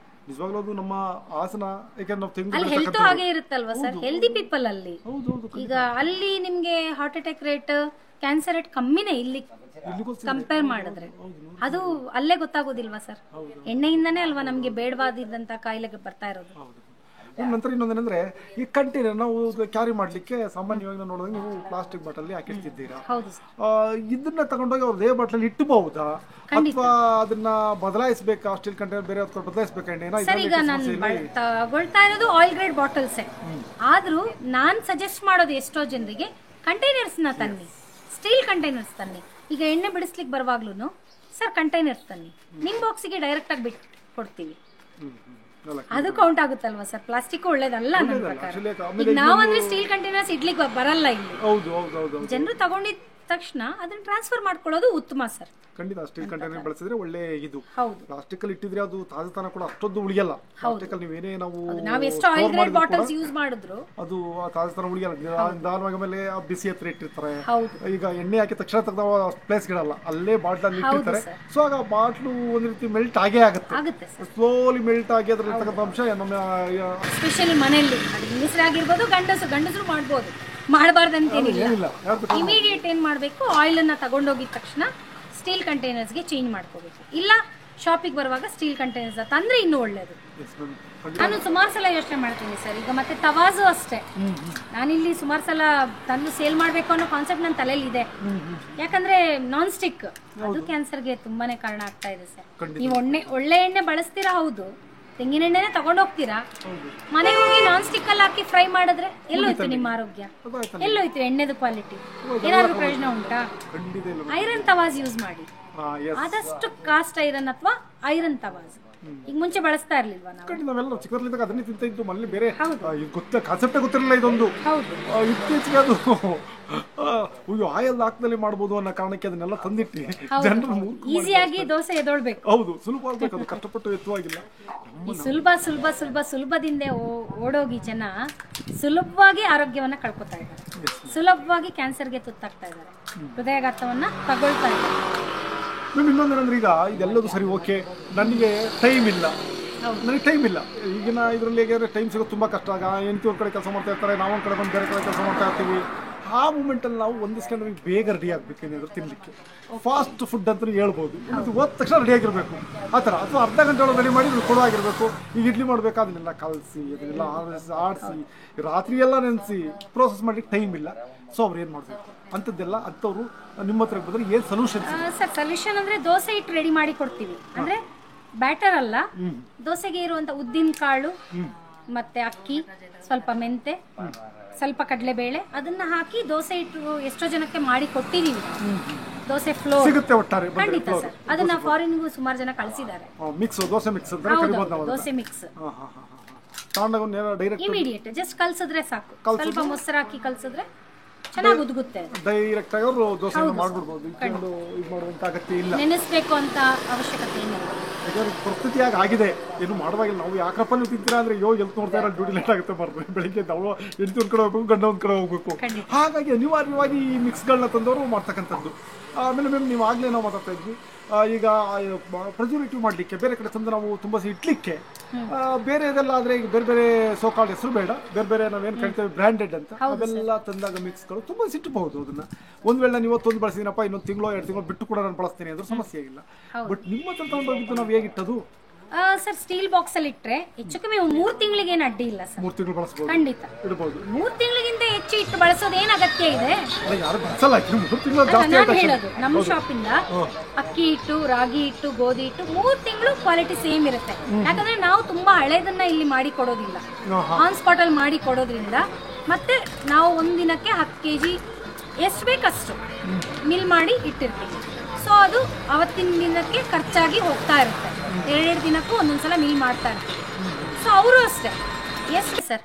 ನಿಜವಾಗ್ಲೂ ಅದು ನಮ್ಮ ಹಾಸನ. ಯಾಕಂದ್ರೆ ನಾವು ತೆಂಗು
ಅಲ್ಲಿ ಹೆಲ್ತ್ ಹಾಗೆ ಇರುತ್ತಲ್ವಾ ಸರ್, ಹೆಲ್ದಿ ಪೀಪಲ್ ಅಲ್ಲಿ. ಈಗ ಅಲ್ಲಿ ನಿಮ್ಗೆ heart attack rate, cancer rate ಕಮ್ಮಿನೇ ಇಲ್ಲಿ ಕಂಪೇರ್ ಮಾಡಿದ್ರೆ. ಅದು ಅಲ್ಲೇ ಗೊತ್ತಾಗೋದಿಲ್ವಾ ಸರ್, ಎಣ್ಣೆಯಿಂದಾನೇ ಅಲ್ವಾ ನಮ್ಗೆ ಬೇಡವಾದಿದ್ದಂತ ಕಾಯಿಲೆಗೆ ಬರ್ತಾ ಇರೋದು.
ನಂತರ ಇನ್ನೊಂದೇನಂದ್ರೆ, ಈ ಕಂಟೈನರ್ ನಾವು ಕ್ಯಾರಿ ಮಾಡ್ಲಿಕ್ಕೆ ಸಾಮಾನ್ಯವಾಗಿ ನಾವು ನೋಡಿದ್ರೆ ನೀವು ಪ್ಲಾಸ್ಟಿಕ್ ಬಾಟಲ್ ಹಾಕಿರ್ತಿದ್ದೀರಾ. ಇದನ್ನ ತಗೊಂಡೋಗಿ ಅವ್ರ ದೇ ಬಾಟಲ್ ಇಟ್ಟಬಹುದಾ ಅಥವಾ ಅದನ್ನ ಬದಲಾಯಿಸಬೇಕಾ? ಸ್ಟೀಲ್ ಕಂಟೈನರ್ ಬೇರೆ ಬದಲಾಯಿಸಬೇಕಾ?
ಸರ್, ಈಗ ನಾನು ತಗೊಳ್ತಾ ಇರೋದು ಆಯಿಲ್ ಗ್ರೇಡ್ ಬಾಟಲ್ಸ್. ಆದ್ರೂ ನಾನ್ ಸಜೆಸ್ಟ್ ಮಾಡೋದು ಎಷ್ಟೋ ಜನರಿಗೆ ಕಂಟೈನರ್ಸ್ ನ ತನ್ನಿ, ಸ್ಟೀಲ್ ಕಂಟೈನರ್ಸ್ ತನ್ನಿ. ಈಗ ಎಣ್ಣೆ ಬಿಡಿಸ್ಲಿಕ್ಕೆ ಬರುವಾಗ್ಲೂ ಸರ್ ಕಂಟೈನರ್ಸ್ ತನ್ನಿ, ನಿಮ್ ಬಾಕ್ಸಿಗೆ ಡೈರೆಕ್ಟ್ ಆಗಿ ಬಿಟ್ಟು ಕೊಡ್ತೀವಿ. ಅದು ಕೌಂಟ್ ಆಗುತ್ತಲ್ವಾ ಸರ್, ಪ್ಲಾಸ್ಟಿಕ್ ಒಳ್ಳೇದಲ್ಲ ನನ್ನ ಪ್ರಕಾರ. ಈಗ ನಾವಂದ್ರೆ ಸ್ಟೀಲ್ ಕಂಟೈನರ್ಸ್ ಇಡ್ಲಿಕ್ಕೆ ಬರಲ್ಲ ಇಲ್ಲಿ. ಜನರು ತಗೊಂಡಿದ ತಕ್ಷಣ ಅದನ್ನ ಟ್ರಾನ್ಸ್ಫರ್ ಮಾಡ್ಕೊಳ್ಳೋದು ಉತ್ತಮ ಸರ್.
ಖಂಡಿತ ಸ್ಟೀಲ್ ಕಂಟೈನರ್ ಬಳಸಿದ್ರೆ ಒಳ್ಳೆ ಇದು. ಪ್ಲಾಸ್ಟಿಕ್ ಅಲ್ಲಿ ಇಟ್ಟಿದ್ರೆ ಅದು ತಾಜಾತನ ಕೂಡ ಅಷ್ಟೊಂದು ಉಳಿಯಲ್ಲ. ಪ್ಲಾಸ್ಟಿಕ್ ಅಲ್ಲಿ ನೀವೇನೇ
ನಾವು ಎಷ್ಟು ಆಯಿಲ್ ಗ್ರೇಡ್ ಬಾಟಲ್ಸ್ ಯೂಸ್ ಮಾಡಿದ್ರು
ಅದು ತಾಜಾತನ ಉಳಿಯಲ್ಲ. ನಿಧಾನವಾಗಿ ಮೇಲೆ ಬಿಸಿ ಹತ್ರ ಇಟ್ಟಿರ್ತಾರೆ. ಈಗ ಎಣ್ಣೆ ಹಾಕಿದ ತಕ್ಷಣ ತೆಗೆದ ಪ್ಲೇಸ್ ಗಿಡಲ್ಲ, ಅಲ್ಲೇ ಬಾಟ್ಲ್ ಅಲ್ಲಿ ಇಟ್ಟಿರ್ತಾರೆ. ಸೊ ಆಗ ಬಾಟ್ಲು ಒಂದ್ ರೀತಿ ಮೆಲ್ಟ್ ಆಗೇ ಆಗುತ್ತೆ. ಸ್ಲೋಲಿ ಮೆಲ್ಟ್ ಆಗಿ ಅದ್ರಲ್ಲಿ ತಗೊಂಡ ಅಂಶ ನಮ್ಮ
ಸ್ಪೆಷಲಿ ಮನೆಯಲ್ಲಿ ಹೆಂಗಸರಾಗಿರ್ಬೋದು, ಗಂಡಸರು ಮಾಡ್ಬೋದು, ಮಾಡಬಾರ್ದಂತೇನಿಲ್ಲ. ಇಮಿಡಿಯೇಟ್ ಏನ್ ಮಾಡ್ಬೇಕು, ಆಯಿಲ್ ಅನ್ನ ತಗೊಂಡೋಗಿದ ತಕ್ಷಣ ಸ್ಟೀಲ್ ಕಂಟೈನರ್ಸ್ಗೆ ಚೇಂಜ್ ಮಾಡ್ಕೋಬೇಕು. ಇಲ್ಲ ಶಾಪಿಗೆ ಬರುವಾಗ ಸ್ಟೀಲ್ ಕಂಟೈನರ್ಸ್ ತಂದ್ರೆ ಇನ್ನೂ ಒಳ್ಳೇದು. ನಾನು ಸುಮಾರು ಸಲ ಯೋಚನೆ ಮಾಡ್ತೀನಿ ಸರ್. ಈಗ ಮತ್ತೆ ತವಾಜು ಅಷ್ಟೇ, ನಾನಿಲ್ಲಿ ಸುಮಾರು ಸಲ ತಂದು ಸೇಲ್ ಮಾಡಬೇಕು ಅನ್ನೋ ಕಾನ್ಸೆಪ್ಟ್ ನನ್ನ ತಲೆಯಲ್ಲಿ ಇದೆ. ಯಾಕಂದ್ರೆ ನಾನ್ ಸ್ಟಿಕ್ ಅದು ಕ್ಯಾನ್ಸರ್ಗೆ ತುಂಬಾನೇ ಕಾರಣ ಆಗ್ತಾ ಇದೆ ಸರ್. ನೀವು ಒಳ್ಳೆ ಎಣ್ಣೆ ಬಳಸ್ತೀರಾ, ಹೌದು, ತೆಂಗಿನ ಎಣ್ಣೆನೆ ತಗೊಂಡು ಹೋಗ್ತೀರಾ, ಮನೆಗೆ ಹೋಗಿ ನಾನ್ ಸ್ಟಿಕ್ ಅಲ್ಲಿ ಹಾಕಿ ಫ್ರೈ ಮಾಡಿದ್ರೆ ಎಲ್ಲೋಯ್ತು ನಿಮ್ಮ ಆರೋಗ್ಯ, ಎಲ್ಲೋಯ್ತು ಎಣ್ಣೆದು ಕ್ವಾಲಿಟಿ? ಏನಾದ್ರು ಪ್ರಯೋಜನ ಉಂಟಾ? ಐರನ್ ತವಾಜ್ ಯೂಸ್ ಮಾಡಿ, ಆದಷ್ಟು ಕಾಸ್ಟ್ ಐರನ್ ಅಥವಾ ಐರನ್ ತವಾಜ್. ಈಗ ಮುಂಚೆ ಬಳಸ್ತಾ ಇರ್ಲಿಲ್ವಾ
ನಾವೆಲ್ಲ ಚಿಕ್ಕದ್ರಲ್ಲಿದ್ದಾಗ ಅದನ್ನೇ ತಿಂತ ಇದ್ದು. ಮನೇಲಿ ಬೇರೆ ಕಾನ್ಸೆಪ್ಟೇ ಗೊತ್ತಿರಲಿಲ್ಲ ಇದೊಂದು. ಇತ್ತೀಚೆಗೆ ಅದು ಆಯಿಲ್ ಹಾಕ್ದಲ್ಲಿ ಮಾಡ್ಬೋದು ಅನ್ನೋ ಕಾರಣಕ್ಕೆ ಅದನ್ನೆಲ್ಲ ತಂದಿಟ್ಟು ಜನರು
ಈಸಿಯಾಗಿ ದೋಸೆ ಎದೊಳ್ಬೇಕು.
ಹೌದು, ಸುಲಭ ಆಗ್ಬೇಕು, ಅದು ಕಷ್ಟಪಟ್ಟು ಎತ್ತುವಾಗಿಲ್ಲ.
ಸುಲಭದಿಂದ ಓಡೋಗಿ ಜನ ಸುಲಭವಾಗಿ ಆರೋಗ್ಯವನ್ನ ಕಳ್ಕೊತಾ ಇದ್ದಾರೆ, ಸುಲಭವಾಗಿ ಕ್ಯಾನ್ಸರ್ಗೆ ತುತ್ತಾಗ್ತಾ ಇದ್ದಾರೆ, ಹೃದಯಾಘಾತವನ್ನ ತಗೊಳ್ತಾ ಇದ್ದಾರೆ.
ಇನ್ನೊಂದೇನಂದ್ರೆ, ಈಗ ಇದೆಲ್ಲದು ಸರಿ, ಓಕೆ, ನನಗೆ ಟೈಮ್ ಇಲ್ಲ. ಈಗಿನ ಇದರಲ್ಲಿ ಹೇಗೆ ಟೈಮ್ ಸಿಗೋದು ತುಂಬ ಕಷ್ಟ. ಆಗ ಹೆಂಡತಿ ಒಂದು ಕಡೆ ಕೆಲಸ ಮಾಡ್ತಾ ಇರ್ತಾರೆ, ನಾವೊಂದು ಕಡೆ ಬಂದು ಬೇರೆ ಕಡೆ ಕೆಲಸ ಮಾಡ್ತಾ ಇರ್ತೀವಿ. ಆ ಮೂಮೆಂಟಲ್ಲಿ ನಾವು ಒಂದಿಸ್ಕೊಂಡು ನಮಗೆ ಬೇಗ ರೆಡಿ ಆಗಬೇಕು ಏನಾದರೂ ತಿನ್ನಲಿಕ್ಕೆ. ಫಾಸ್ಟ್ ಫುಡ್ ಅಂತ ಹೇಳ್ಬೋದು, ಹೋದ ತಕ್ಷಣ ರೆಡಿ ಆಗಿರಬೇಕು ಆ ಥರ. ಅಥವಾ ಅರ್ಧ ಗಂಟೆ ಒಳಗೆ ರೆಡಿ ಮಾಡಿ ಕೊಡುವಾಗಿರಬೇಕು. ಈಗ ಇಡ್ಲಿ ಮಾಡಬೇಕು, ಅದನ್ನೆಲ್ಲ ಕಲಸಿ ಅದನ್ನೆಲ್ಲ ಆಡಿಸಿ ರಾತ್ರಿ ಎಲ್ಲ ನೆನೆಸಿ ಪ್ರೋಸೆಸ್ ಮಾಡಲಿಕ್ಕೆ ಟೈಮ್ ಇಲ್ಲ. ಸೊ ಅವ್ರು ಏನು ಮಾಡಬೇಕು ಅಂಥದ್ದೆಲ್ಲ ಅಂಥವ್ರು ನಿಮ್ಮ ಹತ್ರ ಬಂದರೆ ಏನು ಸೊಲ್ಯೂಷನ್?
ಸರ್, ಸೊಲ್ಯೂಷನ್ ಅಂದರೆ ದೋಸೆ ಹಿಟ್ಟು ರೆಡಿ ಮಾಡಿ ಕೊಡ್ತೀವಿ. ಅಂದರೆ ಬ್ಯಾಟರ್ ಅಲ್ಲ, ದೋಸೆಗೆ ಇರುವಂಥ ಉದ್ದಿನ ಕಾಳು, ಮತ್ತೆ ಅಕ್ಕಿ, ಸ್ವಲ್ಪ ಮೆಂತೆ, ಸ್ವಲ್ಪ ಕಡಲೆಬೇಳೆ ಅದನ್ನ ಹಾಕಿ ದೋಸೆ ಹಿಟ್ಟು ಎಷ್ಟೋ ಜನಕ್ಕೆ ಮಾಡಿ ಕೊಟ್ಟಿದೀವಿ. ದೋಸೆ ಫ್ಲೋರ್
ಸಿಗುತ್ತೆ ಒಟ್ಟಾರೆ
ಖಂಡಿತ ಸರ್. ಅದನ್ನ ಫಾರಿನ್ಗೂ ಸುಮಾರು ಜನ ಕಳಿಸಿದ್ದಾರೆ.
ಮಿಕ್ಸ್ ದೋಸೆ ಮಿಕ್ಸ್ ಅಂತ ಕರಿಬಹುದು ನಾವು.
ದೋಸೆ ಮಿಕ್ಸ್
ತಗೊಂಡು ಡೈರೆಕ್ಟ್
ಇಮಿಡಿಯೇಟ್ ಜಸ್ಟ್ ಕಲ್ಸಿದ್ರೆ ಸಾಕು. ಸ್ವಲ್ಪ ಮೊಸರು ಹಾಕಿ ಕಲ್ಸಿದ್ರೆ ಚೆನ್ನಾಗಿ ಉದುಗುತ್ತೆ.
ಡೈರೆಕ್ಟ್ ಆಗಿ ಅವರು ದೋಸೆ ಮಾಡ್ಬಿಡ್ಬೋದು. ಇದು ಮಾಡುವಂತ ಅಗತ್ಯ ಇಲ್ಲ,
ನೆನೆಸ್ಬೇಕು ಅಂತ ಅವಶ್ಯಕತೆ ಏನಿಲ್ಲ.
ಯಾಕಂದ್ರೆ ಪ್ರಕೃತಿಯಾಗಿ ಆಗಿದೆ, ಏನು ಮಾಡುವಾಗಿಲ್ಲ. ನಾವು ಯಾಕಪ್ಪ ನೀವು ತಿಂತೀರಾ ಅಂದ್ರೆ ಎಲ್ಲಿ ನೋಡ್ತಾ ಇರೋ ಡ್ಯೂಟಿ ಲೇಟ್ ಆಗುತ್ತೆ ಬರ್ಬೋದು. ಬೆಳಿಗ್ಗೆ ನಾವು ಹೆಂಡತಿ ಒಂದ್ ಕಡೆ ಹೋಗ್ಬೇಕು, ಗಂಡ ಒಂದ್ ಕಡೆ ಹೋಗ್ಬೇಕು. ಹಾಗಾಗಿ ಅನಿವಾರ್ಯವಾಗಿ ಈ ಮಿಕ್ಸ್ಗಳನ್ನ ತಂದವರು ಮಾಡ್ತಕ್ಕಂಥದ್ದು. ಆಮೇಲೆ ಮ್ಯಾಮ್ ನೀವು ಆಗ್ಲೇ ನಾವು ಮಾತಾಡ್ತಾ ಇದ್ವಿ, ಈಗ ಪ್ರಿಸರ್ವೇಟಿವ್ ಮಾಡಲಿಕ್ಕೆ ಬೇರೆ ಕಡೆ ತಂದು ನಾವು ತುಂಬ ಇಡ್ಲಿಕ್ಕೆ ಬೇರೆ ಇದೆಲ್ಲ ಆದರೆ ಈಗ ಬೇರೆ ಬೇರೆ ಸೋಕಾಲ್ಡ್ ಹೆಸರು ಬೇಡ, ಬೇರೆ ಬೇರೆ ನಾವೇನು ಕರಿತೇವೆ ಬ್ರ್ಯಾಂಡೆಡ್ ಅಂತ, ಅವೆಲ್ಲ ತಂದಾಗ ಮಿಕ್ಸ್ಗಳು ತುಂಬ ಸಿಟ್ಟಬಹುದು. ಅದನ್ನ ಒಂದು ವೇಳೆ ನಾನು ಇವತ್ತೊಂದು ಬಳಸಿದ್ದೀನಪ್ಪ, ಇನ್ನೊಂದು ತಿಂಗಳು 2 ತಿಂಗಳು ಬಿಟ್ಟು ಕೂಡ ನಾನು ಬಳಸ್ತೀನಿ ಅಂದ್ರೆ ಸಮಸ್ಯೆ ಇಲ್ಲ. ಬಟ್ ನಿಮ್ಮ ಹತ್ರ ತಗೊಂಡೋಗಿದ್ದು ನಾವು ಹೇಗಿಟ್ಟದು
ಸರ್? ಸ್ಟೀಲ್ ಬಾಕ್ಸ್ ಅಲ್ಲಿ ಇಟ್ರೆ ಹೆಚ್ಚು ಕಮ್ಮಿ 3 ತಿಂಗಳಿಗೆ ಏನು ಅಡ್ಡಿ ಇಲ್ಲ ಸರ್.
3 ತಿಂಗಳು ಬಳಸಬಹುದು,
ಖಂಡಿತ
ಇಡಬಹುದು.
3 ತಿಂಗಳಿಗಿಂತ ಹೆಚ್ಚು ಇಟ್ಟು ಬಳಸೋದು ಏನು ಅಗತ್ಯ ಇದೆ?
ಯಾರು ಬಳಸಲ್ಲ, 3 ತಿಂಗಳು ಜಾಸ್ತಿ.
ನಾನು ಹೇಳೋದು ನಮ್ಮ ಶಾಪಿಂದ ಅಕ್ಕಿ ಹಿಟ್ಟು, ರಾಗಿ ಹಿಟ್ಟು, ಗೋಧಿ ಹಿಟ್ಟು 3 ತಿಂಗಳು ಕ್ವಾಲಿಟಿ ಸೇಮ್ ಇರುತ್ತೆ. ಯಾಕಂದ್ರೆ ನಾವು ತುಂಬಾ ಹಳೇದನ್ನ ಇಲ್ಲಿ ಮಾಡಿ ಕೊಡೋದಿಲ್ಲ, ಆನ್ ಸ್ಪಾಟ್ ಅಲ್ಲಿ ಮಾಡಿ ಕೊಡೋದ್ರಿಂದ. ಮತ್ತೆ ನಾವು ಒಂದಿನಕ್ಕೆ 10 kg ಎಷ್ಟು ಬೇಕಷ್ಟು ಮಿಲ್ ಮಾಡಿ ಇಟ್ಟಿರ್ತೀವಿ. ಸೊ ಅದು ಅವತ್ತಿನ ದಿನಕ್ಕೆ ಖರ್ಚಾಗಿ ಹೋಗ್ತಾ ಇರುತ್ತೆ. 2 ದಿನಕ್ಕೂ ಒಂದೊಂದ್ಸಲ ಮಿಲ್ ಮಾಡ್ತಾ ಇರ್ತೀವಿ. ಸೊ ಅವರು ಅಷ್ಟೇ. ಎಸ್ ಸರ್,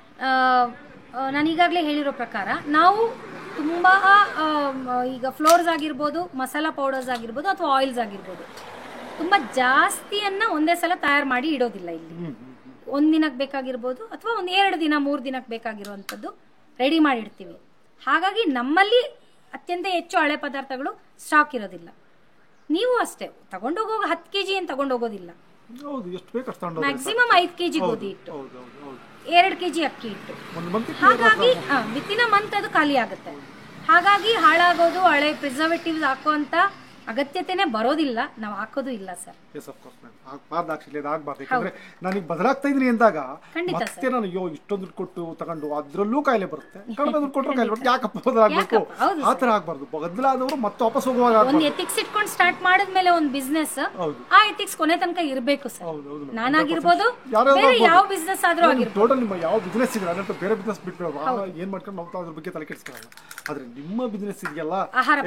ನಾನು ಈಗಾಗಲೇ ಹೇಳಿರೋ ಪ್ರಕಾರ ನಾವು ತುಂಬ ಈಗ ಫ್ಲೋರ್ಸ್ ಆಗಿರ್ಬೋದು, ಮಸಾಲಾ ಪೌಡರ್ಸ್ ಆಗಿರ್ಬೋದು, ಅಥವಾ ಆಯಿಲ್ಸ್ ಆಗಿರ್ಬೋದು, ತುಂಬ ಜಾಸ್ತಿಯನ್ನು ಒಂದೇ ಸಲ ತಯಾರು ಮಾಡಿ ಇಡೋದಿಲ್ಲ ಇಲ್ಲಿ. ಒಂದಿನಕ್ಕೆ ಬೇಕಾಗಿರ್ಬೋದು ಅಥವಾ 2 ದಿನ 3 ದಿನಕ್ಕೆ ಬೇಕಾಗಿರುವಂಥದ್ದು ರೆಡಿ ಮಾಡಿಡ್ತೀವಿ. ಹಾಗಾಗಿ ನಮ್ಮಲ್ಲಿ ಅತ್ಯಂತ ಹೆಚ್ಚು ಹಳೆ ಪದಾರ್ಥಗಳು ಸ್ಟಾಕ್ ಇರೋದಿಲ್ಲ. ನೀವು ಅಷ್ಟೇ ತಗೊಂಡೋಗುವಾಗ 10 kg ಏನು ತಗೊಂಡೋಗೋದಿಲ್ಲ. ಮ್ಯಾಕ್ಸಿಮಮ್ 5 kg ಗೋಧಿ ಹಿಟ್ಟು, 2 kg ಅಕ್ಕಿ ಹಿಟ್ಟು. ಹಾಗಾಗಿ ವಿತಿನ್ ಅ ಮಂತ್ ಅದು ಖಾಲಿ ಆಗುತ್ತೆ. ಹಾಗಾಗಿ ಹಾಳಾಗೋದು, ಹಳೆ ಪ್ರಿಸರ್ವೇಟಿವ್ಸ್ ಹಾಕುವಂತ ಅಗತ್ಯತೆನೇ ಬರೋದಿಲ್ಲ, ನಾವು ಹಾಕೋದು ಇಲ್ಲ sir.
Yes of course ma'am, ಆಗಬಾರ್ದು. ಆಕ್ಚುಲಿ ಅದು ಆಗಬಾರ್ದು. ಯಾಕಂದ್ರೆ ನಾನು ಈಗ ಬದಲಾಗ್ತಾ ಇದ್ದೀನಿ ಅಂದಾಗ ಮತ್ತೆ ನಾನು ಇಷ್ಟೊಂದು ದುಡ್ಡು ಕೊಟ್ಟು ತಗೊಂಡು ಅದರಲ್ಲೂ ಕಾಯಿಲೆ ಬರುತ್ತೆ, ಕಡಿಮೆ ದುಡ್ಡು ಕೊಟ್ಟರು ಕಾಯಿಲೆ ಬರುತ್ತೆ. ಯಾಕಪ್ಪ ಬದಲಾಗಬೇಕು? ಆ ಥರ ಆಗಬಾರ್ದು. ಬದಲಾದವರು ಮತ್ತೆ ವಾಪಸ್ ಹೋಗುವಾಗ
ಒಂದು ಎಥಿಕ್ಸ್ ಇಟ್ಕೊಂಡು ಸ್ಟಾರ್ಟ್ ಮಾಡಿದ್ಮೇಲೆ ಒಂದು ಬಿಸ್ನೆಸ್, ಆ ಎಥಿಕ್ಸ್ ಕೊನೆ ತನಕ ಇರಬೇಕು ಸರ್. ನಾನಾಗಿರ್ಬೋದು, ಬೇರೆ ಯಾವ ಬಿಸ್ನೆಸ್ ಆದ್ರೂ ಆಗಿರ್ಬೋದು.
ಟೋಟಲ್ ನಿಮ್ಮ ಯಾವ ಬಿಸ್ನೆಸ್ ಇದೆ ಅದನ್ನ ಬೇರೆ ಬಿಸ್ನೆಸ್ ಬಿಟ್ಟು ಏನ್ ಮಾಡ್ಕೊಂಡು ನಾವು ಅದ್ರ ಬಗ್ಗೆ ತಲೆ ಕೆಡಿಸ್ಕೊಳ್ಳಲ್ಲ. ಆದ್ರೆ ನಿಮ್ಮ ಬಿಸ್ನೆಸ್ ಇದೆಯಲ್ಲ,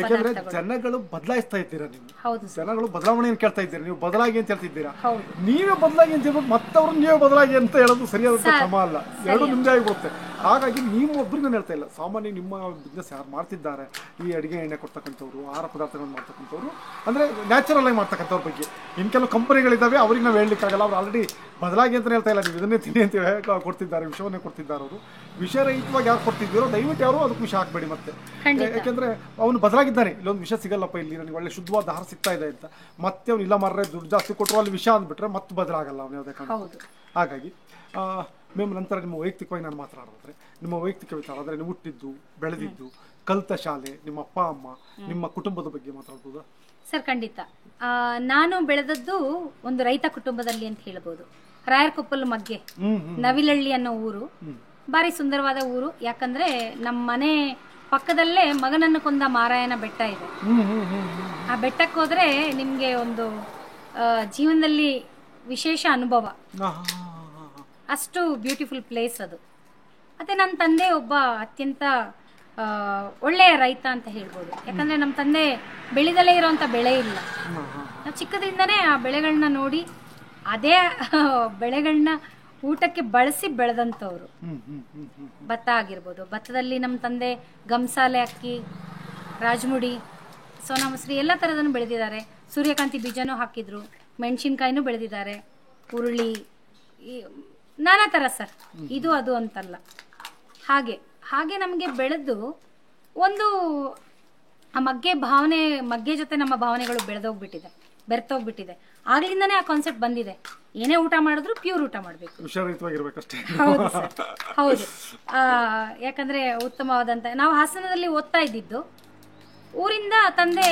ಯಾಕಂದ್ರೆ ಜನಗಳು ಬದಲಾಯಿಸ್ತಾ ಇದ್ದೀರಾ, ನೀವು ಜನಗಳು ಬದಲಾವಣೆಯನ್ನು ಕೇಳ್ತಾ ಇದ್ದೀರಾ, ನೀವು ಬದಲಾಗಿ ಅಂತ ಹೇಳ್ತಿದ್ದೀರಾ. ನೀವೇ ಬದಲಾಗಿ ಅಂತ ಹೇಳ್ಬೇಕು, ಮತ್ತವ್ರು ನೀವೇ ಬದಲಾಗಿ ಅಂತ ಹೇಳೋದು ಸರಿಯಾದಂತ ಕ್ರಮ ಅಲ್ಲ. ಎರಡು ನಿಮ್ದೇ ಆಗಿರುತ್ತೆ. ಹಾಗಾಗಿ ನೀವು ಒಬ್ರಿಗೆ ನಾನು ಹೇಳ್ತಾ ಇಲ್ಲ, ಸಾಮಾನ್ಯ ನಿಮ್ಮ ಬಿಸ್ನೆಸ್ ಯಾರು ಮಾಡ್ತಿದ್ದಾರೆ, ಈ ಅಡಿಗೆ ಎಣ್ಣೆ ಕೊಡ್ತಕ್ಕಂಥವ್ರು, ಆಹಾರ ಪದಾರ್ಥಗಳನ್ನು ಮಾಡ್ತಕ್ಕಂಥವ್ರು, ಅಂದ್ರೆ ನ್ಯಾಚುರಲ್ ಆಗಿ ಮಾಡ್ತಕ್ಕಂಥವ್ರ ಬಗ್ಗೆ. ಇನ್ನು ಕೆಲವು ಕಂಪನಿಗಳಿದ್ದಾವೆ, ಅವ್ರಿಗೆ ನಾವು ಹೇಳಲಿಕ್ಕಾಗಲ್ಲ. ಅವ್ರು ಆಲ್ರೆಡಿ ಬದಲಾಗಿ ಅಂತ ಹೇಳ್ತಾ ಇಲ್ಲ, ನೀವು ಇದನ್ನೇ ತಿನ್ನಿ ಅಂತ ಕೊಡ್ತಿದ್ದಾರೆ, ವಿಷವನ್ನೇ ಕೊಡ್ತಿದ್ದಾರೆ. ಅವರು ವಿಷರಹಿತವಾಗಿ ಯಾರು ಕೊಡ್ತಿದ್ದೀರೋ ದಯವಿಟ್ಟು ಯಾರು ಅದಕ್ಕೆ ವಿಷ ಹಾಕಬೇಡಿ. ಮತ್ತೆ ಯಾಕೆಂದ್ರೆ ಅವನು ಬದಲಾಗಿದ್ದಾನೆ, ಇಲ್ಲೊಂದು ವಿಷ ಸಿಗಲ್ಲಪ್ಪ, ಇಲ್ಲಿ ನನಗೆ ಒಳ್ಳೆ ಶುದ್ಧವಾದ ಆಹಾರ ಸಿಗ್ತಾ ಇದೆ ಅಂತ ಮತ್ತೆ ಅವ್ನು ಇಲ್ಲ ಮಾರ್ರೆ ದುಡ್ಡು ಜಾಸ್ತಿ ಕೊಟ್ಟರು ಅಲ್ಲಿ ವಿಷ ಅಂದ್ಬಿಟ್ರೆ ಮತ್ತೆ ಬದಲಾಗಲ್ಲ ಅವನು ಯಾವುದೇ ಕಾರಣಕ್ಕೂ. ಹಾಗಾಗಿ ಮ್ಯಾಮ್, ನಂತರ ನಿಮ್ಮ ವೈಯಕ್ತಿಕವಾಗಿ ನಾನು ಮಾತನಾಡೋದ್ರೆ, ನಿಮ್ಮ ವೈಯಕ್ತಿಕ ವಿಚಾರ ಅಂದರೆ ನೀವು ಹುಟ್ಟಿದ್ದು, ಬೆಳೆದಿದ್ದು, ಕಲಿತ ಶಾಲೆ, ನಿಮ್ಮ ಅಪ್ಪ ಅಮ್ಮ, ನಿಮ್ಮ ಕುಟುಂಬದ ಬಗ್ಗೆ ಮಾತಾಡ್ಬೋದಾ?
ಸರ್ ಖಂಡಿತ. ನಾನು ಬೆಳೆದದ್ದು ಒಂದು ರೈತ ಕುಟುಂಬದಲ್ಲಿ ಅಂತ ಹೇಳ್ಬೋದು. ರಾಯರಕೊಪ್ಪಲ್ ಮಗ್ಗೆ, ನವಿಲಹಳ್ಳಿ ಅನ್ನೋ ಊರು. ಭಾರಿ ಸುಂದರವಾದ ಊರು. ಯಾಕಂದ್ರೆ ನಮ್ಮ ಮನೆ ಪಕ್ಕದಲ್ಲೇ ಮಗನನ್ನು ಕೊಂದ ಮಾರಾಯನ ಬೆಟ್ಟ ಇದೆ. ಆ ಬೆಟ್ಟಕ್ಕೆ ಹೋದ್ರೆ ನಿಮ್ಗೆ ಒಂದು ಜೀವನದಲ್ಲಿ ವಿಶೇಷ ಅನುಭವ. ಅಷ್ಟು ಬ್ಯೂಟಿಫುಲ್ ಪ್ಲೇಸ್ ಅದು. ಮತ್ತೆ ನನ್ನ ತಂದೆ ಒಬ್ಬ ಅತ್ಯಂತ ಒಳ್ಳೆಯ ರೈತ ಅಂತ ಹೇಳ್ಬೋದು. ಯಾಕಂದ್ರೆ ನಮ್ಮ ತಂದೆ ಬೆಳೆದಲೇ ಇರೋಂಥ ಬೆಳೆ ಇಲ್ಲ. ನಾವು ಚಿಕ್ಕದ್ರಿಂದನೇ ಆ ಬೆಳೆಗಳನ್ನ ನೋಡಿ ಅದೇ ಬೆಳೆಗಳನ್ನ ಊಟಕ್ಕೆ ಬಳಸಿ ಬೆಳೆದಂಥವ್ರು. ಭತ್ತ ಆಗಿರ್ಬೋದು, ಭತ್ತದಲ್ಲಿ ನಮ್ಮ ತಂದೆ ಗಂಸಾಲೆ ಅಕ್ಕಿ, ರಾಜಮುಡಿ, ಸೋನಾ ಮಸೂರಿ ಎಲ್ಲ ಥರದನ್ನು ಬೆಳೆದಿದ್ದಾರೆ. ಸೂರ್ಯಕಾಂತಿ ಬೀಜನೂ ಹಾಕಿದ್ರು, ಮೆಣಸಿನ್ಕಾಯಿನೂ ಬೆಳೆದಿದ್ದಾರೆ, ಹುರುಳಿ, ನಾನಾ ಥರ ಸರ್. ಇದು ಅದು ಅಂತಲ್ಲ. ಹಾಗೆ ನಮಗೆ ಬೆಳೆದು ಒಂದು ಆ ಮಗ್ಗೆ ಜೊತೆ ನಮ್ಮ ಭಾವನೆಗಳು ಬೆರೆತೋಗ್ಬಿಟ್ಟಿದೆ. ಆಗ್ಲಿಂದಾನೇ ಆ ಕಾನ್ಸೆಪ್ಟ್ ಬಂದಿದೆ. ಏನೇ ಊಟ ಮಾಡಿದ್ರು ಪ್ಯೂರ್ ಊಟ ಮಾಡಬೇಕು. ಹೌದು ಸರ್, ಹೌದು. ಯಾಕಂದ್ರೆ ಉತ್ತಮವಾದಂತ, ನಾವು ಹಾಸನದಲ್ಲಿ ಓದ್ತಾ ಇದ್ದಿದ್ದು, ಊರಿಂದ ತಂದೆ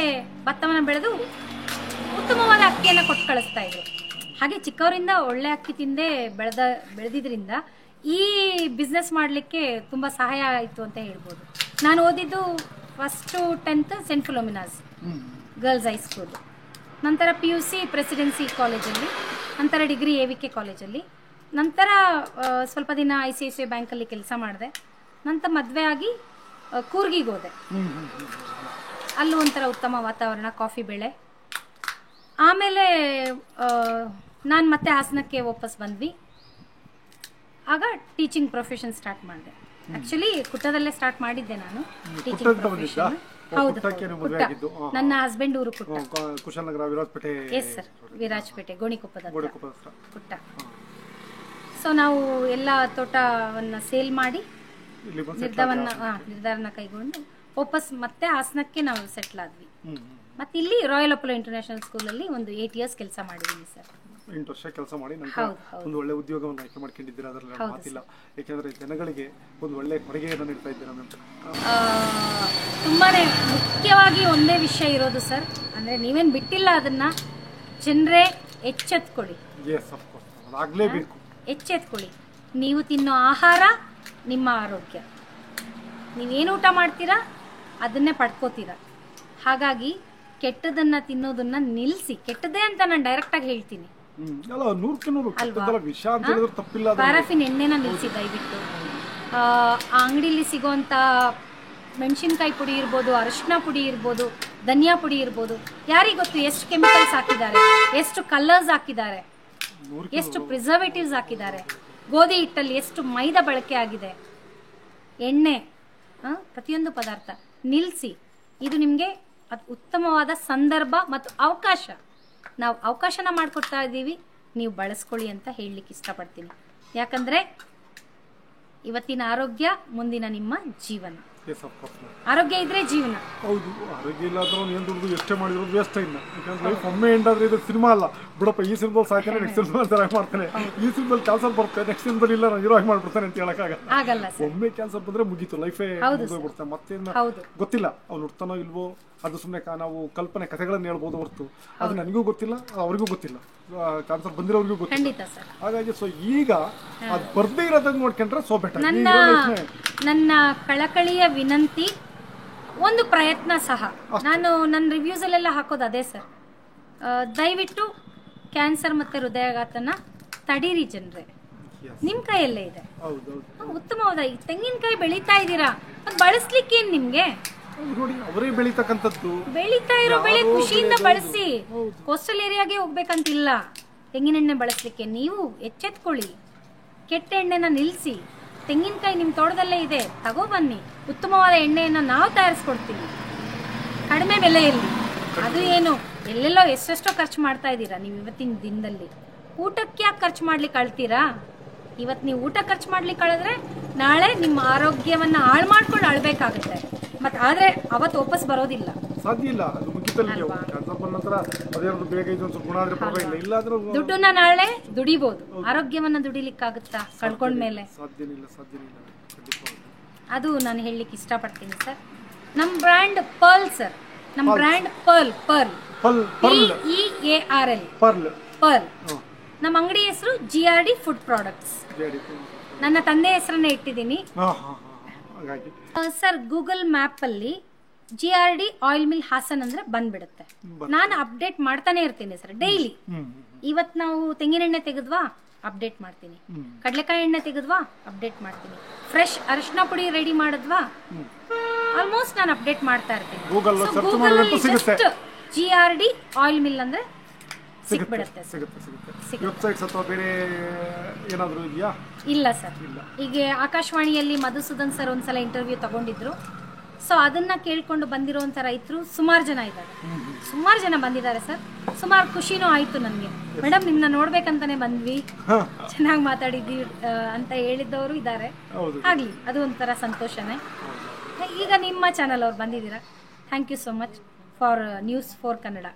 ಭತ್ತವನ್ನ ಬೆಳೆದು ಉತ್ತಮವಾದ ಅಕ್ಕಿಯನ್ನ ಕೊಟ್ಟು ಕಳಿಸ್ತಾ ಇದ್ರು. ಹಾಗೆ ಚಿಕ್ಕವರಿಂದ ಒಳ್ಳೆ ಅಕ್ಕಿ ತಿಂದೇ ಬೆಳೆದಿದ್ರಿಂದ ಈ ಬಿಸ್ನೆಸ್ ಮಾಡಲಿಕ್ಕೆ ತುಂಬ ಸಹಾಯ ಆಯಿತು ಅಂತ ಹೇಳ್ಬೋದು. ನಾನು ಓದಿದ್ದು first 10th saint Philomena's girls high school, ನಂತರ PUC ಪ್ರೆಸಿಡೆನ್ಸಿ ಕಾಲೇಜಲ್ಲಿ, ನಂತರ ಡಿಗ್ರಿ AVK ಕಾಲೇಜಲ್ಲಿ, ನಂತರ ಸ್ವಲ್ಪ ದಿನ ICICI ಬ್ಯಾಂಕಲ್ಲಿ ಕೆಲಸ ಮಾಡಿದೆ. ನಂತರ ಮದುವೆ ಆಗಿ ಕೂರ್ಗಿಗೆ ಹೋದೆ. ಅಲ್ಲೂ ಒಂಥರ ಉತ್ತಮ ವಾತಾವರಣ, ಕಾಫಿ ಬೆಳೆ. ಆಮೇಲೆ ನಾನು ಮತ್ತೆ ಹಾಸನಕ್ಕೆ ವಾಪಸ್ ಬಂದ್ವಿ. ಆಗ ಟೀಚಿಂಗ್ ಪ್ರೊಫೆಷನ್ ಸ್ಟಾರ್ಟ್ ಮಾಡಿದೆ. ಆಕ್ಚುಲಿ ಕುಟ್ಟದಲ್ಲೇ ಸ್ಟಾರ್ಟ್ ಮಾಡಿದ್ದೆ ನಾನು ಟೀಚಿಂಗ್ ಪ್ರೊಫೆಷನ್. ಹೌದು, ಕುಟ್ಟ. ನನ್ನ ಹಸ್ಬೆಂಡ್ ಊರು ಕುಟ್ಟ.
ಕುಶಾಲನಗರ, ವಿರಾಜಪೇಟೆ.
ಎಸ್ ಸರ್, ವಿರಾಜಪೇಟೆ, ಗೋಣಿಕೊಪ್ಪದ ಕುಟ್ಟ. ಸೊ ನಾವು ಎಲ್ಲ ತೋಟವನ್ನ ಸೇಲ್ ಮಾಡಿ ನಿರ್ಧಾರನ ಕೈಗೊಂಡು ವಾಪಸ್ ಮತ್ತೆ ಹಾಸನಕ್ಕೆ ನಾವು ಸೆಟ್ಲ್ ಆದ್ವಿ. ಮತ್ತೆ ಇಲ್ಲಿ ರಾಯಲ್ ಅಪೋಲೋ ಇಂಟರ್ನ್ಯಾಷನಲ್ ಸ್ಕೂಲಲ್ಲಿ ಒಂದು 8 ಇಯರ್ಸ್ ಕೆಲಸ ಮಾಡಿದ್ದೀನಿ ಸರ್.
8 ವರ್ಷ ಕೆಲಸ ಮಾಡಿ ನಂತರ ಒಂದು ಒಳ್ಳೆ ಉದ್ಯೋಗವನ್ನು ಆಯ್ಕೆ ಮಾಡ್ಕೊಂಡಿದ್ದೀರಾ, ಅದರಲ್ಲಿ ಮಾತಿಲ್ಲ. ಯಾಕೆಂದ್ರೆ ಜನಗಳಿಗೆ ಒಂದು ಒಳ್ಳೆ ಕೊಡುಗೆಯನ್ನು ನೀಡ್ತಾ ಇದ್ದೀರಾ ಮ್ಯಾಮ್.
ತುಂಬಾನೇ ಮುಖ್ಯವಾಗಿ ಒಂದೇ ವಿಷಯ ಇರೋದು ಸರ್, ಅಂದ್ರೆ ನೀವೇನು ಬಿಟ್ಟಿಲ್ಲ ಅದನ್ನ, ಜನರೇ ಎಚ್ಚೆತ್ಕೊಳ್ಳಿ.
ಎಸ್, ಆಫ್ ಕೋರ್ಸ್, ಅದಾಗಲೇಬೇಕು.
ಎಚ್ಚೆತ್ಕೊಳ್ಳಿ. ನೀವು ತಿನ್ನೋ ಆಹಾರ ನಿಮ್ಮ ಆರೋಗ್ಯ. ನೀವೇನು ಊಟ ಮಾಡ್ತೀರಾ ಅದನ್ನೇ ಪಡ್ಕೋತೀರಾ. ಹಾಗಾಗಿ ಕೆಟ್ಟದನ್ನ ತಿನ್ನೋದನ್ನ ನಿಲ್ಲಿಸಿ. ಕೆಟ್ಟದೇ ಅಂತ ನಾನು ಡೈರೆಕ್ಟಾಗಿ ಹೇಳ್ತೀನಿ, ಪ್ಯಾರಾಫಿನ್ ಎಣ್ಣೆನ ನಿಲ್ಲಿಸಿ ದಯವಿಟ್ಟು. ಆ ಅಂಗಡಿಲಿ ಸಿಗೋಂಥ ಮೆಣಸಿನ್ಕಾಯಿ ಪುಡಿ ಇರ್ಬೋದು, ಅರಿಶಿನ ಪುಡಿ ಇರ್ಬೋದು, ಧನಿಯಾ ಪುಡಿ ಇರ್ಬೋದು, ಯಾರಿಗೆ ಗೊತ್ತು ಎಷ್ಟು ಕೆಮಿಕಲ್ಸ್ ಹಾಕಿದ್ದಾರೆ, ಎಷ್ಟು ಕಲರ್ಸ್ ಹಾಕಿದ್ದಾರೆ, ಎಷ್ಟು ಪ್ರಿಸರ್ವೇಟಿವ್ಸ್ ಹಾಕಿದ್ದಾರೆ. ಗೋಧಿ ಹಿಟ್ಟಲ್ಲಿ ಎಷ್ಟು ಮೈದಾ ಬಳಕೆ ಆಗಿದೆ, ಎಣ್ಣೆ, ಪ್ರತಿಯೊಂದು ಪದಾರ್ಥ ನಿಲ್ಲಿಸಿ. ಇದು ನಿಮಗೆ ಉತ್ತಮವಾದ ಸಂದರ್ಭ ಮತ್ತು ಅವಕಾಶ. ನಾವು ಅವಕಾಶನ ಮಾಡಿಕೊಡ್ತಾ ಇದ್ದೀವಿ, ನೀವು ಬಳಸ್ಕೊಳ್ಳಿ ಅಂತ ಹೇಳಲಿಕ್ಕೆ ಇಷ್ಟಪಡ್ತೀನಿ. ಯಾಕಂದರೆ ಇವತ್ತಿನ ಆರೋಗ್ಯ ಮುಂದಿನ ನಿಮ್ಮ ಜೀವನ. ಆರೋಗ್ಯ ಇದ್ರೆ ಜೀವನ.
ಹೌದು, ಆರೋಗ್ಯ ಇಲ್ಲ ಅಂದ್ರೆ ಏನು ದುಡ್ಡು ಎಷ್ಟೇ ಮಾಡಿದ್ರು ವೇಸ್ಟ್ ಇಲ್ಲ. ಯಾಕಂದ್ರೆ ಲೈಫ್ ಒಮ್ಮೆ ಎಂಡಾದ್ರೆ ಇದು ಸಿನಿಮಾ ಅಲ್ಲ ಬಿಡಪ್ಪ. ಈ ಸಿನಿಮಾಲ್ ಸಾಕಾನೆ, ನೆಕ್ಸ್ಟ್ ಸಿನಿಮಾಲ್ ಚೆನ್ನಾಗಿ ಮಾಡ್ತಾನೆ, ಈ ಸಿನಿಮಾಲ್ ಕ್ಯಾನ್ಸರ್ ಬರುತ್ತೆ, ನೆಕ್ಸ್ಟ್ ಸಿನಿಮಾಲ್ ಇಲ್ಲ ನಾನು ಹೀರೋ ಆಗಿ ಮಾಡ್ಬಿಡ್ತಾನೆ ಅಂತ ಹೇಳಕ್ಕಾಗಲ್ಲ. ಒಮ್ಮೆ ಕ್ಯಾನ್ಸರ್ ಬಂದ್ರೆ ಮುಗೀತು, ಲೈಫೇ ಮುಗಿದೋಗ್ಬಿಡುತ್ತೆ. ಮತ್ತೇನು ಗೊತ್ತಿಲ್ಲ ಅವ್ನು ಹುಡ್ತಾನೋ ಇಲ್ವೋ, ಅದು ಸುಮ್ಮನೆ ನಾವು ಕಲ್ಪನೆ ಕಥೆಗಳನ್ನು ಹೇಳ್ಬೋದು ಹೊರತು ಅದು ನನಗೂ ಗೊತ್ತಿಲ್ಲ, ಅವ್ರಿಗೂ ಗೊತ್ತಿಲ್ಲ, ಕ್ಯಾನ್ಸರ್ ಬಂದಿರೋರಿಗೂ ಗೊತ್ತಿಲ್ಲ. ಹಾಗಾಗಿ ಸೊ ಈಗ ಅದು ಬರ್ದೇ ಇರೋದನ್ನ ನೋಡ್ಕೊಂಡ್ರೆ ಸೋ ಬೆಟರ್.
ನನ್ನ ಕಳಕಳಿಯ ವಿನಂತಿ, ಒಂದು ಪ್ರಯತ್ನ ಸಹ. ನಾನು ನನ್ನ ರಿವ್ಯೂಸಲ್ಲೆಲ್ಲ ಹಾಕೋದು ಅದೇ ಸರ್, ದಯವಿಟ್ಟು ಕ್ಯಾನ್ಸರ್ ಮತ್ತೆ ಹೃದಯಾಘಾತನ ತಡೀರಿ ಜನರೇ, ನಿಮ್ ಕೈಯಲ್ಲೇ ಇದೆ. ಉತ್ತಮವಾದ ತೆಂಗಿನಕಾಯಿ ಬೆಳೀತಾ ಇದ್ದೀರಾ, ಬಳಸ್ಲಿಕ್ಕೇನು ನಿಮ್ಗೆ?
ಅವರೇ ಬೆಳೀತಕ್ಕಂಥದ್ದು,
ಬೆಳೀತಾ ಇರೋ ಬೆಳೆ ಖುಷಿಯಿಂದ ಬಳಸಿ. ಕೋಸ್ಟಲ್ ಏರಿಯಾಗೆ ಹೋಗ್ಬೇಕಂತಿಲ್ಲ ತೆಂಗಿನೆಣ್ಣೆ ಬಳಸಲಿಕ್ಕೆ. ನೀವು ಎಚ್ಚೆತ್ಕೊಳ್ಳಿ, ಕೆಟ್ಟ ಎಣ್ಣೆನ ನಿಲ್ಲಿಸಿ. ತೆಂಗಿನಕಾಯಿ ನಿಮ್ಮ ತೋಟದಲ್ಲೇ ಇದೆ, ತಗೋಬನ್ನಿ. ಉತ್ತಮವಾದ ಎಣ್ಣೆಯನ್ನು ನಾವು ತಯಾರಿಸ್ಕೊಡ್ತೀವಿ ಕಡಿಮೆ ಬೆಲೆಯಲ್ಲಿ. ಅದು ಏನು ಎಲ್ಲೆಲ್ಲೋ ಎಷ್ಟೆಷ್ಟೋ ಖರ್ಚು ಮಾಡ್ತಾ ಇದ್ದೀರಾ ನೀವು ಇವತ್ತಿನ ದಿನದಲ್ಲಿ. ಊಟಕ್ಕೆ ಯಾಕೆ ಖರ್ಚು ಮಾಡ್ಲಿಕ್ಕೆ ಅಳ್ತೀರಾ? ಇವತ್ತು ನೀವು ಊಟ ಖರ್ಚು ಮಾಡ್ಲಿಕ್ಕೆ ಅಳಿದ್ರೆ ನಾಳೆ ನಿಮ್ಮ ಆರೋಗ್ಯವನ್ನ ಹಾಳು ಮಾಡ್ಕೊಂಡು ಅಳ್ಬೇಕಾಗುತ್ತೆ. ಮತ್ತೆ ಆದ್ರೆ ಅವತ್ತು ವಾಪಸ್ ಬರೋದಿಲ್ಲ,
ಸಾಧ್ಯ ಇಲ್ಲ. ಅದು
ದುಡ್ಡನ್ನ ನಾಳೆ ದುಡಿಬಹುದು, ಆರೋಗ್ಯವನ್ನ ದುಡಿಲಿಕ್ಕಾಗುತ್ತಾ ಕಳ್ಕೊಂಡ್ಮೇಲೆ? ಅದು ನಾನು ಹೇಳಲಿಕ್ಕೆ ಇಷ್ಟಪಡ್ತೀನಿ ಸರ್. ನಮ್ಮ ಬ್ರ್ಯಾಂಡ್ ಪರ್ಲ್ ಸರ್, ನಮ್ಮ ಬ್ರ್ಯಾಂಡ್ ಪರ್ಲ್, ಪರ್ಲ್. ನಮ್ಮ ಅಂಗಡಿ ಹೆಸರು GRD ಫುಡ್ ಪ್ರಾಡಕ್ಟ್ಸ್. ನನ್ನ ತಂದೆ ಹೆಸರನ್ನೇ ಇಟ್ಟಿದ್ದೀನಿ ಸರ್. ಗೂಗಲ್ ಮ್ಯಾಪ್ ಅಲ್ಲಿ GRD ಆಯಿಲ್ ಮಿಲ್ ಹಾಸನ್ ಅಂದ್ರೆ ಬಂದ್ಬಿಡುತ್ತೆ. ನಾನು ಅಪ್ಡೇಟ್ ಮಾಡ್ತಾನೆ ಇರ್ತೀನಿ ಸರ್ ಡೈಲಿ. ಇವತ್ತು ನಾವು ತೆಂಗಿನೆಣ್ಣೆ ತೆಗೆದ್ವಾ ಅಪ್ಡೇಟ್ ಮಾಡ್ತೀನಿ, ಕಡಲೆಕಾಯಿ ಎಣ್ಣೆ ತೆಗೆದ್ವಾ ಅಪ್ಡೇಟ್ ಮಾಡ್ತೀನಿ, ಫ್ರೆಶ್ ಅರಿಶಿನ ಪುಡಿ ರೆಡಿ ಮಾಡಿದ್ವಾ, ಆಲ್ಮೋಸ್ಟ್ ನಾನು ಅಪ್ಡೇಟ್ ಮಾಡ್ತಾ ಇರ್ತೀನಿ. ಗೂಗಲ್ ಅಲ್ಲಿ ಜಸ್ಟ್ GRD ಆಯಿಲ್ ಮಿಲ್ ಅಂದ್ರೆ ಸಿಕ್ಬಿಡುತ್ತೆ. ಇಲ್ಲ ಸರ್, ಈಗ ಆಕಾಶವಾಣಿಯಲ್ಲಿ ಮಧುಸೂದನ್ ಸರ್ ಒಂದ್ಸಲ ಇಂಟರ್ವ್ಯೂ ತಗೊಂಡಿದ್ರು. ಸೊ ಅದನ್ನ ಕೇಳ್ಕೊಂಡು ಬಂದಿರೋಂಥ ರೈತರು ಸುಮಾರು ಜನ ಇದ್ದಾರೆ, ಸುಮಾರು ಜನ ಬಂದಿದ್ದಾರೆ ಸರ್. ಸುಮಾರು ಖುಷಿನೂ ಆಯ್ತು ನನಗೆ. ಮೇಡಮ್ ನಿಮ್ಮನ್ನ ನೋಡ್ಬೇಕಂತಾನೆ ಬಂದ್ವಿ, ಚೆನ್ನಾಗಿ ಮಾತಾಡಿದ್ವಿ ಅಂತ ಹೇಳಿದ್ದವರು ಇದ್ದಾರೆ. ಆಗ್ಲಿ, ಅದು ಒಂಥರ ಸಂತೋಷನೇ. ಈಗ ನಿಮ್ಮ ಚಾನಲ್ ಅವ್ರು ಬಂದಿದ್ದೀರಾ, thank you so much for News 4 Kannada.